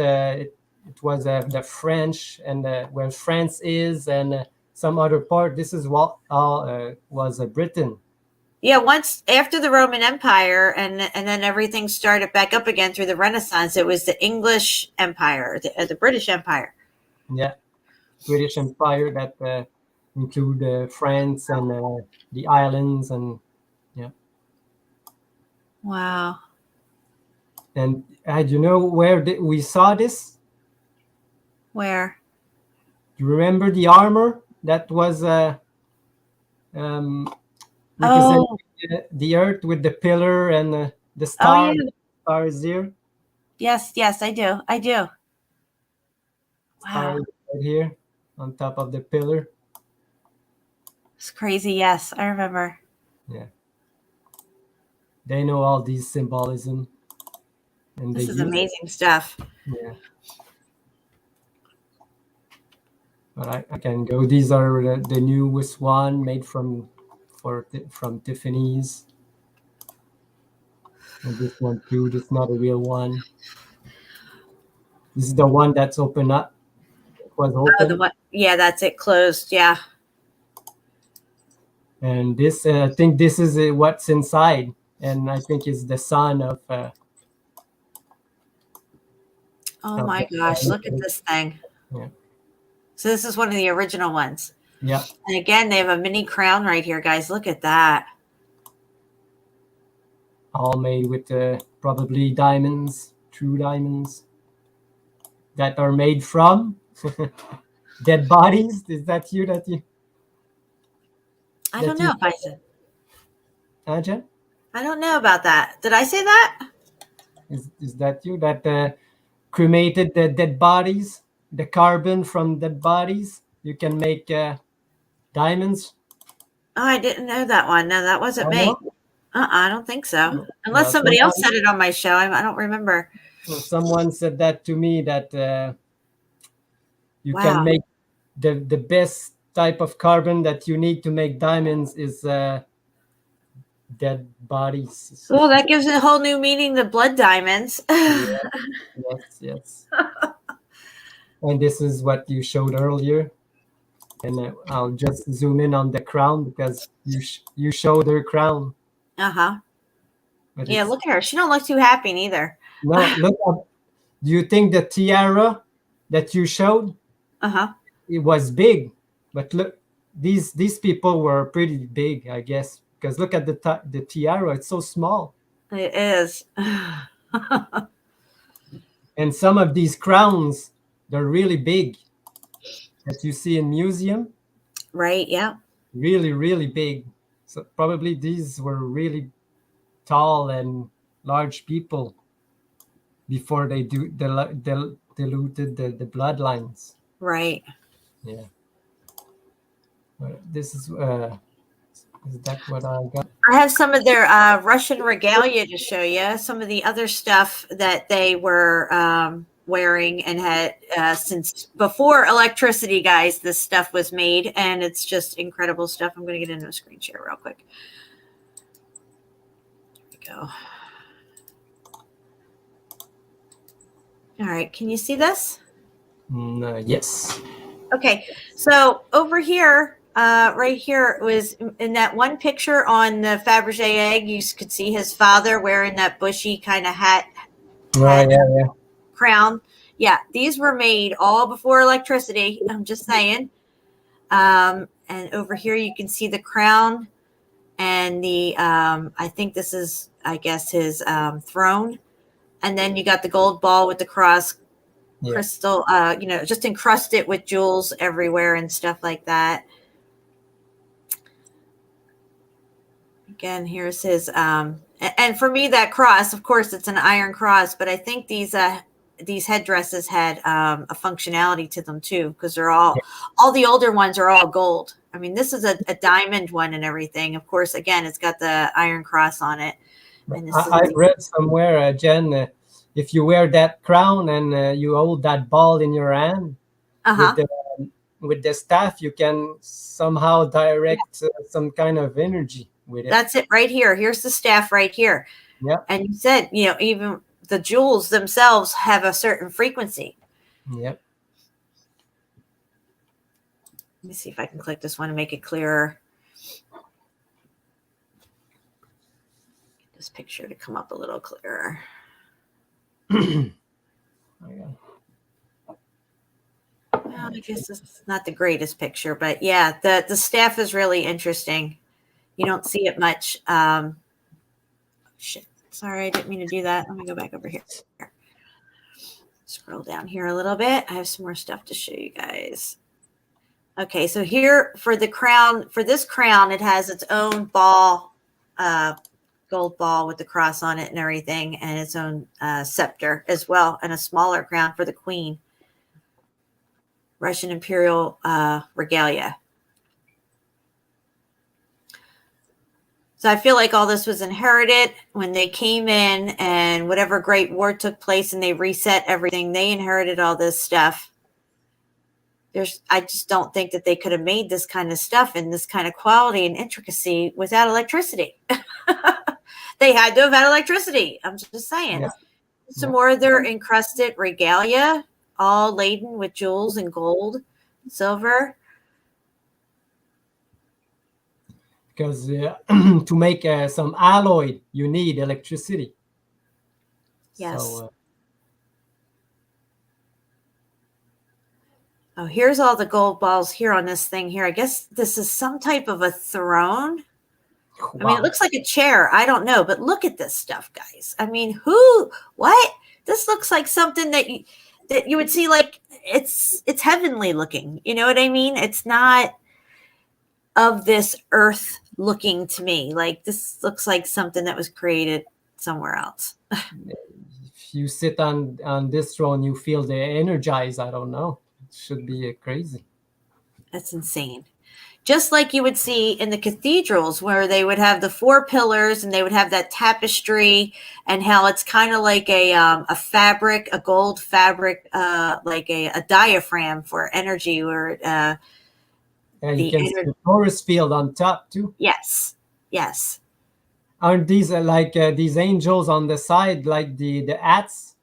was the French and where France is and some other part. This is what all was Britain. Yeah, once after the Roman Empire, and then everything started back up again through the Renaissance. It was the English Empire, the British Empire. Yeah, British Empire that include France and the islands and yeah. Wow. And you know where we saw this? Where? Do you remember the armor that was representing the Earth with the pillar and the star? Oh, yeah. Stars here. Yes, I do. Wow. Stars right here on top of the pillar. It's crazy. Yes, I remember. Yeah. They know all these symbolism. And this is amazing stuff. Yeah. But I can go. These are the newest one made from Tiffany's. And this one too. This is not a real one. This is the one that's open up. It was open. Oh, the one. Yeah, that's it. Closed. Yeah. And this, I think, this is what's inside, and I think it's the son of. Oh my gosh! Look at this thing. Yeah. So this is one of the original ones. Yeah. And again, they have a mini crown right here, guys. Look at that. All made with probably diamonds, true diamonds, that are made from dead bodies. Is that you? I don't know if I said. Jen? I don't know about that. Did I say that? Is that you that cremated the dead bodies, the carbon from dead bodies? You can make diamonds. Oh, I didn't know that one. No, that wasn't me. No? I don't think so. Unless somebody else said it on my show. I don't remember. Well, someone said that to me, that you can make the best type of carbon that you need to make diamonds is dead bodies. Well, that gives it a whole new meaning to blood diamonds. Yes. And this is what you showed earlier. And I'll just zoom in on the crown because you showed her crown. Uh-huh. Yeah, look at her. She don't look too happy neither. No, look up. Do you think the tiara that you showed? Uh-huh. It was big, but look, these people were pretty big, I guess, because look at the tiara. It's so small. It is. And some of these crowns, they're really big, that you see in museum. Right. Yeah. Really, really big. So probably these were really tall and large people before they diluted the bloodlines. Right. Yeah. This is that what I got? I have some of their Russian regalia to show you. Some of the other stuff that they were wearing and had since before electricity, guys. This stuff was made, and it's just incredible stuff. I'm going to get into a screen share real quick. Here we go. All right, can you see this? Yes. Okay, so over here, right here was in that one picture on the Faberge egg, you could see his father wearing that bushy kind of hat Yeah. crown. Yeah, these were made all before electricity. I'm just saying. And over here you can see the crown and the, I think this is, I guess, his throne. And then you got the gold ball with the cross crystal, just encrusted with jewels everywhere and stuff like that. Again, here's his, and for me, that cross, of course, it's an iron cross, but I think these headdresses had a functionality to them too, because they're all the older ones are all gold. I mean, this is a diamond one and everything. Of course, again, it's got the iron cross on it. And I read somewhere, Jen, if you wear that crown and you hold that ball in your hand, with the staff, you can somehow direct some kind of energy with it. That's it right here. Here's the staff right here. Yeah. And you said, even the jewels themselves have a certain frequency. Yep. Let me see if I can click this one and make it clearer. Get this picture to come up a little clearer. Well, I guess it's not the greatest picture, but yeah, the staff is really interesting. You don't see it much. Shit. Sorry, I didn't mean to do that. Let me go back over here. Scroll down here a little bit. I have some more stuff to show you guys. Okay, so here for the crown, for this crown, it has its own ball, gold ball with the cross on it and everything, and its own scepter as well, and a smaller crown for the queen. Russian Imperial regalia. So I feel like all this was inherited when they came in, and whatever great war took place and they reset everything, they inherited all this stuff. I just don't think that they could have made this kind of stuff in this kind of quality and intricacy without electricity. They had to have had electricity. I'm just saying. Yeah. Some more of their encrusted regalia, all laden with jewels and gold, silver. Because to make some alloy, you need electricity. Yes. So, oh, here's all the gold balls here on this thing here. I guess this is some type of a throne. Wow. I mean, it looks like a chair. I don't know, but look at this stuff, guys. I mean, what? This looks like something that you would see, like it's heavenly looking. You know what I mean? It's not of this earth looking to me. Like, this looks like something that was created somewhere else. If you sit on this throne, you feel the energized. I don't know. It should be crazy. That's insane. Just like you would see in the cathedrals, where they would have the 4 pillars and they would have that tapestry, and how it's kind of like a fabric, a gold fabric, like a diaphragm for energy, or and you can see the torus field on top too. Yes. Aren't these like these angels on the side, like the hats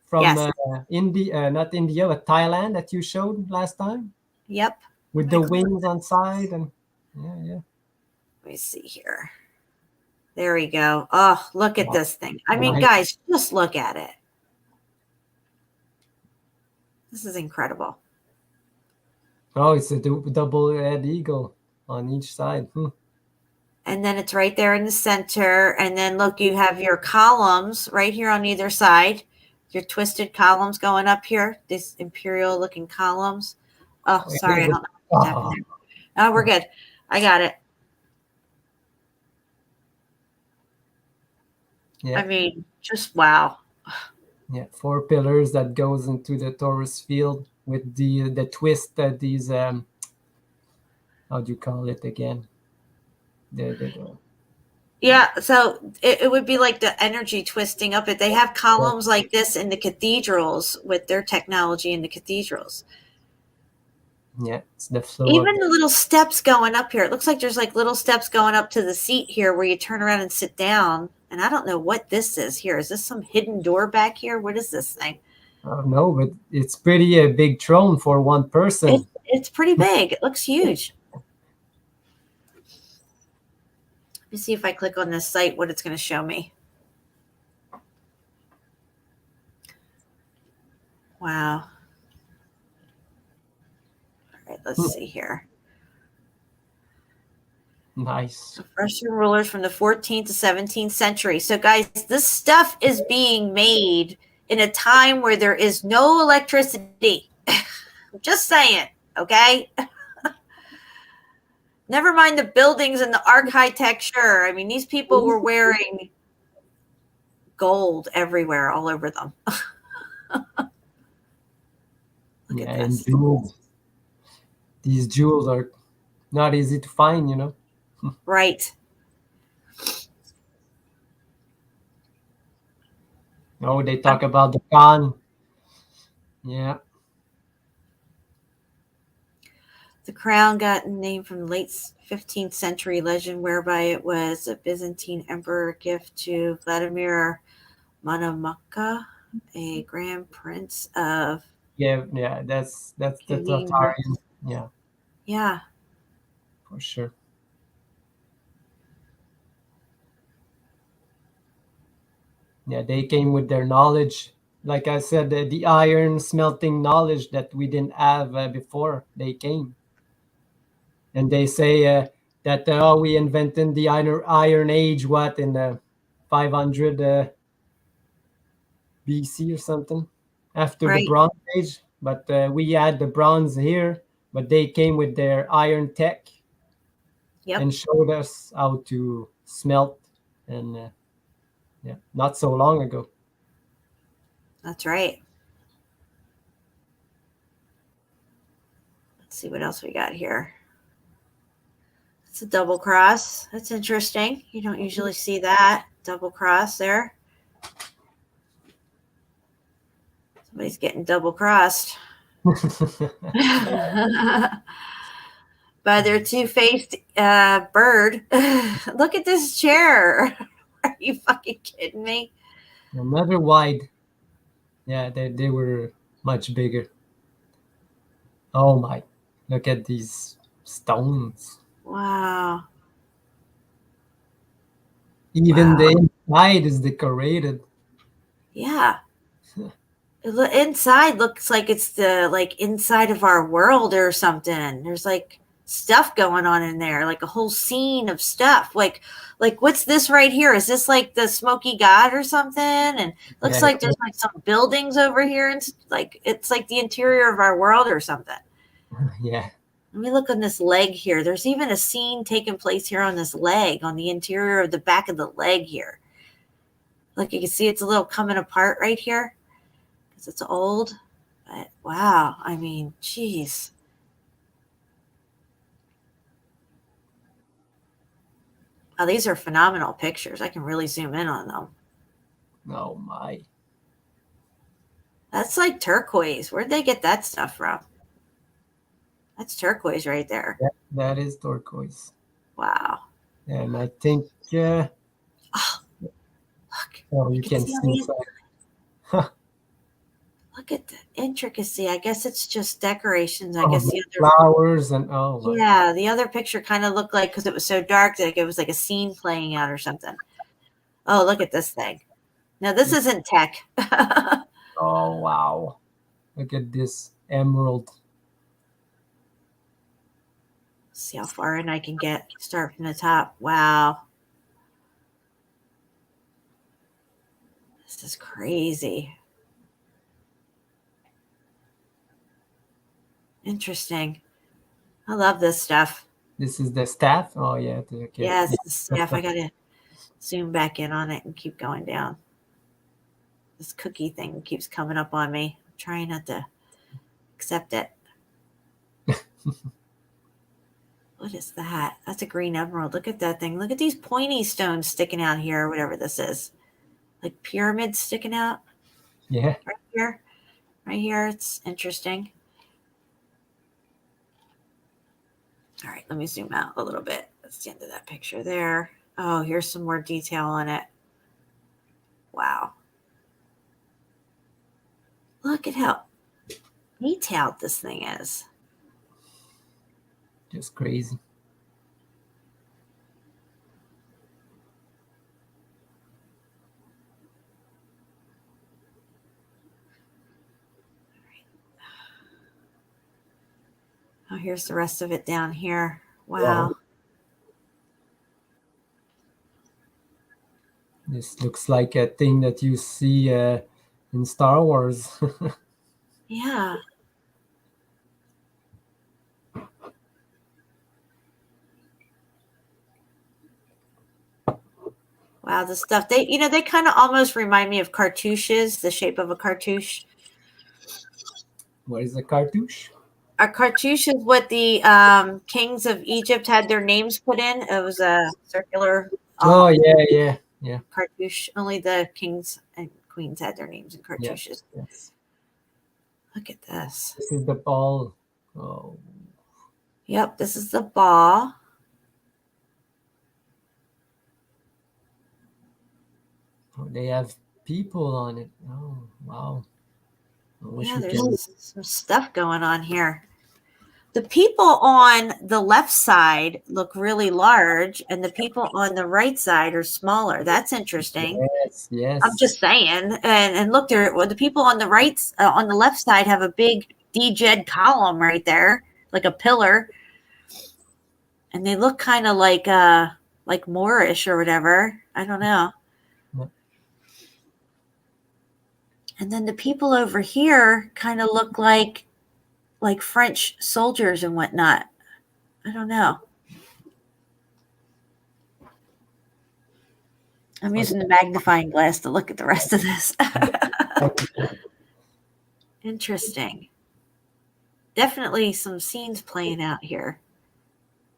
from India, not India, but Thailand that you showed last time? Yep. With the wings on side, and yeah. Let me see here. There we go. Oh, look at this thing. I mean, guys, just look at it. This is incredible. Oh, it's a double-head eagle on each side. And then it's right there in the center. And then look, you have your columns right here on either side. Your twisted columns going up here. These imperial looking columns. Oh, sorry. I don't know what's happening there. Oh, we're good. I got it. Yeah. I mean, just wow. Yeah, 4 pillars that goes into the torus field with the twist that these how do you call it again? Yeah, so it would be like the energy twisting up it. They have columns like this in the cathedrals with their technology in the cathedrals. Yeah, it's the flow. Even the little steps going up here. It looks like there's like little steps going up to the seat here where you turn around and sit down. And I don't know what this is here. Is this some hidden door back here? What is this thing? I don't know, but it's pretty a big throne for one person. It's pretty big. It looks huge. Let me see if I click on this site, what it's going to show me. Wow. All right, let's see here. Nice. Russian rulers from the 14th to 17th century. So, guys, this stuff is being made in a time where there is no electricity. I'm just saying, okay? Never mind the buildings and the architecture. I mean, these people were wearing gold everywhere, all over them. Yeah, and jewels. These jewels are not easy to find, you know. Right. Oh, they talk about the Khan. Yeah. The crown got a name from the late 15th century legend, whereby it was a Byzantine emperor gift to Vladimir Monomachka, a grand prince of. Yeah, that's the Tatarian. Yeah. Yeah. For sure. Yeah, they came with their knowledge. Like I said, the iron smelting knowledge that we didn't have before they came. And they say that we invented the Iron Age, what, in 500 BC or something, after the Bronze Age. But we had the bronze here, but they came with their iron tech and showed us how to smelt, and not so long ago. That's right. Let's see what else we got here. It's a double cross. That's interesting. You don't usually see that double cross there. Somebody's getting double crossed. By their two-faced bird. Look at this chair. Are you fucking kidding me? Another wide. Yeah, they were much bigger. Oh my, look at these stones. Wow. Even the inside is decorated. Yeah. Inside looks like it's the inside of our world or something. There's like stuff going on in there, like a whole scene of stuff. Like what's this right here? Is this like the Smoky God or something? And looks like there's like some buildings over here, and like it's like the interior of our world or something. Yeah. Let me look on this leg here. There's even a scene taking place here on this leg, on the interior of the back of the leg here. Look, you can see it's a little coming apart right here because it's old. But wow, I mean, geez. Oh, these are phenomenal pictures. I can really zoom in on them. Oh my. That's like turquoise. Where'd they get that stuff from? That's turquoise right there. Yeah, that is turquoise. Wow. And I think look. Oh, you can see inside. Look at the intricacy. I guess it's just decorations. I Oh, guess the the other flowers and yeah, the other picture kind of looked like, because it was so dark, like it was like a scene playing out or something. Oh, look at this thing. No, this isn't tech. Oh wow. Look at this emerald. See how far in I can get. Start from the top. Wow. This is crazy. Interesting. I love this stuff. This is the staff? Oh yeah. Okay. Yes, the staff. I gotta zoom back in on it and keep going down. This cookie thing keeps coming up on me. I'm trying not to accept it. What is that? That's a green emerald. Look at that thing. Look at these pointy stones sticking out here, or whatever this is. Like pyramids sticking out. Yeah. Right here. Right here. It's interesting. All right, let me zoom out a little bit. That's the end of that picture there. Oh, here's some more detail on it. Look at how detailed this thing is. Just crazy. Oh, here's the rest of it down here. Wow. Wow. This looks like a thing that you see in Star Wars. Yeah. Wow, the stuff they kind of almost remind me of cartouches, the shape of a cartouche. What is a cartouche? A cartouche is what the kings of Egypt had their names put in. It was a circular Oh yeah. cartouche. Only the kings and queens had their names in Yes, cartouches. yes. Look at this. This is the ball. Oh, Yep, this is the ball. they have people on it. Oh, wow. I wish Yeah, we there's can. some stuff going on here. The people on the left side look really large, and the people on the right side are smaller. That's interesting. Yes, yes. I'm just saying. And look, the people on the right, on the left side, have a big DJed column right there, like a pillar, and they look kind of like Moorish or whatever. I don't know. Yeah. And then the people over here kind of look like French soldiers and whatnot. I don't know. I'm using the magnifying glass to look at the rest of this. Interesting. Definitely some scenes playing out here.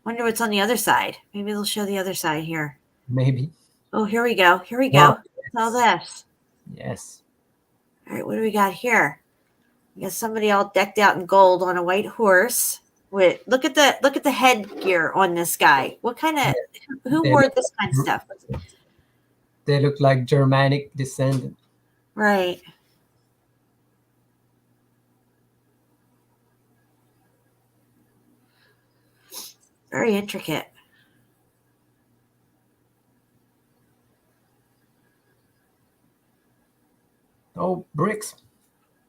Wonder what's on the other side. Maybe they'll show the other side here. Maybe. Oh, here we go. Here we go. Wow. What's all this? Yes. All right, what do we got here? We got somebody all decked out in gold on a white horse. Wait, look at the headgear on this guy. What kind of who They wore look- this kind of stuff? They look like Germanic descendant. Right. Very intricate. Oh, bricks.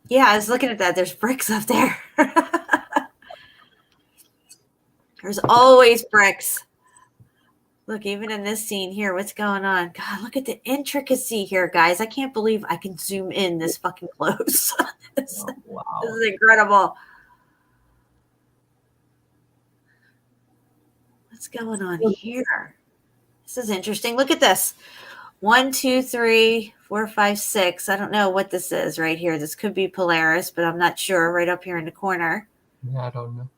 Yeah, I was looking at that. There's bricks up there. There's always bricks. Look, even in this scene here, what's going on? God, look at the intricacy here, guys. I can't believe I can zoom in this fucking close. This Oh, wow. is incredible. What's going on here? This is interesting. Look at this. 1, 2, 3, 4, 5, 6. I don't know what this is right here. This could be Polaris, but I'm not sure. Right up here in the corner. Yeah, I don't know.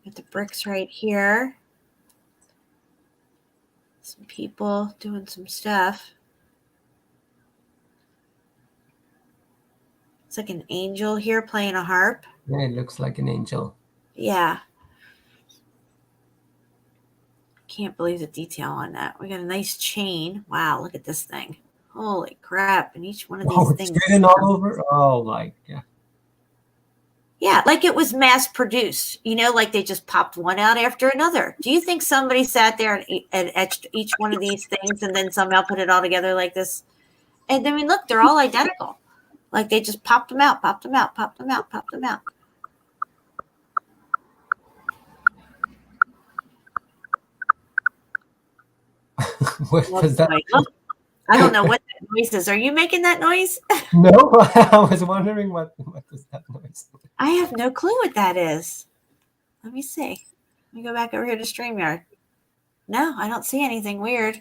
Got the bricks right here. Some people doing some stuff. It's like an angel here playing a harp. Yeah, it looks like an angel. Yeah. Can't believe the detail on that. We got a nice chain. Wow, look at this thing. Holy crap. And each one of these Oh, it's things. getting all over. Oh, my God. Yeah, like it was mass produced, like they just popped one out after another. Do you think somebody sat there and etched each one of these things and then somehow put it all together like this? And I mean, look, they're all identical. Like they just popped them out, popped them out, popped them out, popped them out. What was that? I don't know what that noise is. Are you making that noise? No, I was wondering what was that noise. I have no clue what that is. Let me see. Let me go back over here to StreamYard. No, I don't see anything weird.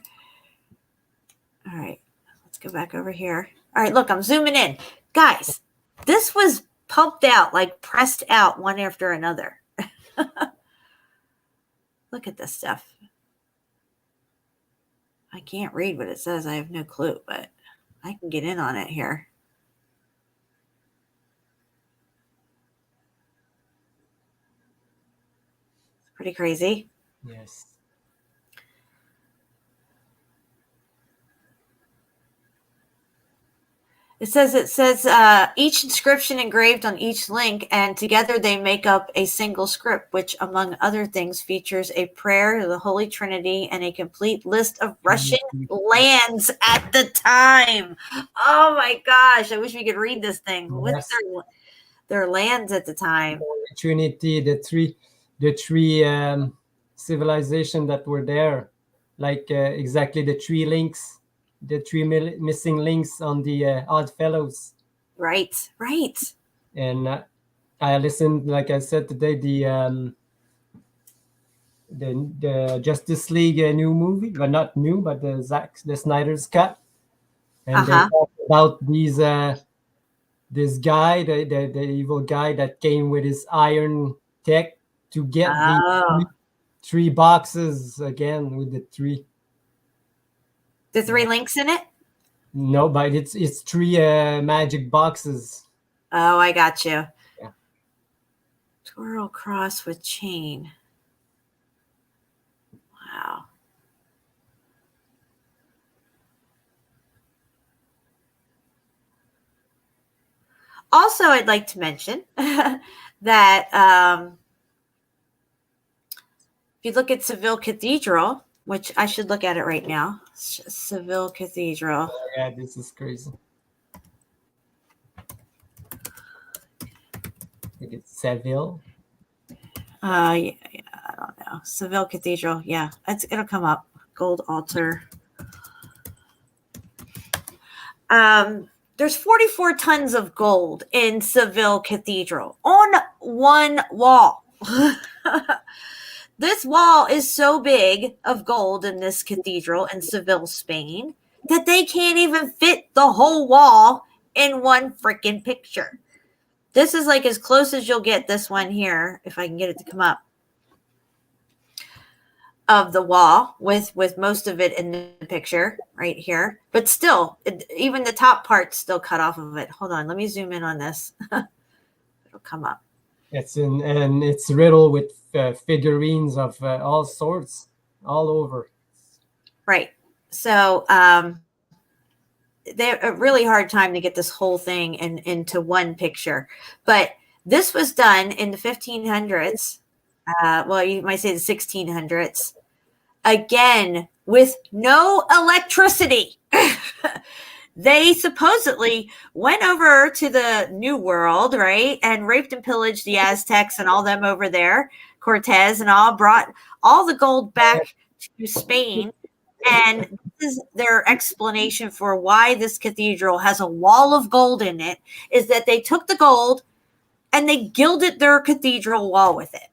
All right, let's go back over here. All right, look, I'm zooming in. Guys, this was pumped out, like pressed out one after another. Look at this stuff. I can't read what it says. I have no clue, but I can get in on it here. It's pretty crazy. Yes. It says each inscription engraved on each link, and together they make up a single script, which, among other things, features a prayer to the Holy Trinity and a complete list of Russian lands at the time. Oh my gosh! I wish we could read this thing with Yes. their lands at the time. Trinity, the three civilization that were there, like exactly the three links, the three missing links on the Odd Fellows. Right. And I listened, like I said today, the Justice League new movie, but not new, but the Snyder's cut, and they talk about these this guy, the evil guy that came with his iron tech to get the three boxes again with the three. The three links in it? No, but it's three magic boxes. Oh, I got you. Yeah. Twirl cross with chain. Wow. Also, I'd like to mention that if you look at Seville Cathedral, which I should look at it right now, Seville Cathedral. Oh, yeah, this is crazy. I think it's Seville. Yeah, I don't know. Seville Cathedral. Yeah, it'll come up. Gold altar. There's 44 tons of gold in Seville Cathedral on one wall. This wall is so big of gold in this cathedral in Seville, Spain, that they can't even fit the whole wall in one freaking picture. This is like as close as you'll get this one here, if I can get it to come up, of the wall with most of it in the picture right here. But still, even the top part's still cut off of it. Hold on, let me zoom in on this. It'll come up. And it's riddled with figurines of all sorts, all over. Right. So they have a really hard time to get this whole thing into one picture. But this was done in the 1500s. Well, you might say the 1600s. Again, with no electricity. They supposedly went over to the New World, right, and raped and pillaged the Aztecs and all them over there, Cortez and all, brought all the gold back to Spain. And this is their explanation for why this cathedral has a wall of gold in it, is that they took the gold and they gilded their cathedral wall with it.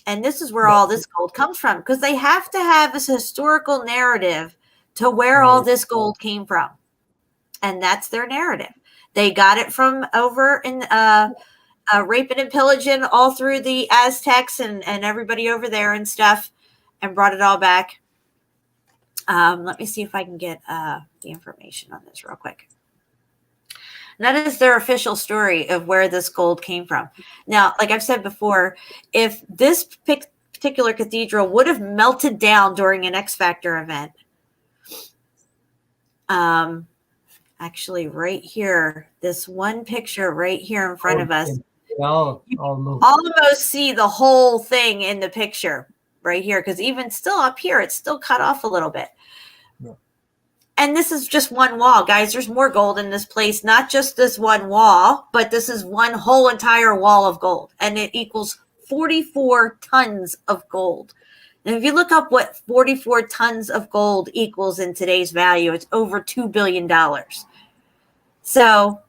And this is where all this gold comes from, because they have to have this historical narrative to where all this gold came from. And that's their narrative. They got it from over in raping and pillaging all through the Aztecs and everybody over there and stuff, and brought it all back. Let me see if I can get the information on this real quick. And that is their official story of where this gold came from. Now, like I've said before, if this particular cathedral would have melted down during an X Factor event, actually right here, this one picture right here in front of us, you almost see the whole thing in the picture right here, because even still up here, it's still cut off a little bit. Yeah. And this is just one wall, guys. There's more gold in this place, not just this one wall, but this is one whole entire wall of gold, and it equals 44 tons of gold. And if you look up what 44 tons of gold equals in today's value, it's over $2 billion. So,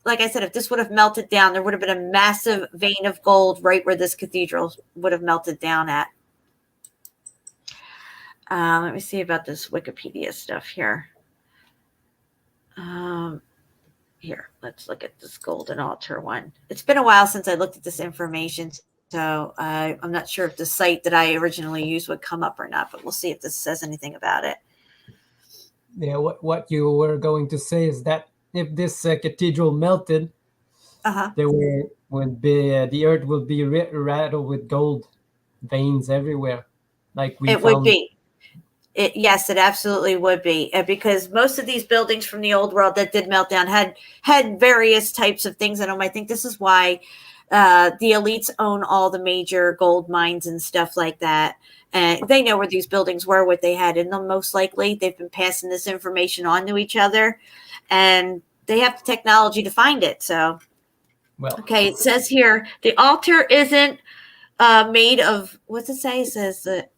like I said, if this would have melted down, there would have been a massive vein of gold right where this cathedral would have melted down at. Let me see about this Wikipedia stuff here. Here, let's look at this golden altar one. It's been a while since I looked at this information, so I'm not sure if the site that I originally used would come up or not, but we'll see if this says anything about it. Yeah, what you were going to say is that if this cathedral melted, there would be the earth will be rattled with gold veins everywhere, like we would be. Yes, it absolutely would be, because most of these buildings from the old world that did melt down had various types of things in them. I think this is why the elites own all the major gold mines and stuff like that. And they know where these buildings were, what they had in them. Most likely, they've been passing this information on to each other, and they have the technology to find it. So, Well, okay, it says here the altar isn't made of, what's it say? It says that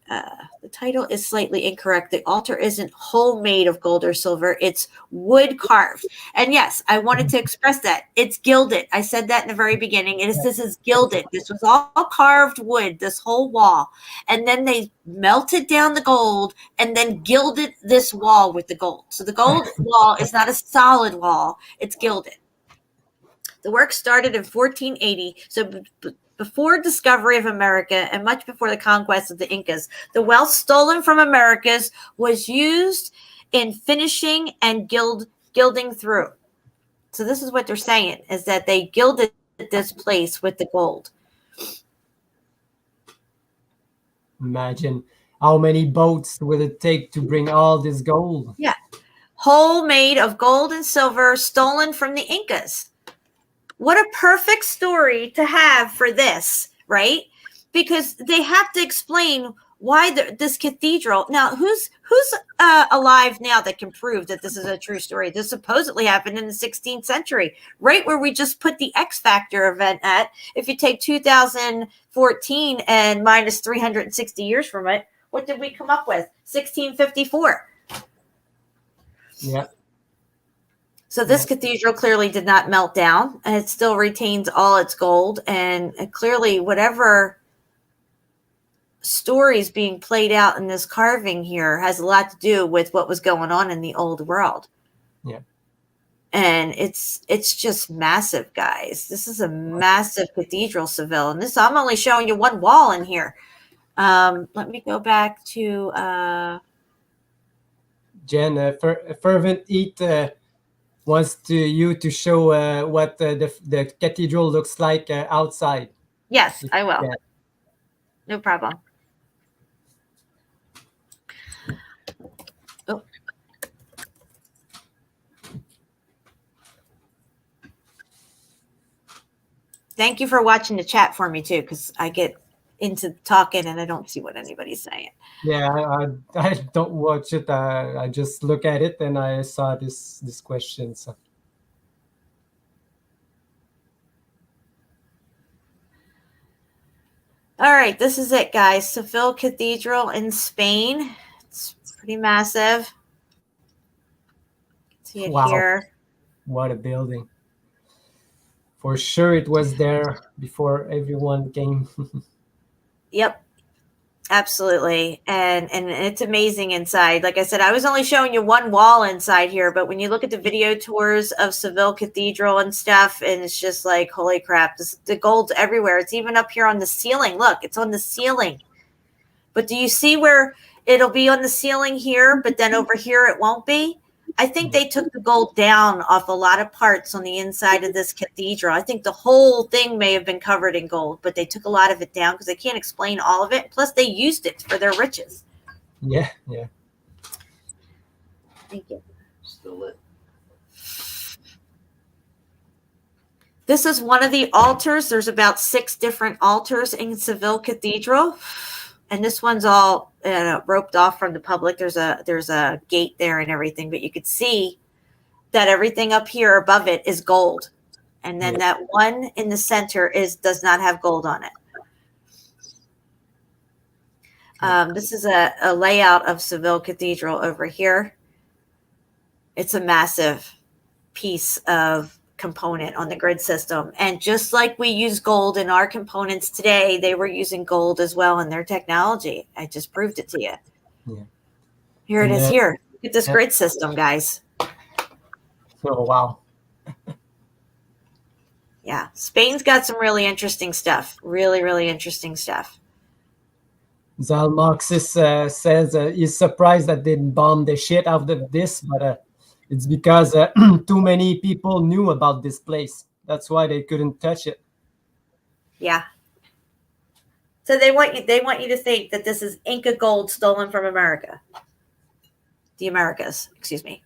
the title is slightly incorrect. The altar isn't homemade of gold or silver. It's wood carved. And yes, I wanted to express that. It's gilded. I said that in the very beginning. This is gilded. This was all carved wood, this whole wall. And then they melted down the gold and then gilded this wall with the gold. So the gold wall is not a solid wall. It's gilded. The work started in 1480. So before discovery of America and much before the conquest of the Incas, the wealth stolen from Americas was used in finishing and gilding through. So this is what they're saying, is that they gilded this place with the gold. imagine how many boats would it take to bring all this gold? Yeah. Whole made of gold and silver stolen from the Incas. What a perfect story to have for this, right? Because they have to explain why this cathedral. Now, who's alive now that can prove that this is a true story? This supposedly happened in the 16th century, right where we just put the X Factor event at. If you take 2014 and minus 360 years from it, what did we come up with? 1654. Yeah. So this cathedral clearly did not melt down, and it still retains all its gold. And clearly, whatever stories being played out in this carving here has a lot to do with what was going on in the old world. Yeah. And it's just massive, guys. This is a massive cathedral, Seville. And this, I'm only showing you one wall in here. Let me go back to Jen, Fervent Eat wants you to show what the cathedral looks like outside. Yes, I will. Yeah. No problem. Oh. Thank you for watching the chat for me too, because I get into talking and I don't see what anybody's saying. Yeah, I don't watch it. I just look at it and I saw this question. So. All right, this is it, guys. Seville Cathedral in Spain. It's pretty massive. See it here. What a building. For sure it was there before everyone came. Yep. Absolutely. And it's amazing inside. Like I said, I was only showing you one wall inside here, but when you look at the video tours of Seville Cathedral and stuff, and it's just like, holy crap, the gold's everywhere. It's even up here on the ceiling. Look, it's on the ceiling. But do you see where it'll be on the ceiling here, but then over here it won't be? I think they took the gold down off a lot of parts on the inside of this cathedral. I think the whole thing may have been covered in gold, but they took a lot of it down because they can't explain all of it. Plus, they used it for their riches. Yeah. Thank you. Still lit. This is one of the altars. There's about 6 different altars in Seville Cathedral. And this one's all roped off from the public. There's a gate there and everything, but you could see that everything up here above it is gold, and then that one in the center does not have gold on it. This is a layout of Seville Cathedral over here. It's a massive piece of component on the grid system, and just like we use gold in our components today, they were using gold as well in their technology. I just proved it to you. Yeah. Here it is. Here, look at this grid system, guys. Oh wow. Yeah, Spain's got some really interesting stuff. Really interesting stuff. Zalmoxis says he's surprised that they didn't bomb the shit out of this, but it's because too many people knew about this place. That's why they couldn't touch it. Yeah. So they want you to think that this is Inca gold stolen from America. the Americas. Excuse me.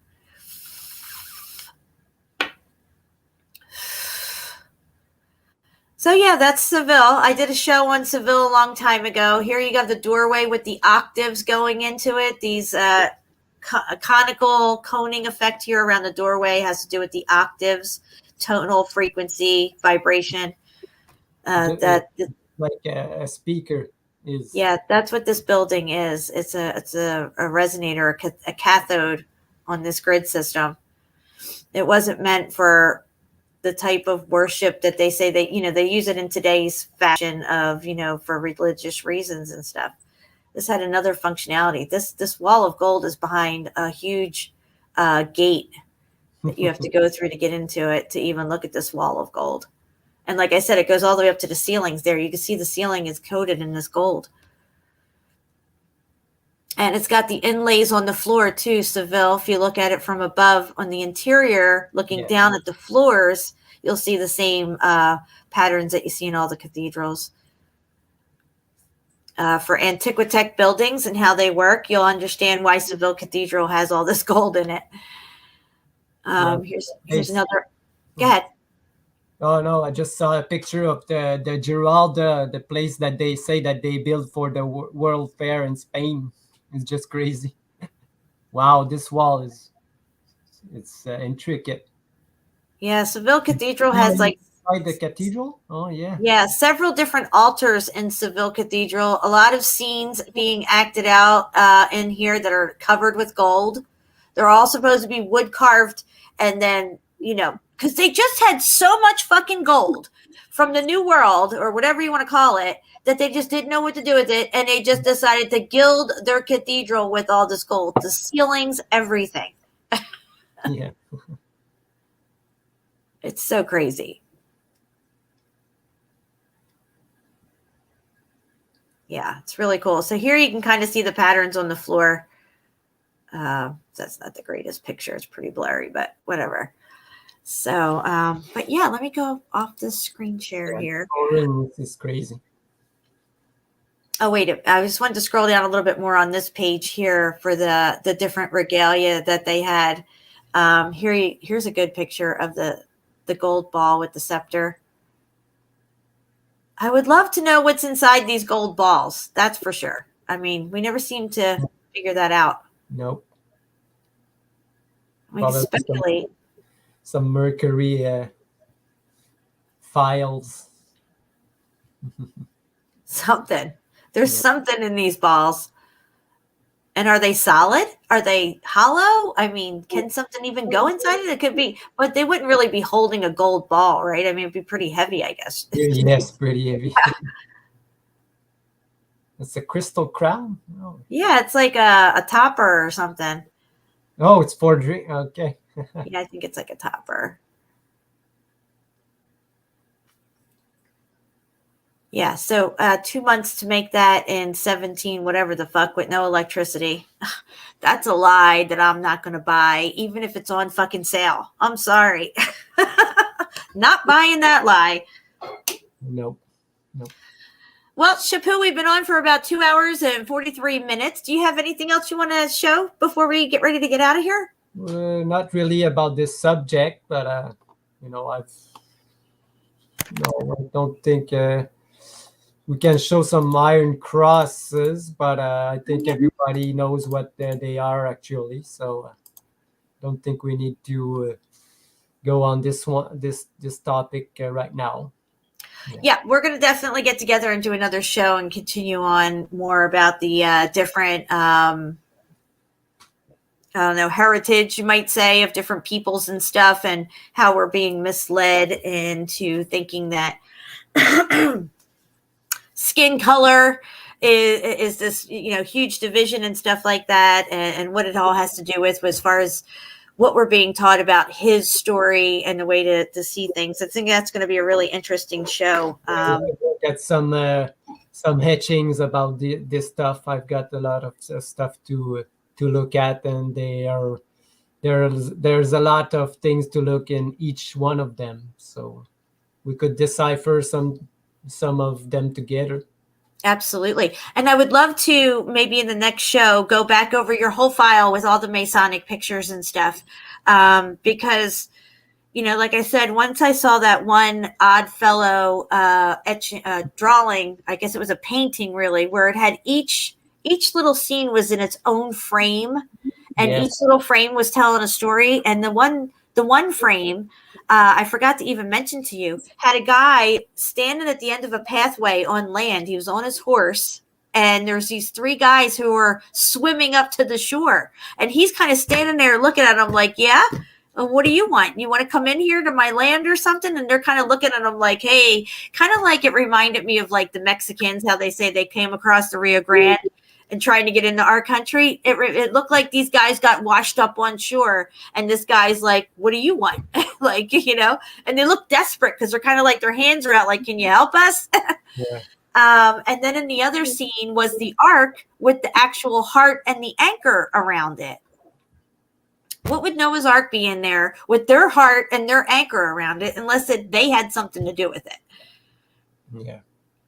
So yeah, that's Seville. I did a show on Seville a long time ago. Here you got the doorway with the octaves going into it. These conical coning effect here around the doorway has to do with the octaves, tonal frequency, vibration. That like a speaker is. Yeah, that's what this building is. It's a resonator, a cathode on this grid system. It wasn't meant for the type of worship that they say they use it in today's fashion of, for religious reasons and stuff. This had another functionality. This wall of gold is behind a huge gate that you have to go through to get into it to even look at this wall of gold. And like I said, it goes all the way up to the ceilings there. You can see the ceiling is coated in this gold. And it's got the inlays on the floor too, Seville. If you look at it from above on the interior, looking down at the floors, you'll see the same patterns that you see in all the cathedrals. For Antiquitech buildings and how they work, you'll understand why Seville Cathedral has all this gold in it. Here's another. Go ahead. Oh no, I just saw a picture of the Giralda, the place that they say that they built for the World Fair in Spain. It's just crazy. Wow, this wall it's intricate. Yeah, Seville Cathedral has like the cathedral. Oh yeah. Yeah, several different altars in Seville Cathedral. A lot of scenes being acted out in here that are covered with gold. They're all supposed to be wood carved, and then because they just had so much fucking gold from the New World or whatever you want to call it, that they just didn't know what to do with it. And they just decided to gild their cathedral with all this gold, the ceilings, everything. Yeah. It's so crazy. Yeah, it's really cool. So here you can kind of see the patterns on the floor. That's not the greatest picture. It's pretty blurry, but whatever. So, but yeah, let me go off this screen share here. This is crazy. Oh, wait, I just wanted to scroll down a little bit more on this page here for the different regalia that they had. Here's a good picture of the gold ball with the scepter. I would love to know what's inside these gold balls. That's for sure. I mean, we never seem to figure that out. Nope. We can speculate. Some mercury files. Something. There's something in these balls. And are they solid? Are they hollow? I mean, can something even go inside it? It could be, but they wouldn't really be holding a gold ball, right? I mean, it'd be pretty heavy, I guess. Yes, pretty heavy. It's a crystal crown? Oh. Yeah, it's like a topper or something. Oh, it's for drink. Okay. Yeah, I think it's like a topper. Yeah, so 2 months to make that in 17, whatever the fuck, with no electricity. That's a lie that I'm not going to buy, even if it's on fucking sale. I'm sorry. Not buying that lie. Nope. Well, Shapu, we've been on for about 2 hours and 43 minutes. Do you have anything else you want to show before we get ready to get out of here? Not really about this subject, but I don't think we can show some iron crosses, but I think everybody knows what they are actually. So don't think we need to go on this topic right now. Yeah, we're going to definitely get together and do another show and continue on more about the different, I don't know, heritage, you might say, of different peoples and stuff, and how we're being misled into thinking that skin color is this, huge division and stuff like that, and what it all has to do with as far as what we're being taught about his story and the way to see things. I think that's going to be a really interesting show. Get some etchings about this stuff. I've got a lot of stuff to look at, and there's a lot of things to look in each one of them. So we could decipher some of them together. Absolutely. And I would love to maybe in the next show go back over your whole file with all the Masonic pictures and stuff. Because, like I said, once I saw that one Odd Fellow drawing, I guess it was a painting really, where it had each little scene was in its own frame, and Yes. each little frame was telling a story. And the one frame, I forgot to even mention to you, had a guy standing at the end of a pathway on land. He was on his horse, and there's these three guys who are swimming up to the shore, and he's kind of standing there looking at them like, yeah, what do you want? You want to come in here to my land or something? And they're kind of looking at him like, hey, kind of like it reminded me of like the Mexicans, how they say they came across the Rio Grande and trying to get into our country. It looked like these guys got washed up on shore, and this guy's like, what do you want? Like, and they look desperate because they're kind of like their hands are out like, can you help us? Yeah. And then in the other scene was the ark with the actual heart and the anchor around it. What would Noah's Ark be in there with their heart and their anchor around it, unless they had something to do with it?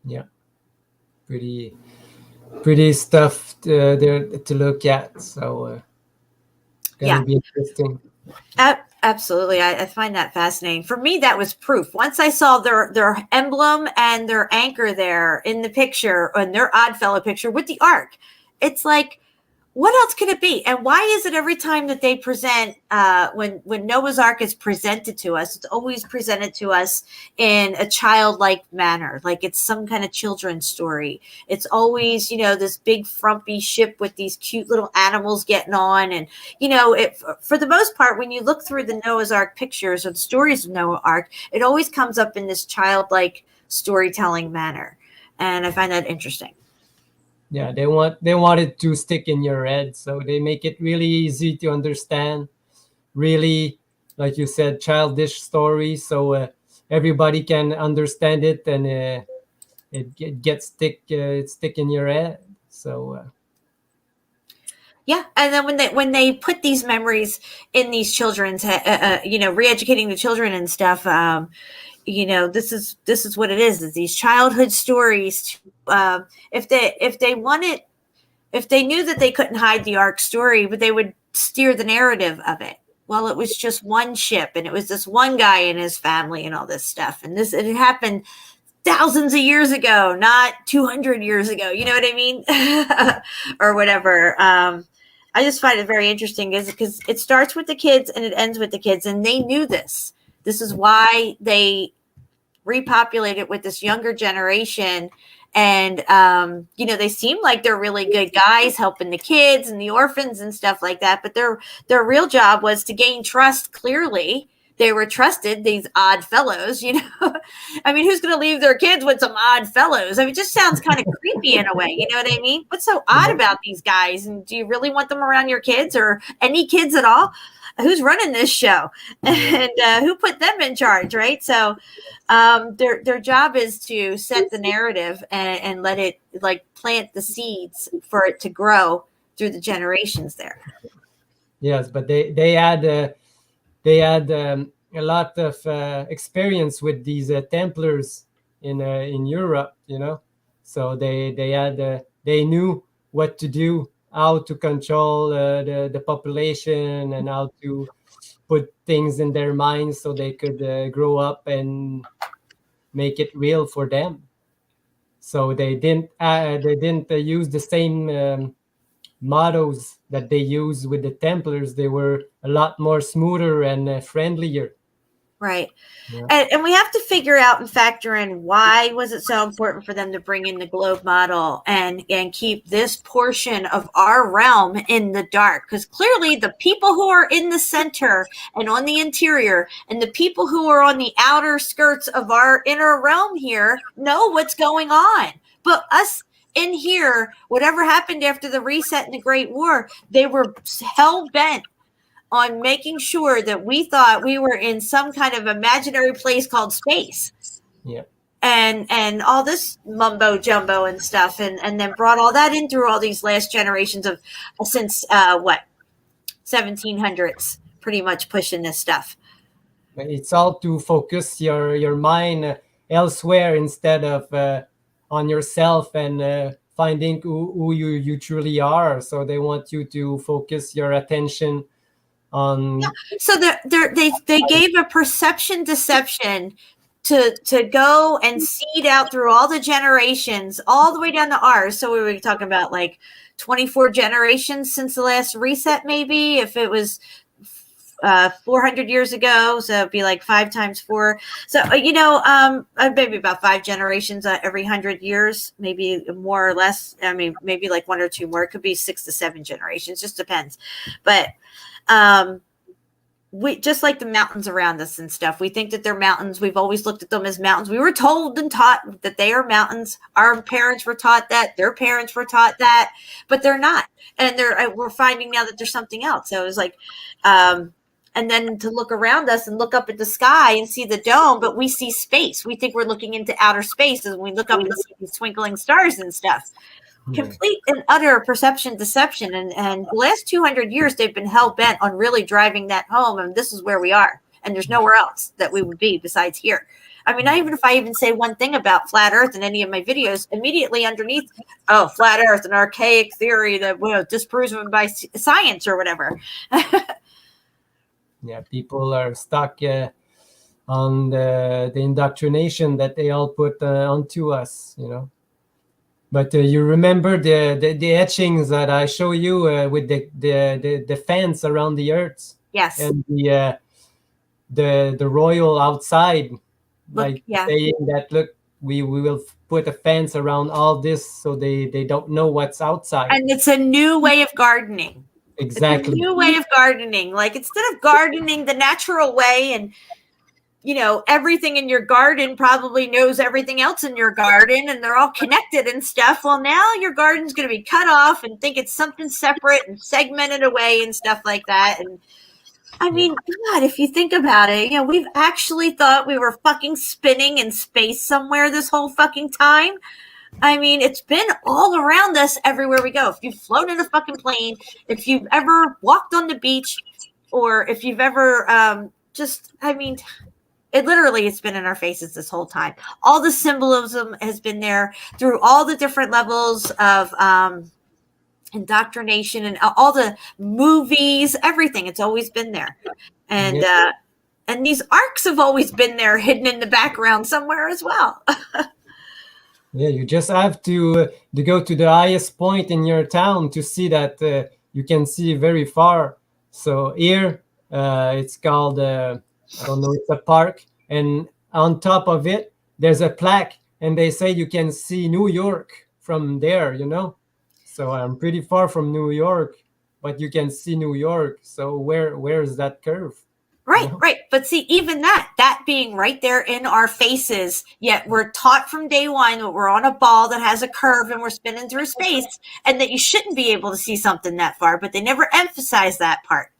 Yeah. Pretty stuff there to look at. So gonna be interesting. Absolutely. I find that fascinating. For me, that was proof. Once I saw their emblem and their anchor there in the picture, and their Odd Fellow picture with the ark, it's like, what else could it be? And why is it every time that they present, when Noah's Ark is presented to us, it's always presented to us in a childlike manner, like it's some kind of children's story. It's always, this big frumpy ship with these cute little animals getting on. And, for the most part, when you look through the Noah's Ark pictures or the stories of Noah's Ark, it always comes up in this childlike storytelling manner. And I find that interesting. Yeah, they want it to stick in your head, so they make it really easy to understand. Really, like you said, childish story, so everybody can understand it, and it gets stick in your head. So yeah, and then when they put these memories in these children's, re-educating the children and stuff, this is what it is these childhood stories. If they knew that they couldn't hide the Ark story, but they would steer the narrative of it. Well, it was just one ship, and it was this one guy and his family and all this stuff. And it happened thousands of years ago, not 200 years ago. You know what I mean? Or whatever. I just find it very interesting because it starts with the kids and it ends with the kids. And they knew this. This is why they repopulated with this younger generation. And, they seem like they're really good guys helping the kids and the orphans and stuff like that. But their real job was to gain trust. Clearly, they were trusted, these odd fellows, I mean, who's going to leave their kids with some odd fellows? I mean, it just sounds kind of creepy in a way. You know what I mean? What's so odd about these guys? And do you really want them around your kids or any kids at all? Who's running this show and who put them in charge, right? So their job is to set the narrative and let it plant the seeds for it to grow through the generations there. Yes, but they had a lot of experience with these Templars in Europe, so they knew what to do, how to control the population, and how to put things in their minds so they could grow up and make it real for them. So they didn't use the same mottos that they use with the Templars. They were a lot more smoother and friendlier. Right. Yeah. And we have to figure out and factor in why was it so important for them to bring in the globe model and keep this portion of our realm in the dark? Because clearly the people who are in the center and on the interior and the people who are on the outer skirts of our inner realm here know what's going on. But us in here, whatever happened after the reset and the Great War, they were hell-bent on making sure that we thought we were in some kind of imaginary place called space. Yeah. And all this mumbo jumbo and stuff, and then brought all that in through all these last generations of since 1700s, pretty much pushing this stuff. It's all to focus your mind elsewhere instead of on yourself and finding who you truly are. So they want you to focus your attention on. So they gave a perception deception to go and seed out through all the generations, all the way down to ours. So we were talking about like 24 generations since the last reset, maybe if it was 400 years ago, so it'd be like 5 times 4. So maybe about 5 generations every 100 years, maybe more or less. I mean, maybe like 1 or 2 more. It could be 6 to 7 generations, just depends. But we just like the mountains around us and stuff. We think that they're mountains. We've always looked at them as mountains. We were told and taught that they are mountains. Our parents were taught that. Their parents were taught that, but they're not. And we're finding now that there's something else. So it was like, and then to look around us and look up at the sky and see the dome, but we see space. We think we're looking into outer space as we look up and see these twinkling stars and stuff. Complete and utter perception deception. And the last 200 years, they've been hell-bent on really driving that home. And this is where we are. And there's nowhere else that we would be besides here. I mean, not even if I even say one thing about flat Earth in any of my videos, immediately underneath, flat Earth, an archaic theory that disproven by science or whatever. Yeah, people are stuck on the indoctrination that they all put onto us, But you remember the etchings that I show you with the fence around the Earth? Yes. And the royal outside, saying that, look, we will put a fence around all this so they don't know what's outside. And it's a new way of gardening. Exactly. It's a new way of gardening. Like, instead of gardening the natural way and everything in your garden probably knows everything else in your garden and they're all connected and stuff. Well, now your garden's going to be cut off and think it's something separate and segmented away and stuff like that. And I mean, God, if you think about it, we've actually thought we were fucking spinning in space somewhere this whole fucking time. I mean, it's been all around us everywhere we go. If you've flown in a fucking plane, if you've ever walked on the beach, or if you've ever it literally has been in our faces this whole time. All the symbolism has been there through all the different levels of indoctrination and all the movies, everything. It's always been there. And and these arcs have always been there, hidden in the background somewhere as well. Yeah, you just have to go to the highest point in your town to see that you can see very far. So here, it's called... I don't know, it's a park, and on top of it, there's a plaque, and they say you can see New York from there, So I'm pretty far from New York, but you can see New York. So where's that curve? Right. But see, even that being right there in our faces, yet we're taught from day one that we're on a ball that has a curve and we're spinning through space, and that you shouldn't be able to see something that far, but they never emphasize that part.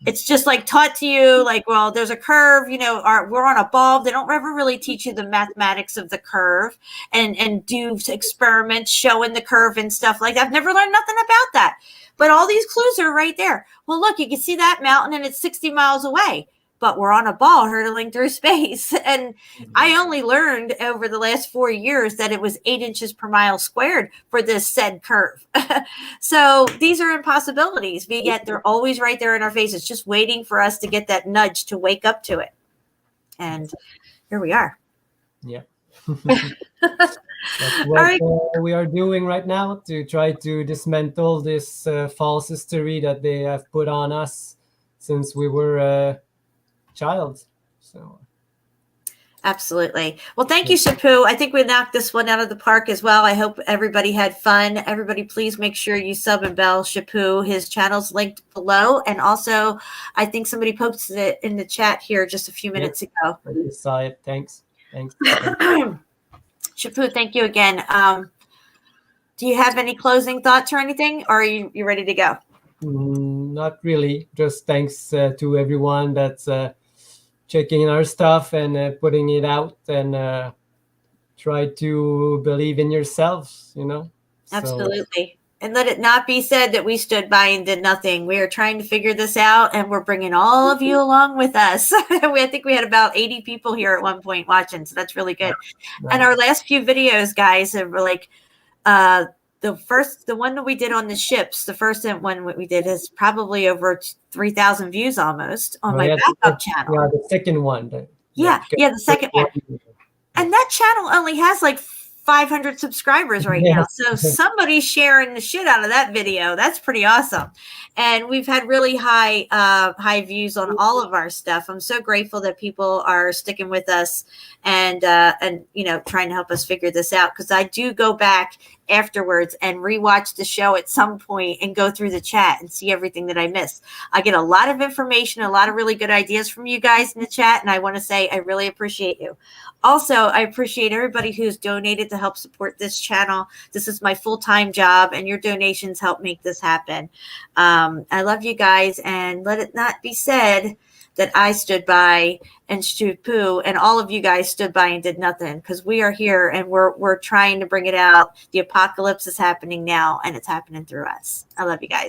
It's just like taught to you, like, well, there's a curve, we're on a ball. They don't ever really teach you the mathematics of the curve and do experiments showing the curve and stuff like that. I've never learned nothing about that. But all these clues are right there. Well, look, you can see that mountain and it's 60 miles away, but we're on a ball hurtling through space. And I only learned over the last 4 years that it was 8 inches per mile squared for this said curve. So these are impossibilities, but yet they're always right there in our faces, just waiting for us to get that nudge to wake up to it. And here we are. Yeah. That's what we are doing right now, to try to dismantle this false history that they have put on us since we were child. So absolutely. Well, thank you, Shapu. I think we knocked this one out of the park as well. I hope everybody had fun. Everybody, please make sure you sub and bell Shapu. His channel's linked below. And also, I think somebody posted it in the chat here just a few minutes ago. I just saw it. Thanks. Shapu, thank you again. Do you have any closing thoughts or anything? Or are you ready to go? Not really. Just thanks to everyone that's checking our stuff and putting it out, and try to believe in yourselves, Absolutely. And let it not be said that we stood by and did nothing. We are trying to figure this out, and we're bringing all of you along with us. I think we had about 80 people here at one point watching, so that's really good. Right. And our last few videos, guys, were like the one that we did on the ships, the first one we did is probably over 3,000 views almost on my backup channel. Yeah, the second one. The second one. And that channel only has like 500 subscribers right now. So somebody's sharing the shit out of that video. That's pretty awesome. And we've had really high views on all of our stuff. I'm so grateful that people are sticking with us and trying to help us figure this out, because I do go back afterwards and rewatch the show at some point and go through the chat and see everything that I missed. I get a lot of information, a lot of really good ideas from you guys in the chat, and I want to say I really appreciate you. Also, I appreciate everybody who's donated to help support this channel. This is my full-time job, and your donations help make this happen. I love you guys, and let it not be said that I stood by and stewed poo, and all of you guys stood by and did nothing, because we are here and we're trying to bring it out. The apocalypse is happening now, and it's happening through us. I love you guys.